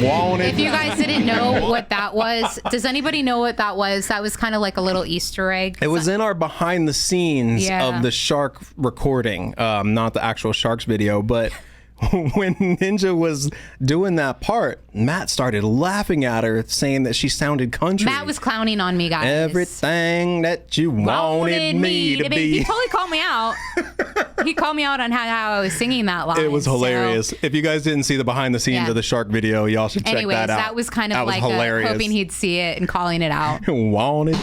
[SPEAKER 2] Waaaannnted.
[SPEAKER 1] If you guys didn't know what that was, does anybody know what that was? That was kind of like a little Easter egg.
[SPEAKER 2] It was in our behind the scenes
[SPEAKER 1] Yeah.
[SPEAKER 2] of the shark recording, not the actual sharks video, but when Ninja was doing that part, Matt started laughing at her, saying that she sounded country.
[SPEAKER 1] Matt was clowning on me, guys.
[SPEAKER 2] Everything that you wanted me to be.
[SPEAKER 1] He totally called me out. He called me out on how I was singing that line.
[SPEAKER 2] It was hilarious.
[SPEAKER 1] So,
[SPEAKER 2] If you guys didn't see the behind the scenes
[SPEAKER 1] Yeah.
[SPEAKER 2] of the shark video, y'all should check
[SPEAKER 1] anyways,
[SPEAKER 2] that out.
[SPEAKER 1] that was kind of
[SPEAKER 2] That was
[SPEAKER 1] like
[SPEAKER 2] hilarious.
[SPEAKER 1] hoping he'd see it and calling it out.
[SPEAKER 2] Wanted.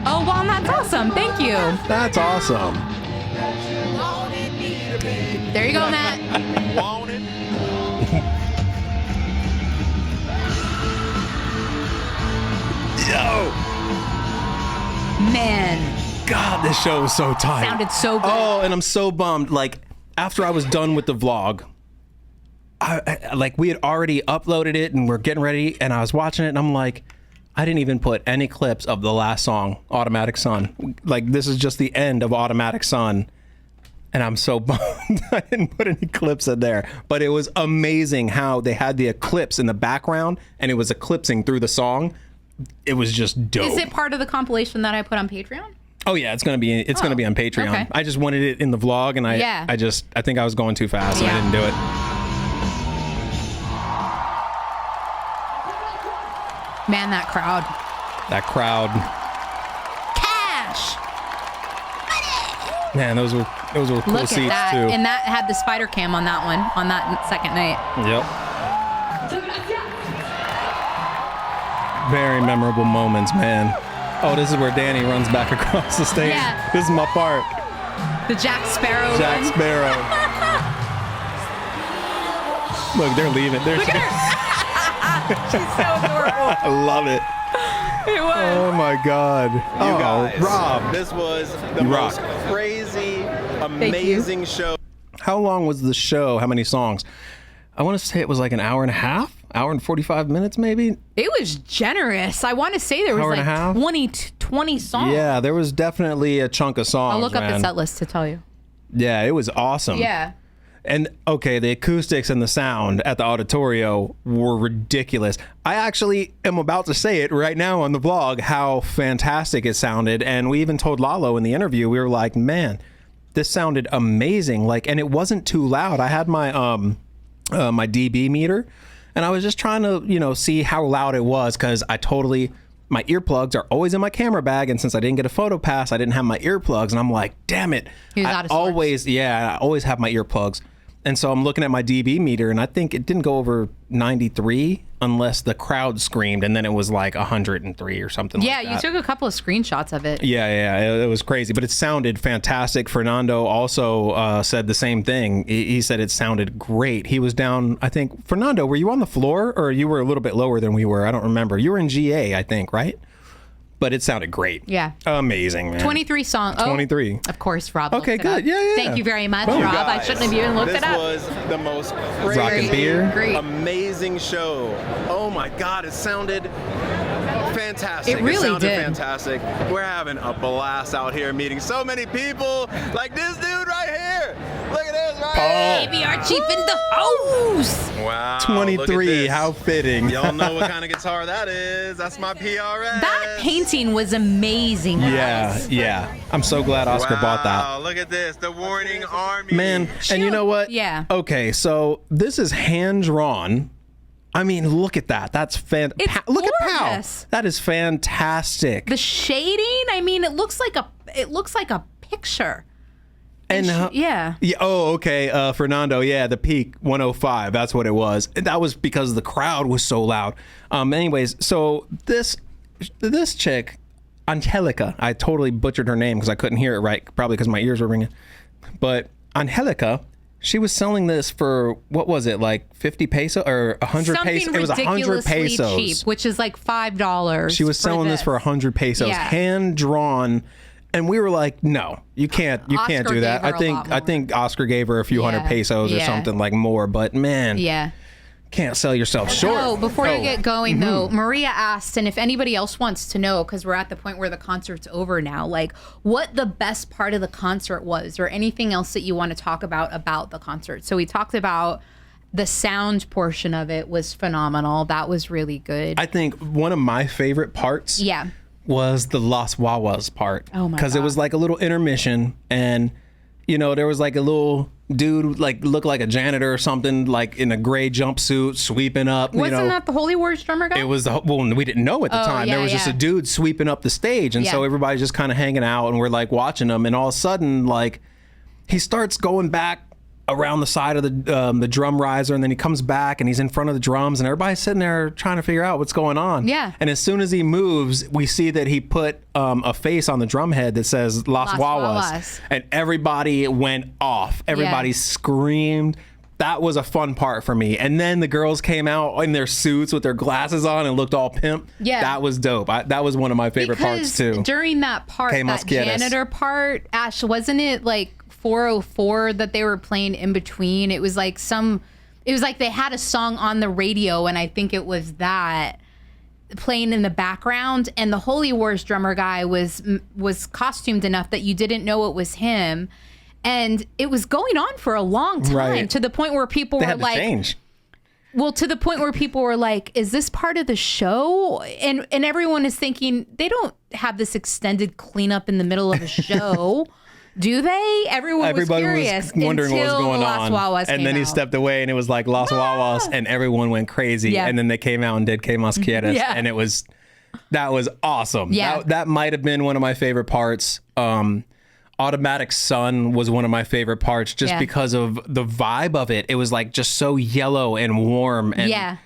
[SPEAKER 1] Oh, well, that's awesome. Thank you.
[SPEAKER 2] That's awesome.
[SPEAKER 1] There you go, Matt.
[SPEAKER 2] Yo.
[SPEAKER 1] Man.
[SPEAKER 2] God, this show was so tight.
[SPEAKER 1] Sounded so good.
[SPEAKER 2] Oh, and I'm so bummed. Like, after I was done with the vlog, like we had already uploaded it and we're getting ready, and I was watching it and I'm like, I didn't even put any clips of the last song, Automatic Sun. Like, this is just the end of Automatic Sun. And I'm so bummed I didn't put any clips in there. But it was amazing how they had the eclipse in the background and it was eclipsing through the song. It was just dope.
[SPEAKER 1] Is it part of the compilation that I put on Patreon?
[SPEAKER 2] Oh yeah, it's gonna be on Patreon.
[SPEAKER 1] Okay.
[SPEAKER 2] I just wanted it in the vlog, and I think I was going too fast, and I didn't do it.
[SPEAKER 1] Man, that crowd.
[SPEAKER 2] That crowd.
[SPEAKER 1] Cash.
[SPEAKER 2] Man, those were cool
[SPEAKER 1] Look at
[SPEAKER 2] seats
[SPEAKER 1] that.
[SPEAKER 2] too.
[SPEAKER 1] And that had the spider cam on that one, on that second night.
[SPEAKER 2] Yep. Very memorable moments, man. Oh, this is where Dany runs back across the stage.
[SPEAKER 1] Yeah.
[SPEAKER 2] This is my part.
[SPEAKER 1] The Jack Sparrow
[SPEAKER 2] Jack
[SPEAKER 1] one.
[SPEAKER 2] Sparrow. Look, they're leaving.
[SPEAKER 1] Look at her. She's so adorable.
[SPEAKER 2] I love it.
[SPEAKER 7] It was.
[SPEAKER 2] Oh my God.
[SPEAKER 3] You guys,
[SPEAKER 2] Rob.
[SPEAKER 3] this was the
[SPEAKER 2] You
[SPEAKER 3] most
[SPEAKER 2] rock.
[SPEAKER 3] crazy, amazing show.
[SPEAKER 2] How long was the show? How many songs? I want to say it was like an hour and a half, hour and 45 minutes maybe.
[SPEAKER 1] It was generous. I want to say there was
[SPEAKER 2] Hour and a half?
[SPEAKER 1] like 20 songs.
[SPEAKER 2] Yeah, there was definitely a chunk of songs.
[SPEAKER 1] I'll look up the
[SPEAKER 2] man.
[SPEAKER 1] set list to tell you.
[SPEAKER 2] Yeah, it was awesome.
[SPEAKER 1] Yeah.
[SPEAKER 2] And okay, the acoustics and the sound at the Auditorio were ridiculous. I actually am about to say it right now on the vlog how fantastic it sounded. And we even told Lalo in the interview, we were like, man, this sounded amazing. Like, and it wasn't too loud. I had my my dB meter, and I was just trying to, you know, see how loud it was, because my earplugs are always in my camera bag, and since I didn't get a photo pass, I didn't have my earplugs, and I'm like, damn it.
[SPEAKER 1] He was out of sorts.
[SPEAKER 2] I always have my earplugs. And so I'm looking at my dB meter, and I think it didn't go over 93 unless the crowd screamed, and then it was like 103 or something like that.
[SPEAKER 1] Yeah, you took a couple of screenshots of it.
[SPEAKER 2] Yeah, it was crazy, but it sounded fantastic. Fernando also said the same thing. He said it sounded great. He was down, I think, Fernando, were you on the floor, or you were a little bit lower than we were? I don't remember. You were in GA, I think, right? But it sounded great.
[SPEAKER 1] Yeah.
[SPEAKER 2] Amazing, man.
[SPEAKER 1] 23 songs. Oh,
[SPEAKER 2] 23.
[SPEAKER 1] Of course, Rob.
[SPEAKER 2] Okay,
[SPEAKER 1] looked it
[SPEAKER 2] good.
[SPEAKER 1] up.
[SPEAKER 2] Yeah.
[SPEAKER 1] Thank you very much,
[SPEAKER 2] Boom.
[SPEAKER 1] Rob. I
[SPEAKER 3] Guys,
[SPEAKER 1] shouldn't have even looked it up.
[SPEAKER 3] This was the most
[SPEAKER 2] Rockin' beer.
[SPEAKER 1] Great.
[SPEAKER 3] amazing show. Oh my God, it sounded fantastic.
[SPEAKER 1] It really
[SPEAKER 3] sounded
[SPEAKER 1] did.
[SPEAKER 3] fantastic. We're having a blast out here meeting so many people, like this dude right here. Look at this right here.
[SPEAKER 1] Baby, our chief in the house.
[SPEAKER 3] Wow.
[SPEAKER 2] 23, how fitting.
[SPEAKER 3] Y'all know what kind of guitar that is. That's my PRS.
[SPEAKER 1] That painting was amazing. guys.
[SPEAKER 2] Yeah. I'm so glad Oscar bought that.
[SPEAKER 3] Wow, look at this. The Warning Army.
[SPEAKER 2] Man, and you know what?
[SPEAKER 1] Yeah.
[SPEAKER 2] Okay, so this is hand-drawn. I mean, look at that. That's fantastic. Look at
[SPEAKER 1] gorgeous.
[SPEAKER 2] Pal. That is fantastic.
[SPEAKER 1] The shading, I mean, it looks like a picture.
[SPEAKER 2] And
[SPEAKER 1] yeah.
[SPEAKER 2] Oh, okay. Fernando. Yeah, the peak 105. That's what it was. And that was because the crowd was so loud. Anyways, so this chick, Angelica. I totally butchered her name because I couldn't hear it right. Probably because my ears were ringing. But Angelica, she was selling this for, what was it, like 50 peso or 100 pesos? It was 100 pesos.
[SPEAKER 1] Cheap, which is like $5.
[SPEAKER 2] She was selling this for 100 pesos,
[SPEAKER 1] Yeah.
[SPEAKER 2] hand drawn. And we were like, no, you can't
[SPEAKER 1] Oscar
[SPEAKER 2] do that.
[SPEAKER 1] gave her a lot
[SPEAKER 2] I
[SPEAKER 1] more.
[SPEAKER 2] think Oscar gave her a few hundred
[SPEAKER 1] Yeah.
[SPEAKER 2] pesos or
[SPEAKER 1] Yeah.
[SPEAKER 2] something like more. But man,
[SPEAKER 1] Yeah.
[SPEAKER 2] can't sell yourself short.
[SPEAKER 1] Oh, before you get going
[SPEAKER 2] Mm-hmm.
[SPEAKER 1] though, Maria asked, and if anybody else wants to know, because we're at the point where the concert's over now, like what the best part of the concert was, or anything else that you want to talk about the concert. So we talked about the sound portion of it was phenomenal. That was really good.
[SPEAKER 2] I think one of my favorite parts
[SPEAKER 1] Yeah.
[SPEAKER 2] was the Los Wawas part.
[SPEAKER 1] Oh my
[SPEAKER 2] Because it
[SPEAKER 1] God.
[SPEAKER 2] was like a little intermission, and you know, there was like a little dude, like looked like a janitor or something, like in a gray jumpsuit, sweeping up.
[SPEAKER 1] Wasn't
[SPEAKER 2] you know,
[SPEAKER 1] that the Holy Wars drummer guy?
[SPEAKER 2] it was we didn't know at the
[SPEAKER 1] Oh,
[SPEAKER 2] time.
[SPEAKER 1] yeah,
[SPEAKER 2] There was just
[SPEAKER 1] yeah.
[SPEAKER 2] a dude sweeping up the stage, and so
[SPEAKER 1] Yeah.
[SPEAKER 2] everybody's just kind of hanging out, and we're like watching him, and all of a sudden, like he starts going back around the side of the drum riser, and then he comes back and he's in front of the drums, and everybody's sitting there trying to figure out what's going on.
[SPEAKER 1] Yeah.
[SPEAKER 2] And as soon as he moves, we see that he put a face on the drum head that says Los Wawas,
[SPEAKER 1] Wawas.
[SPEAKER 2] and everybody went off. Everybody screamed. That was a fun part for me. And then the girls came out in their suits with their glasses on and looked all pimp.
[SPEAKER 1] Yeah.
[SPEAKER 2] That was dope. That was one of my favorite parts too.
[SPEAKER 1] During that part,
[SPEAKER 2] Que
[SPEAKER 1] that
[SPEAKER 2] mas quieres?
[SPEAKER 1] janitor part, Ash, wasn't it like 404 that they were playing in between? It was like they had a song on the radio, and I think it was that playing in the background, and the Holy Wars drummer guy was costumed enough that you didn't know it was him. And it was going on for a long time,
[SPEAKER 2] Right.
[SPEAKER 1] to the point where people
[SPEAKER 2] They
[SPEAKER 1] were
[SPEAKER 2] had to
[SPEAKER 1] like,
[SPEAKER 2] change.
[SPEAKER 1] well, to the point where people were like, is this part of the show? And everyone is thinking, they don't have this extended cleanup in the middle of a show, do they? Everybody was curious,
[SPEAKER 2] wondering what was
[SPEAKER 1] until
[SPEAKER 2] going
[SPEAKER 1] Las
[SPEAKER 2] on.
[SPEAKER 1] Wawas
[SPEAKER 2] And
[SPEAKER 1] came
[SPEAKER 2] then he
[SPEAKER 1] out.
[SPEAKER 2] stepped away, and it was like Los Wawas, and everyone went crazy.
[SPEAKER 1] Yeah.
[SPEAKER 2] And then they came out and did Que mas quieres,
[SPEAKER 1] Yeah.
[SPEAKER 2] and that was awesome.
[SPEAKER 1] Yeah.
[SPEAKER 2] That might have been one of my favorite parts. Automatic Sun was one of my favorite parts, just
[SPEAKER 1] Yeah.
[SPEAKER 2] because of the vibe of it. It was like just so yellow and warm, and
[SPEAKER 1] Yeah.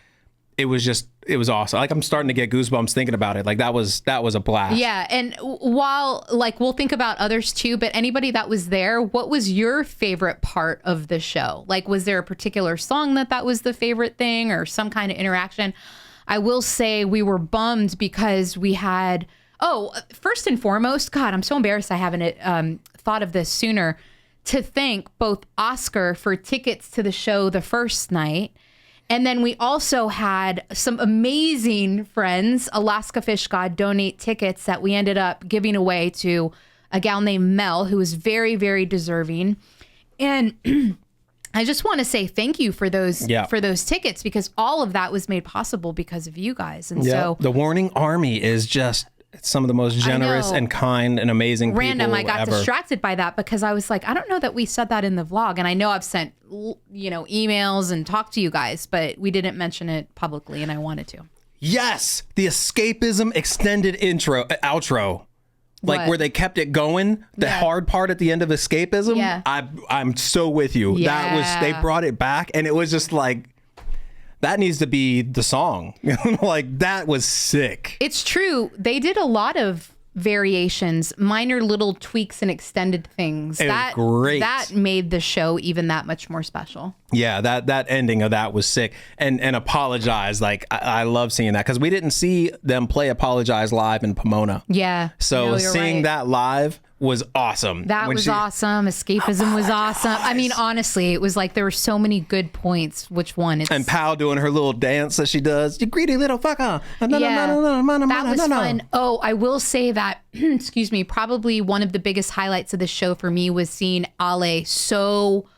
[SPEAKER 2] it was awesome. Like I'm starting to get goosebumps thinking about it. Like that was a blast.
[SPEAKER 1] Yeah, and while like we'll think about others too, but anybody that was there, what was your favorite part of the show? Like, was there a particular song that was the favorite thing, or some kind of interaction? I will say we were bummed because we had, first and foremost, God, I'm so embarrassed I haven't thought of this sooner, to thank both Oscar for tickets to the show the first night. And then we also had some amazing friends, Alaska Fish God, donate tickets that we ended up giving away to a gal named Mel, who was very, very deserving. And I just want to say thank you for those tickets, because all of that was made possible because of you guys. And so
[SPEAKER 2] the Warning Army is just some of the most generous and kind and amazing people
[SPEAKER 1] I got
[SPEAKER 2] ever.
[SPEAKER 1] distracted by that because I was like, I don't know that we said that in the vlog. And I know I've sent, emails and talked to you guys, but we didn't mention it publicly, and I wanted to.
[SPEAKER 2] Yes, the escapism extended outro. Like where they kept it going, the hard part at the end of escapism.
[SPEAKER 1] Yeah.
[SPEAKER 2] I'm so with you.
[SPEAKER 1] Yeah.
[SPEAKER 2] They brought it back, and it was just like, that needs to be the song. Like, that was sick.
[SPEAKER 1] It's true. They did a lot of variations, minor little tweaks and extended things.
[SPEAKER 2] It was great.
[SPEAKER 1] That made the show even that much more special.
[SPEAKER 2] Yeah, that ending of that was sick. And Apologize, like, I love seeing that, because we didn't see them play Apologize live in Pomona.
[SPEAKER 1] Yeah.
[SPEAKER 2] So seeing that live was awesome.
[SPEAKER 1] That was awesome. Escapism was awesome. I mean, honestly, it was like there were so many good points. Which one?
[SPEAKER 2] And Pal doing her little dance that she does. You greedy little fucker.
[SPEAKER 1] That was fun. Oh, I will say that, excuse me, probably one of the biggest highlights of the show for me was seeing Ale so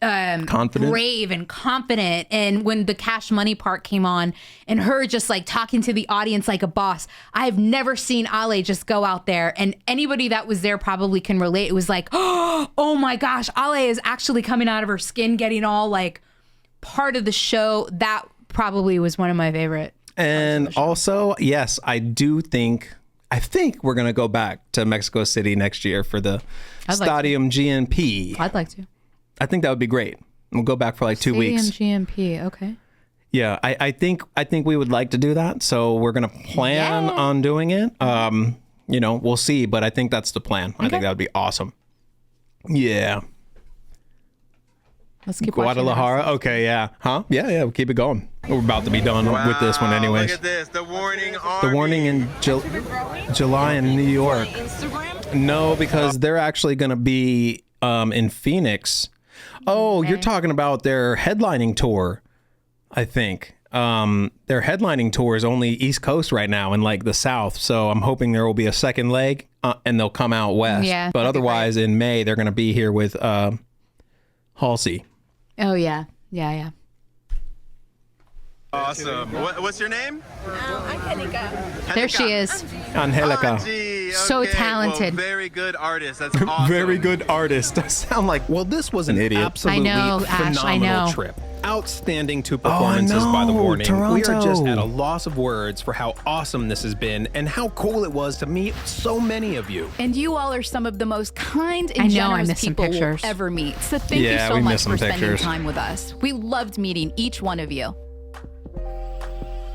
[SPEAKER 2] confident,
[SPEAKER 1] brave and confident. And when the Cash Money part came on and her just like talking to the audience like a boss, I've never seen Ale just go out there, and anybody that was there probably can relate. It was like, oh my gosh, Ale is actually coming out of her skin, getting all like part of the show. That probably was one of my favorite.
[SPEAKER 2] And also, yes, I think we're going to go back to Mexico City next year for the Stadium GNP.
[SPEAKER 1] I'd like to.
[SPEAKER 2] I think that would be great. We'll go back for like 2 weeks.
[SPEAKER 1] Stadium GNP, okay.
[SPEAKER 2] Yeah, I think we would like to do that. So we're gonna plan on doing it. We'll see, but I think that's the plan. Okay. I think that would be awesome. Yeah.
[SPEAKER 1] Let's keep
[SPEAKER 2] Guadalajara. Okay, yeah. Huh? Yeah, we'll keep it going. We're about to be done with this one anyways.
[SPEAKER 10] Look at this. The Warning Army.
[SPEAKER 2] The Warning in July in New York. No, because they're actually gonna be in Phoenix. Oh, you're talking about their headlining tour, I think. Their headlining tour is only East Coast right now and like the South. So I'm hoping there will be a second leg and they'll come out West.
[SPEAKER 1] Yeah,
[SPEAKER 2] but otherwise in May, they're going to be here with Halsey.
[SPEAKER 1] Oh, yeah. Yeah.
[SPEAKER 10] Awesome. What's your name?
[SPEAKER 7] Angelica.
[SPEAKER 1] There she is.
[SPEAKER 2] Angelica.
[SPEAKER 1] So talented.
[SPEAKER 10] Well, very good artist. That's awesome.
[SPEAKER 2] Very good artist. I sound like,
[SPEAKER 3] well, this was an
[SPEAKER 2] idiot.
[SPEAKER 3] Absolutely
[SPEAKER 1] Ash,
[SPEAKER 3] phenomenal trip. Outstanding 2 performances by the Warning.
[SPEAKER 2] Toronto.
[SPEAKER 3] We are just at a loss of words for how awesome this has been and how cool it was to meet so many of you.
[SPEAKER 8] And you all are some of the most kind and generous people we'll ever meet. So thank you so much for spending time with us. We loved meeting each one of you.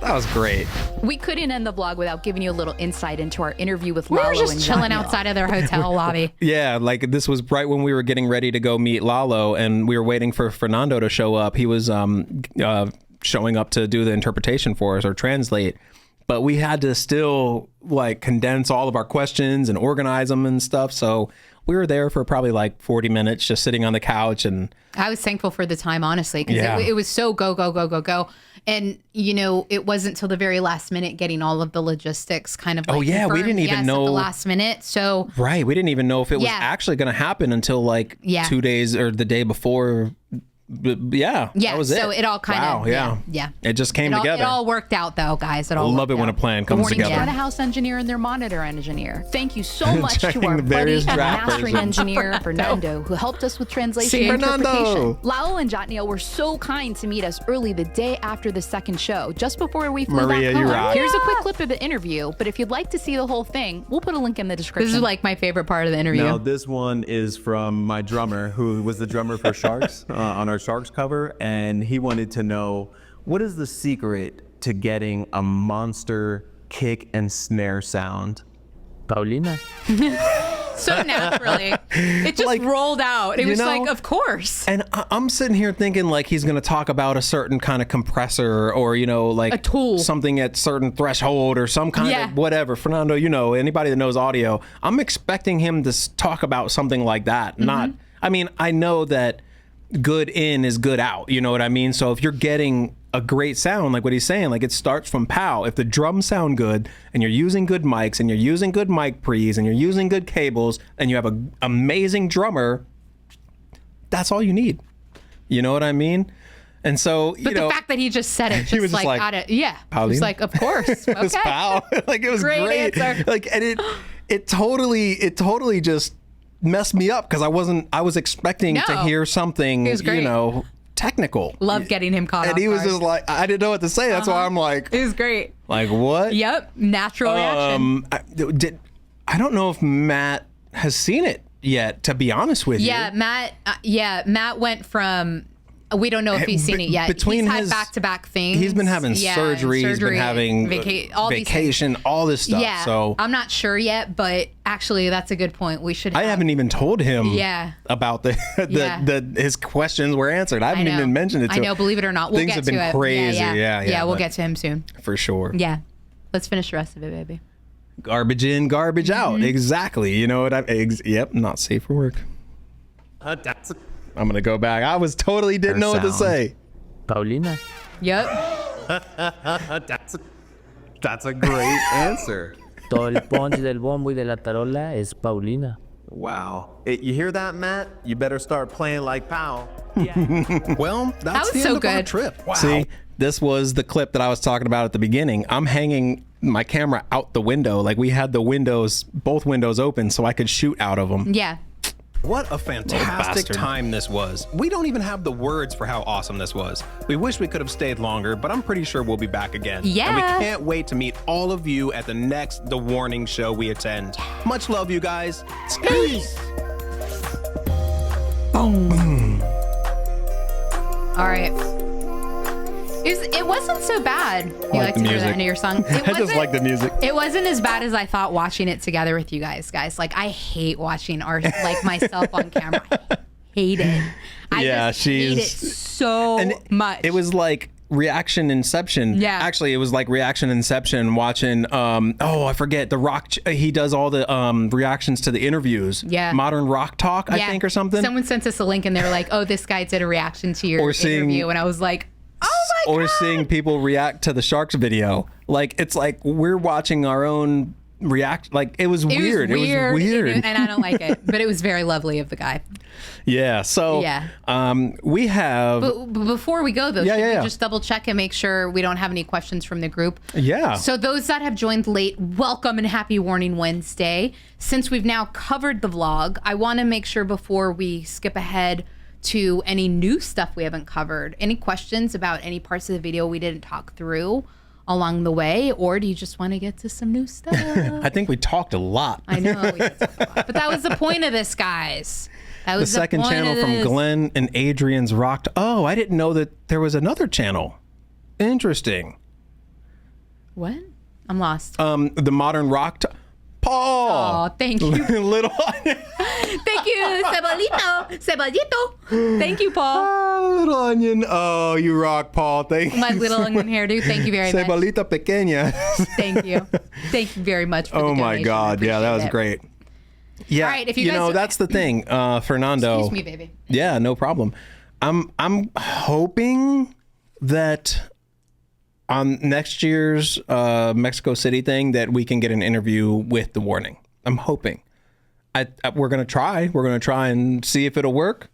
[SPEAKER 2] That was great.
[SPEAKER 5] We couldn't end the vlog without giving you a little insight into our interview with Lalo.
[SPEAKER 1] We were just
[SPEAKER 5] and
[SPEAKER 1] chilling
[SPEAKER 5] Daniel.
[SPEAKER 1] outside of their hotel lobby.
[SPEAKER 2] Yeah, like this was right when we were getting ready to go meet Lalo, and we were waiting for Fernando to show up. He was showing up to do the interpretation for us or translate, but we had to still like condense all of our questions and organize them and stuff. So we were there for probably like 40 minutes just sitting on the couch. And
[SPEAKER 1] I was thankful for the time, honestly, because it was so go. And, it wasn't till the very last minute getting all of the logistics kind of like
[SPEAKER 2] we didn't even know
[SPEAKER 1] at the last minute. So
[SPEAKER 2] right. We didn't even know if it was actually going to happen until like 2 days or the day before. Yeah. That was it.
[SPEAKER 1] So it all kind of, yeah.
[SPEAKER 2] It just came together.
[SPEAKER 1] It all worked out though, guys.
[SPEAKER 2] I love it when a plan comes together.
[SPEAKER 8] Front of house engineer and their monitor engineer. Thank you so much to our
[SPEAKER 2] the
[SPEAKER 8] buddy
[SPEAKER 2] various
[SPEAKER 8] and
[SPEAKER 2] draft
[SPEAKER 8] mastering
[SPEAKER 2] versions.
[SPEAKER 8] engineer, Fernando, who helped us with translation and
[SPEAKER 2] Fernando.
[SPEAKER 8] interpretation. Lalo and Jotniel were so kind to meet us early the day after the second show, just before we flew
[SPEAKER 2] Maria,
[SPEAKER 8] back home.
[SPEAKER 2] you rock.
[SPEAKER 8] Here's a quick clip of the interview, but if you'd like to see the whole thing, we'll put a link in the description.
[SPEAKER 1] This is like my favorite part of the interview.
[SPEAKER 11] Now, this one is from my drummer, who was the drummer for Sharks on our Sharks cover. And he wanted to know, what is the secret to getting a monster kick and snare sound?
[SPEAKER 12] Paulina.
[SPEAKER 1] so naturally. It just
[SPEAKER 2] Like,
[SPEAKER 1] rolled out. It
[SPEAKER 2] you
[SPEAKER 1] was
[SPEAKER 2] know?
[SPEAKER 1] like, of course.
[SPEAKER 2] And I'm sitting here thinking like he's going to talk about a certain kind of compressor or, you know, like
[SPEAKER 1] a tool,
[SPEAKER 2] something at certain threshold or some kind of whatever. Fernando, you know, anybody that knows audio, I'm expecting him to talk about something like that. Not, I mean, I know that good in is good out. You know what I mean? So if you're getting a great sound, like what he's saying, like it starts from POW. If the drums sound good and you're using good mics and you're using good mic pre's and you're using good cables and you have an amazing drummer, that's all you need. You know what I mean? And so,
[SPEAKER 1] but the fact that he just said it, just like, out of, yeah,
[SPEAKER 2] Paulina?
[SPEAKER 1] He was like, of course, okay.
[SPEAKER 2] It was POW. Like it was great.
[SPEAKER 1] Answer.
[SPEAKER 2] Like, and it totally just messed me up because I was expecting to hear something, you know, technical.
[SPEAKER 1] Love getting him caught
[SPEAKER 2] and
[SPEAKER 1] off
[SPEAKER 2] he was
[SPEAKER 1] guard.
[SPEAKER 2] just like, I didn't know what to say. That's why I'm like,
[SPEAKER 1] it was great.
[SPEAKER 2] Like what?
[SPEAKER 1] Yep, natural reaction.
[SPEAKER 2] I don't know if Matt has seen it yet, to be honest with you.
[SPEAKER 1] Matt went from, we don't know if he's seen it yet.
[SPEAKER 2] Between
[SPEAKER 1] he's had back-to-back things.
[SPEAKER 2] He's been having surgery. He's been having vacation, all this stuff.
[SPEAKER 1] Yeah,
[SPEAKER 2] so
[SPEAKER 1] I'm not sure yet, but actually that's a good point. We should.
[SPEAKER 2] I haven't even told him.
[SPEAKER 1] About
[SPEAKER 2] his questions were answered. I haven't even mentioned it to him.
[SPEAKER 1] I know. Believe it or not, we'll
[SPEAKER 2] things
[SPEAKER 1] get
[SPEAKER 2] have
[SPEAKER 1] to
[SPEAKER 2] been
[SPEAKER 1] it.
[SPEAKER 2] crazy.
[SPEAKER 1] Yeah, we'll get to him soon.
[SPEAKER 2] For sure.
[SPEAKER 1] Yeah, let's finish the rest of it, baby.
[SPEAKER 2] Garbage in, garbage out. Exactly. You know what yep, not safe for work. I'm going to go back. I was totally didn't know what to say.
[SPEAKER 12] Paulina.
[SPEAKER 1] Yep.
[SPEAKER 11] That's a great answer.
[SPEAKER 12] Todo el punch del bombo y de la tarola es Paulina.
[SPEAKER 11] Wow. You hear that, Matt? You better start playing like POW.
[SPEAKER 3] Well, that's the end of our trip. Wow.
[SPEAKER 2] See, this was the clip that I was talking about at the beginning. I'm hanging my camera out the window. Like we had the windows, both windows open so I could shoot out of them.
[SPEAKER 1] Yeah.
[SPEAKER 3] What a fantastic time this was. We don't even have the words for how awesome this was. We wish we could have stayed longer, but I'm pretty sure we'll be back again.
[SPEAKER 1] Yeah.
[SPEAKER 3] And we can't wait to meet all of you at the next The Warning show we attend. Much love, you guys. Peace.
[SPEAKER 2] Boom.
[SPEAKER 1] All right. It wasn't so bad. You like to hear the end of your song?
[SPEAKER 2] I just like the music.
[SPEAKER 1] It wasn't as bad as I thought watching it together with you guys. Like I hate watching myself on camera. I hate it. I hate it so much.
[SPEAKER 2] It was like Reaction Inception.
[SPEAKER 1] Yeah.
[SPEAKER 2] Actually, it was like Reaction Inception watching, I forget, The Rock. He does all the reactions to the interviews.
[SPEAKER 1] Yeah.
[SPEAKER 2] Modern Rock Talk, I think, or something.
[SPEAKER 1] Someone sent us a link and they were like, oh, this guy did a reaction to your interview. And I was like, oh my God.
[SPEAKER 2] Or seeing people react to the Sharks video. Like, it's like we're watching our own react. Like, it was weird. It was weird.
[SPEAKER 1] And I don't like it. But it was very lovely of the guy.
[SPEAKER 2] Yeah. So we have.
[SPEAKER 1] But before we go, though, should we just double check and make sure we don't have any questions from the group?
[SPEAKER 2] Yeah.
[SPEAKER 1] So those that have joined late, welcome and happy Warning Wednesday. Since we've now covered the vlog, I want to make sure before we skip ahead to any new stuff we haven't covered, any questions about any parts of the video we didn't talk through along the way, or do you just want to get to some new stuff?
[SPEAKER 2] I think we talked a lot.
[SPEAKER 1] I know we did talk a lot, but that was the point of this, guys. That was
[SPEAKER 2] the second channel from Glenn and Adrian's Rocked. Oh, I didn't know that there was another channel. Interesting.
[SPEAKER 1] What? I'm lost.
[SPEAKER 2] The Modern Rocked. Paul.
[SPEAKER 1] Oh, thank you.
[SPEAKER 2] Little.
[SPEAKER 1] Thank you, Cebollito. Thank you, Paul.
[SPEAKER 2] Oh, Little Onion. Oh, you rock, Paul. Thank you.
[SPEAKER 1] My Little Onion hairdo. Thank you very much.
[SPEAKER 2] Cebolita pequeña.
[SPEAKER 1] Thank you. Thank you very much for the donation.
[SPEAKER 2] Oh my God. Yeah, that was great. Yeah.
[SPEAKER 1] All right, if you
[SPEAKER 2] guys, that's the thing, Fernando.
[SPEAKER 1] Excuse me, baby.
[SPEAKER 2] Yeah, no problem. I'm hoping that on next year's Mexico City thing that we can get an interview with The Warning. I'm hoping. We're gonna try. We're gonna try and see if it'll work.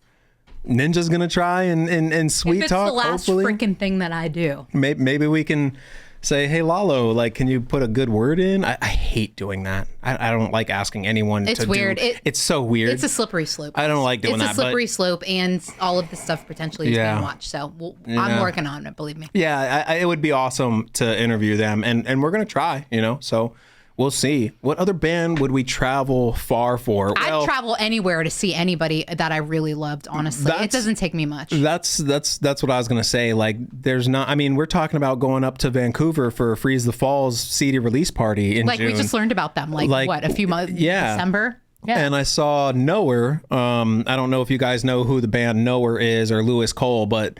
[SPEAKER 2] Ninja's gonna try and sweet talk.
[SPEAKER 1] It's the last freaking thing that I do.
[SPEAKER 2] Maybe we can say, hey Lalo, like, can you put a good word in? I hate doing that. I don't like asking anyone.
[SPEAKER 1] It's
[SPEAKER 2] to
[SPEAKER 1] weird.
[SPEAKER 2] It's so weird.
[SPEAKER 1] It's a slippery slope.
[SPEAKER 2] I don't like doing that.
[SPEAKER 1] It's a slippery slope, and all of the stuff potentially is being watched. So I'm working on it. Believe me.
[SPEAKER 2] Yeah, it would be awesome to interview them, and we're gonna try. So we'll see. What other band would we travel far for?
[SPEAKER 1] I'd travel anywhere to see anybody that I really loved. Honestly, it doesn't take me much.
[SPEAKER 2] That's what I was gonna say. Like, there's not. I mean, we're talking about going up to Vancouver for Freeze the Falls CD release party in June.
[SPEAKER 1] We just learned about them. Like what? A few months.
[SPEAKER 2] Yeah.
[SPEAKER 1] December.
[SPEAKER 2] and I saw Knower. I don't know if you guys know who the band Knower is or Lewis Cole, but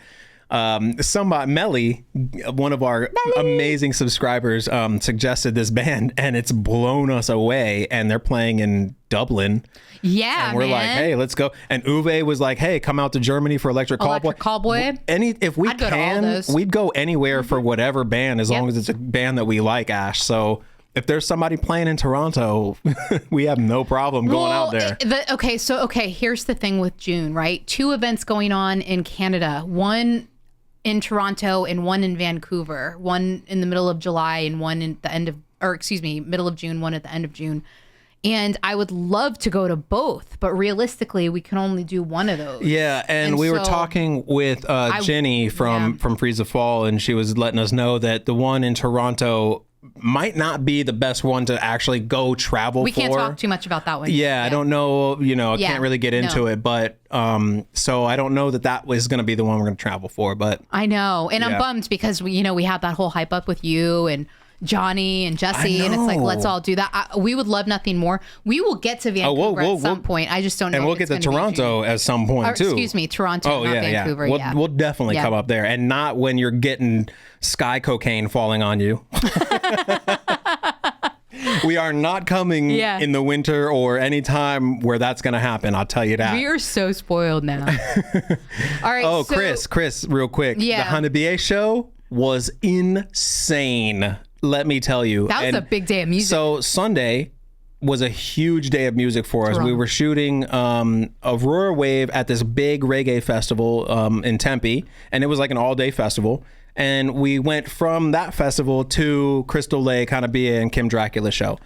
[SPEAKER 2] somebody, Melly, one of our amazing subscribers, suggested this band, and it's blown us away. And they're playing in Dublin.
[SPEAKER 1] Yeah,
[SPEAKER 2] and we're like, hey, let's go. And Uwe was like, hey, come out to Germany for Electric Callboy. If we can, we'd go anywhere for whatever band, as long as it's a band that we like, Ash. So if there's somebody playing in Toronto, we have no problem going out there.
[SPEAKER 1] Here's the thing with June, right? 2 events going on in Canada. One in Toronto and one in Vancouver. One in the middle of July and one in the middle of June, one at the end of June. And I would love to go to both, but realistically, we can only do one of those.
[SPEAKER 2] Yeah, and we were talking with Jenny from Freeze the Fall, and she was letting us know that the one in Toronto might not be the best one to actually go travel for.
[SPEAKER 1] We can't talk too much about that one.
[SPEAKER 2] Yeah, I don't know. I can't really get into it, but so I don't know that was going to be the one we're going to travel for. But
[SPEAKER 1] I know, and I'm bummed because we had that whole hype up with you and Johnny and Jesse, and it's like, let's all do that. We would love nothing more. We will get to Vancouver at some point. I just don't know.
[SPEAKER 2] And we'll get to Toronto at some point too.
[SPEAKER 1] Excuse me, Toronto, not Vancouver.
[SPEAKER 2] We'll definitely come up there, and not when you're getting sky cocaine falling on you. We are not coming in the winter or any time where that's going to happen. I'll tell you that.
[SPEAKER 1] We are so spoiled now. All right.
[SPEAKER 2] Oh, Chris, real quick.
[SPEAKER 1] Yeah.
[SPEAKER 2] The Hanabiye show was insane. Let me tell you.
[SPEAKER 1] That was a big day of music.
[SPEAKER 2] So Sunday was a huge day of music for us. We were shooting Aurora Wave at this big reggae festival in Tempe, and it was like an all-day festival. And we went from that festival to Crystal Lake, Hanabiye, and Kim Dracula show.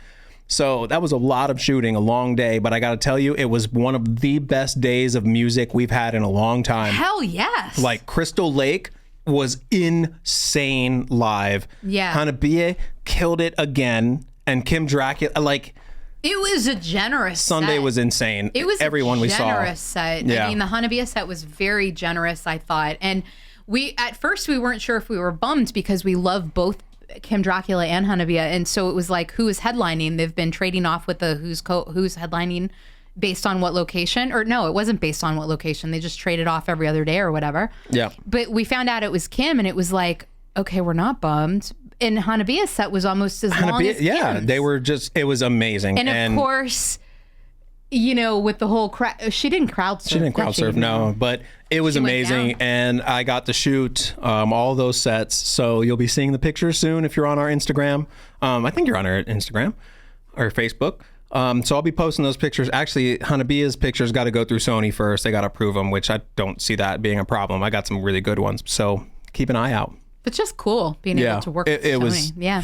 [SPEAKER 2] So that was a lot of shooting, a long day. But I got to tell you, it was one of the best days of music we've had in a long time.
[SPEAKER 1] Hell yes.
[SPEAKER 2] Like Crystal Lake was insane live.
[SPEAKER 1] Yeah.
[SPEAKER 2] Hanabiye killed it again. And Kim Dracula,
[SPEAKER 1] it was a generous
[SPEAKER 2] Sunday
[SPEAKER 1] set.
[SPEAKER 2] Was insane.
[SPEAKER 1] It was
[SPEAKER 2] everyone
[SPEAKER 1] a
[SPEAKER 2] we saw.
[SPEAKER 1] Generous set.
[SPEAKER 2] Yeah.
[SPEAKER 1] I mean, the Hanabiye set was very generous, I thought. And at first we weren't sure if we were bummed because we love both Kim Dracula and Hanabiye. And so it was like, who is headlining? They've been trading off with the who's headlining based on what location. Or no, it wasn't based on what location. They just traded off every other day or whatever.
[SPEAKER 2] Yeah.
[SPEAKER 1] But we found out it was Kim, and it was like, okay, we're not bummed. And Hanabiye's set was almost as long as Kim's.
[SPEAKER 2] They were just, it was amazing.
[SPEAKER 1] And of course, with the whole crowd, she didn't crowd surf.
[SPEAKER 2] She didn't crowd surf, no, but it was amazing. And I got to shoot all those sets. So you'll be seeing the pictures soon if you're on our Instagram. I think you're on our Instagram or Facebook. So I'll be posting those pictures. Actually, Hanabiye's pictures got to go through Sony first. They got to approve them, which I don't see that being a problem. I got some really good ones. So keep an eye out.
[SPEAKER 1] It's just cool being able to work with Sony.
[SPEAKER 2] It was,
[SPEAKER 1] yeah.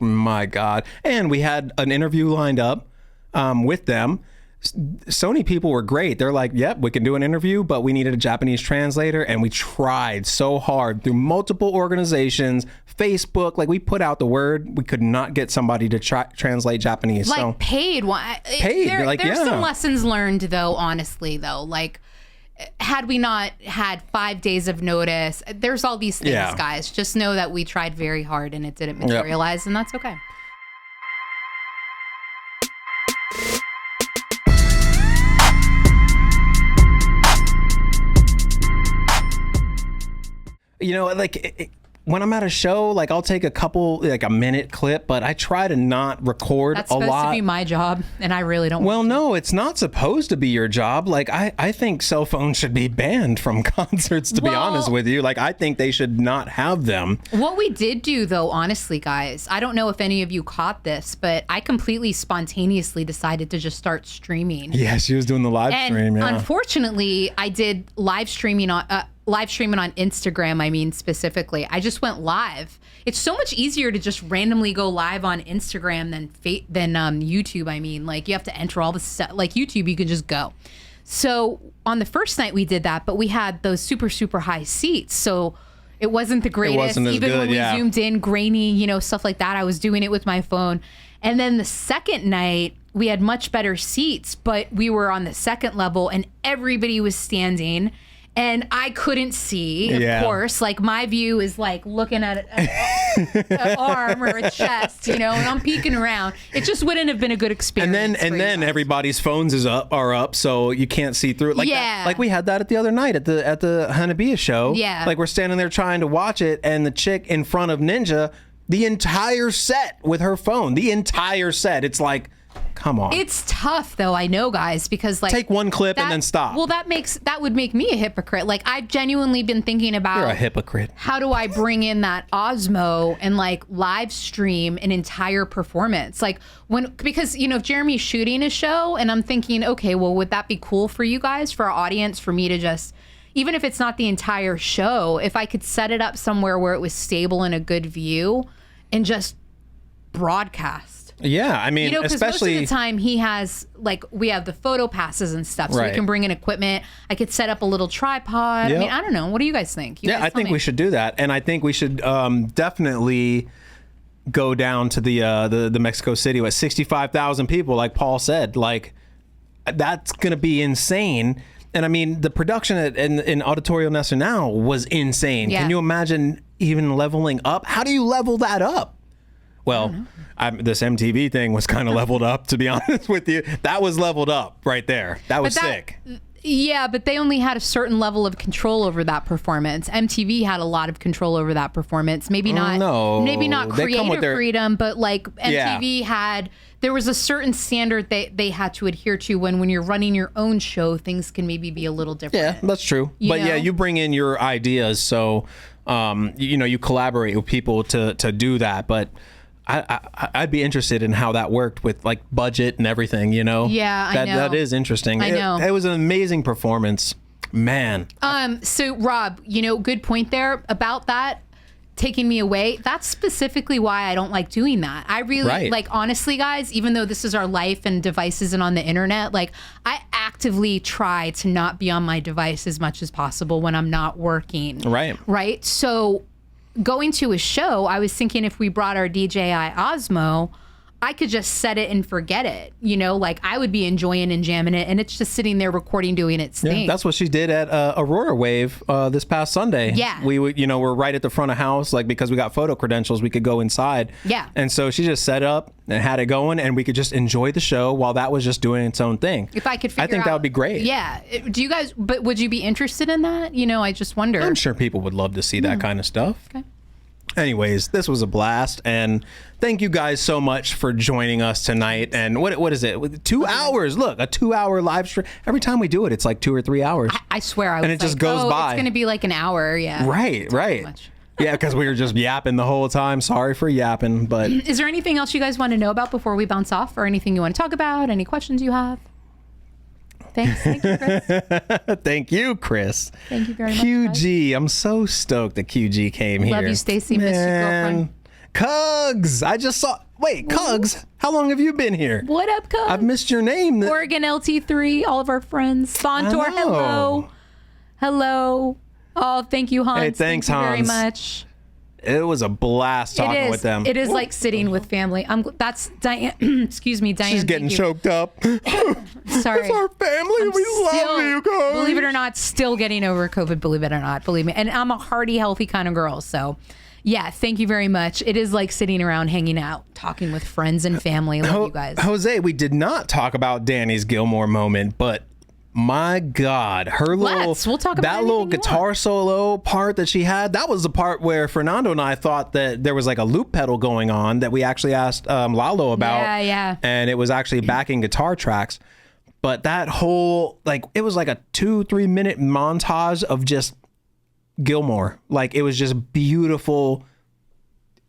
[SPEAKER 2] My God. And we had an interview lined up with them. Sony people were great. They're like, yep, we can do an interview, but we needed a Japanese translator. And we tried so hard through multiple organizations, Facebook, we put out the word. We could not get somebody to translate Japanese.
[SPEAKER 1] Paid. There's some lessons learned, though, honestly, though. Had we not had 5 days of notice, there's all these things, guys. Just know that we tried very hard and it didn't materialize, and that's okay. When I'm at a show, I'll take a couple, a minute clip, but I try to not record a lot. That's supposed to be my job, and I really don't.
[SPEAKER 2] Well, no, it's not supposed to be your job. I think cell phones should be banned from concerts, to be honest with you. I think they should not have them.
[SPEAKER 1] What we did do, though, honestly, guys, I don't know if any of you caught this, but I completely spontaneously decided to just start streaming.
[SPEAKER 2] Yeah, she was doing the live stream, yeah.
[SPEAKER 1] Unfortunately, I did live streaming on Instagram, specifically. I just went live. It's so much easier to just randomly go live on Instagram than YouTube. You have to enter all the stuff. YouTube, you can just go. So on the first night we did that, but we had those super, super high seats. So it wasn't the greatest. It wasn't as Even good, when we zoomed in, grainy, stuff like that. I was doing it with my phone. And then the second night, we had much better seats, but we were on the second level and everybody was standing. And I couldn't see, of course. Like, my view is like looking at an arm or a chest, and I'm peeking around. It just wouldn't have been a good experience.
[SPEAKER 2] And then everybody's phones are up, so you can't see through it. Like like we had that at the other night at the Hanabia show.
[SPEAKER 1] Yeah.
[SPEAKER 2] Like, we're standing there trying to watch it, and the chick in front of Ninja, the entire set with her phone, the entire set. It's like, come on.
[SPEAKER 1] It's tough, though, I know, guys, because like,
[SPEAKER 2] take one clip and then stop.
[SPEAKER 1] Well, that would make me a hypocrite. Like, I've genuinely been thinking about,
[SPEAKER 2] you're a hypocrite.
[SPEAKER 1] How do I bring in that Osmo and like live stream an entire performance? Like, because if Jeremy's shooting a show and I'm thinking, okay, well, would that be cool for you guys, for our audience, for me to just, even if it's not the entire show, if I could set it up somewhere where it was stable and a good view and just broadcast.
[SPEAKER 2] Yeah, I mean,
[SPEAKER 1] because
[SPEAKER 2] especially
[SPEAKER 1] most of the time he has, like, we have the photo passes and stuff, so we can bring in equipment. I could set up a little tripod. I mean, I don't know. What do you guys think?
[SPEAKER 2] I think we should do that, and I think we should definitely go down to the Mexico City with 65,000 people, like Paul said. Like, that's gonna be insane. And I mean, the production in Auditorio Nacional was insane.
[SPEAKER 1] Yeah.
[SPEAKER 2] Can you imagine even leveling up? How do you level that up? Well, this MTV thing was kind of leveled up, to be honest with you. That was leveled up right there. That was sick.
[SPEAKER 1] Yeah, but they only had a certain level of control over that performance. MTV had a lot of control over that performance. Maybe not.
[SPEAKER 2] No,
[SPEAKER 1] maybe not creative freedom, but like MTV had. There was a certain standard they had to adhere to when you're running your own show. Things can maybe be a little different.
[SPEAKER 2] Yeah, that's true. But yeah, you bring in your ideas, so you collaborate with people to do that. But I'd be interested in how that worked with like budget and everything,
[SPEAKER 1] Yeah, I know.
[SPEAKER 2] That is interesting.
[SPEAKER 1] I know.
[SPEAKER 2] It was an amazing performance, man.
[SPEAKER 1] So Rob, good point there about that taking me away. That's specifically why I don't like doing that. I really like, honestly, guys, even though this is our life and devices and on the internet, like, I actively try to not be on my device as much as possible when I'm not working. Right. So going to a show, I was thinking if we brought our DJI Osmo, I could just set it and forget it. Like, I would be enjoying and jamming it, and it's just sitting there recording, doing its thing.
[SPEAKER 2] That's what she did at Aurora Wave this past Sunday.
[SPEAKER 1] Yeah.
[SPEAKER 2] We we're right at the front of house, like, because we got photo credentials, we could go inside.
[SPEAKER 1] Yeah.
[SPEAKER 2] And so she just set up and had it going, and we could just enjoy the show while that was just doing its own thing.
[SPEAKER 1] If I could figure out,
[SPEAKER 2] I think that would be great.
[SPEAKER 1] Yeah. Do you guys, but would you be interested in that? I just wonder.
[SPEAKER 2] I'm sure people would love to see that kind of stuff.
[SPEAKER 1] Okay.
[SPEAKER 2] Anyways, this was a blast, and thank you guys so much for joining us tonight. And what is it? 2 hours. Look, a 2-hour live stream. Every time we do it, it's like 2 or 3 hours.
[SPEAKER 1] I swear,
[SPEAKER 2] and it just goes by.
[SPEAKER 1] It's going to be like an hour. Yeah.
[SPEAKER 2] Right. Yeah, because we were just yapping the whole time. Sorry for yapping, but
[SPEAKER 1] is there anything else you guys want to know about before we bounce off, or anything you want to talk about? Any questions you have? Thanks. Thank you, Chris.
[SPEAKER 2] Thank you, Chris.
[SPEAKER 1] Thank you very much.
[SPEAKER 2] QG, I'm so stoked that QG came here.
[SPEAKER 1] Love you, Stacy. Miss your girlfriend.
[SPEAKER 2] Cugs, I just saw. Wait, Cugs, how long have you been here?
[SPEAKER 1] What up, Cugs?
[SPEAKER 2] I've missed your name.
[SPEAKER 1] Oregon LT3, all of our friends. Spontor, hello. Oh, thank you, Hans.
[SPEAKER 2] Hey, thanks,
[SPEAKER 1] thank you
[SPEAKER 2] Hans.
[SPEAKER 1] very much.
[SPEAKER 2] It was a blast talking with them.
[SPEAKER 1] It is like sitting with family. That's Diane. Excuse me, Diane.
[SPEAKER 2] She's getting choked up.
[SPEAKER 1] Sorry.
[SPEAKER 2] It's our family. We love you guys.
[SPEAKER 1] Believe it or not, still getting over COVID. Believe it or not. Believe me. And I'm a hearty, healthy kind of girl. So, yeah, thank you very much. It is like sitting around, hanging out, talking with friends and family. Love you guys.
[SPEAKER 2] Jose, we did not talk about Dany's Gilmore moment, but my God, her
[SPEAKER 1] we'll talk about
[SPEAKER 2] that little guitar solo part that she had, that was the part where Fernando and I thought that there was like a loop pedal going on that we actually asked Lalo about.
[SPEAKER 1] Yeah.
[SPEAKER 2] And it was actually backing guitar tracks. But that whole, like, it was like a 2-3 minute montage of just Gilmore. Like, it was just beautiful.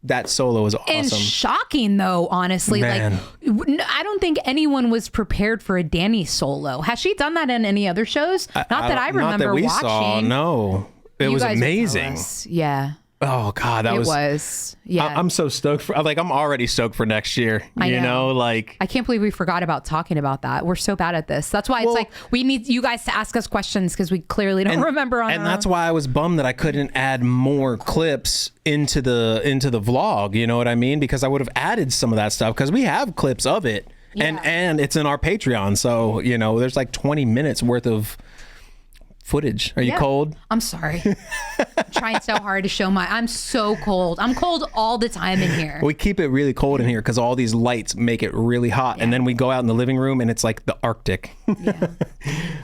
[SPEAKER 2] That solo was awesome.
[SPEAKER 1] And shocking, though, honestly.
[SPEAKER 2] Man.
[SPEAKER 1] Like, I don't think anyone was prepared for a Dany solo. Has she done that in any other shows? Not that I remember
[SPEAKER 2] not that we
[SPEAKER 1] watching.
[SPEAKER 2] Saw, no. It was amazing.
[SPEAKER 1] Yeah.
[SPEAKER 2] Oh God, that
[SPEAKER 1] was. Yeah.
[SPEAKER 2] I'm so stoked for. Like, I'm already stoked for next year. You know, like,
[SPEAKER 1] I can't believe we forgot about talking about that. We're so bad at this. That's why it's like we need you guys to ask us questions because we clearly don't remember.
[SPEAKER 2] And that's why I was bummed that I couldn't add more clips into the vlog. You know what I mean? Because I would have added some of that stuff because we have clips of it, and it's in our Patreon. So there's like 20 minutes worth of footage. Are you cold?
[SPEAKER 1] I'm sorry. I'm trying so hard to show I'm so cold. I'm cold all the time in here.
[SPEAKER 2] We keep it really cold in here because all these lights make it really hot. Yeah. And then we go out in the living room and it's like the Arctic.
[SPEAKER 1] Yeah.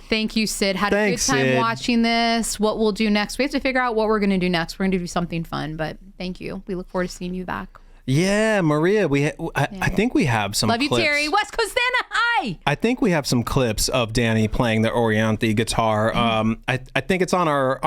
[SPEAKER 1] Thank you, Sid. Had a good time watching this. What we'll do next. We have to figure out what we're going to do next. We're going to do something fun, but thank you. We look forward to seeing you back.
[SPEAKER 2] Yeah, Maria, I think we have some
[SPEAKER 1] Love
[SPEAKER 2] clips.
[SPEAKER 1] you, Terry. West Coast Santa, hi!
[SPEAKER 2] I think we have some clips of Dany playing the Waaaannnted guitar. I think it's on our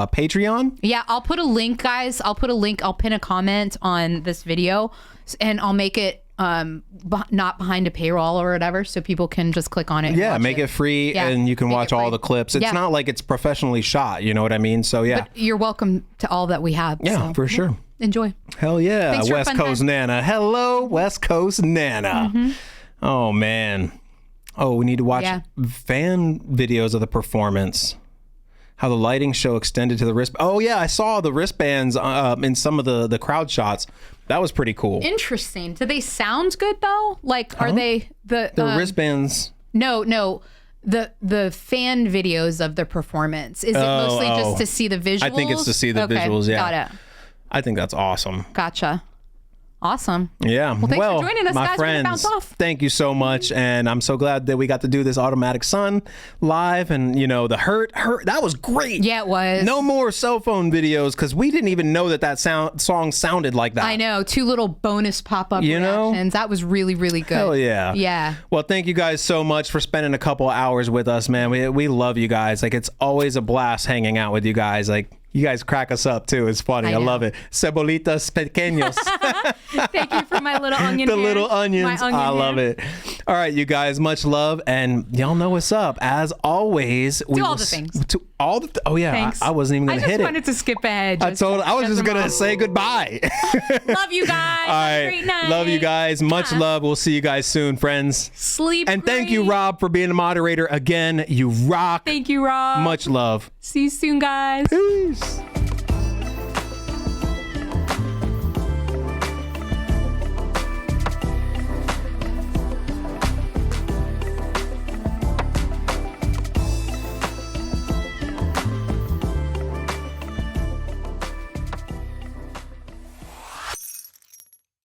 [SPEAKER 2] Patreon.
[SPEAKER 1] Yeah, I'll put a link, guys. I'll pin a comment on this video, and I'll make it not behind a paywall or whatever, so people can just click on it.
[SPEAKER 2] Yeah, make it free, and you can watch all the clips. It's not like it's professionally shot, you know what I mean? So yeah.
[SPEAKER 1] But you're welcome to all that we have.
[SPEAKER 2] Yeah,
[SPEAKER 1] so,
[SPEAKER 2] for sure.
[SPEAKER 1] Enjoy.
[SPEAKER 2] Hell yeah. West Coast Nana. Hello, West Coast Nana. Oh, man. Oh, we need to watch fan videos of the performance. How the lighting show extended to the wrist. Oh, yeah. I saw the wristbands in some of the crowd shots. That was pretty cool.
[SPEAKER 1] Interesting. Do they sound good, though? Like, are they the
[SPEAKER 2] wristbands?
[SPEAKER 1] No. The fan videos of the performance. Is it mostly just to see the visuals?
[SPEAKER 2] I think it's to see the visuals, yeah.
[SPEAKER 1] Got it.
[SPEAKER 2] I think that's awesome.
[SPEAKER 1] Gotcha. Awesome.
[SPEAKER 2] Yeah.
[SPEAKER 1] Well, thanks for joining us,
[SPEAKER 2] my
[SPEAKER 1] guys.
[SPEAKER 2] friends,
[SPEAKER 1] bounce off.
[SPEAKER 2] Thank you so much. And I'm so glad that we got to do this Automatic Sun live. And, you know, the Hurt, that was great.
[SPEAKER 1] Yeah, it was.
[SPEAKER 2] No more cell phone videos because we didn't even know that song sounded like that.
[SPEAKER 1] I know. 2 little bonus pop-up reactions. That was really, really good.
[SPEAKER 2] Hell yeah.
[SPEAKER 1] Yeah.
[SPEAKER 2] Well, thank you guys so much for spending a couple hours with us, man. We love you guys. Like, it's always a blast hanging out with you guys. Like, you guys crack us up too. It's funny. I love it. Cebollitos pequeños.
[SPEAKER 1] Thank you for my little onion.
[SPEAKER 2] The little onions. I love it. All right, you guys. Much love, and y'all know what's up. As always,
[SPEAKER 1] we do all the things.
[SPEAKER 2] Oh yeah.
[SPEAKER 1] Thanks.
[SPEAKER 2] I wasn't even gonna hit it.
[SPEAKER 1] I just wanted to skip ahead.
[SPEAKER 2] I was just gonna say goodbye.
[SPEAKER 1] Love you guys.
[SPEAKER 2] All right.
[SPEAKER 1] Have a great night.
[SPEAKER 2] Love you guys. Much love. We'll see you guys soon, friends.
[SPEAKER 1] Sleep.
[SPEAKER 2] And thank you, Rob, for being the moderator again. You rock.
[SPEAKER 1] Thank you, Rob.
[SPEAKER 2] Much love.
[SPEAKER 1] See you soon, guys.
[SPEAKER 2] Peace.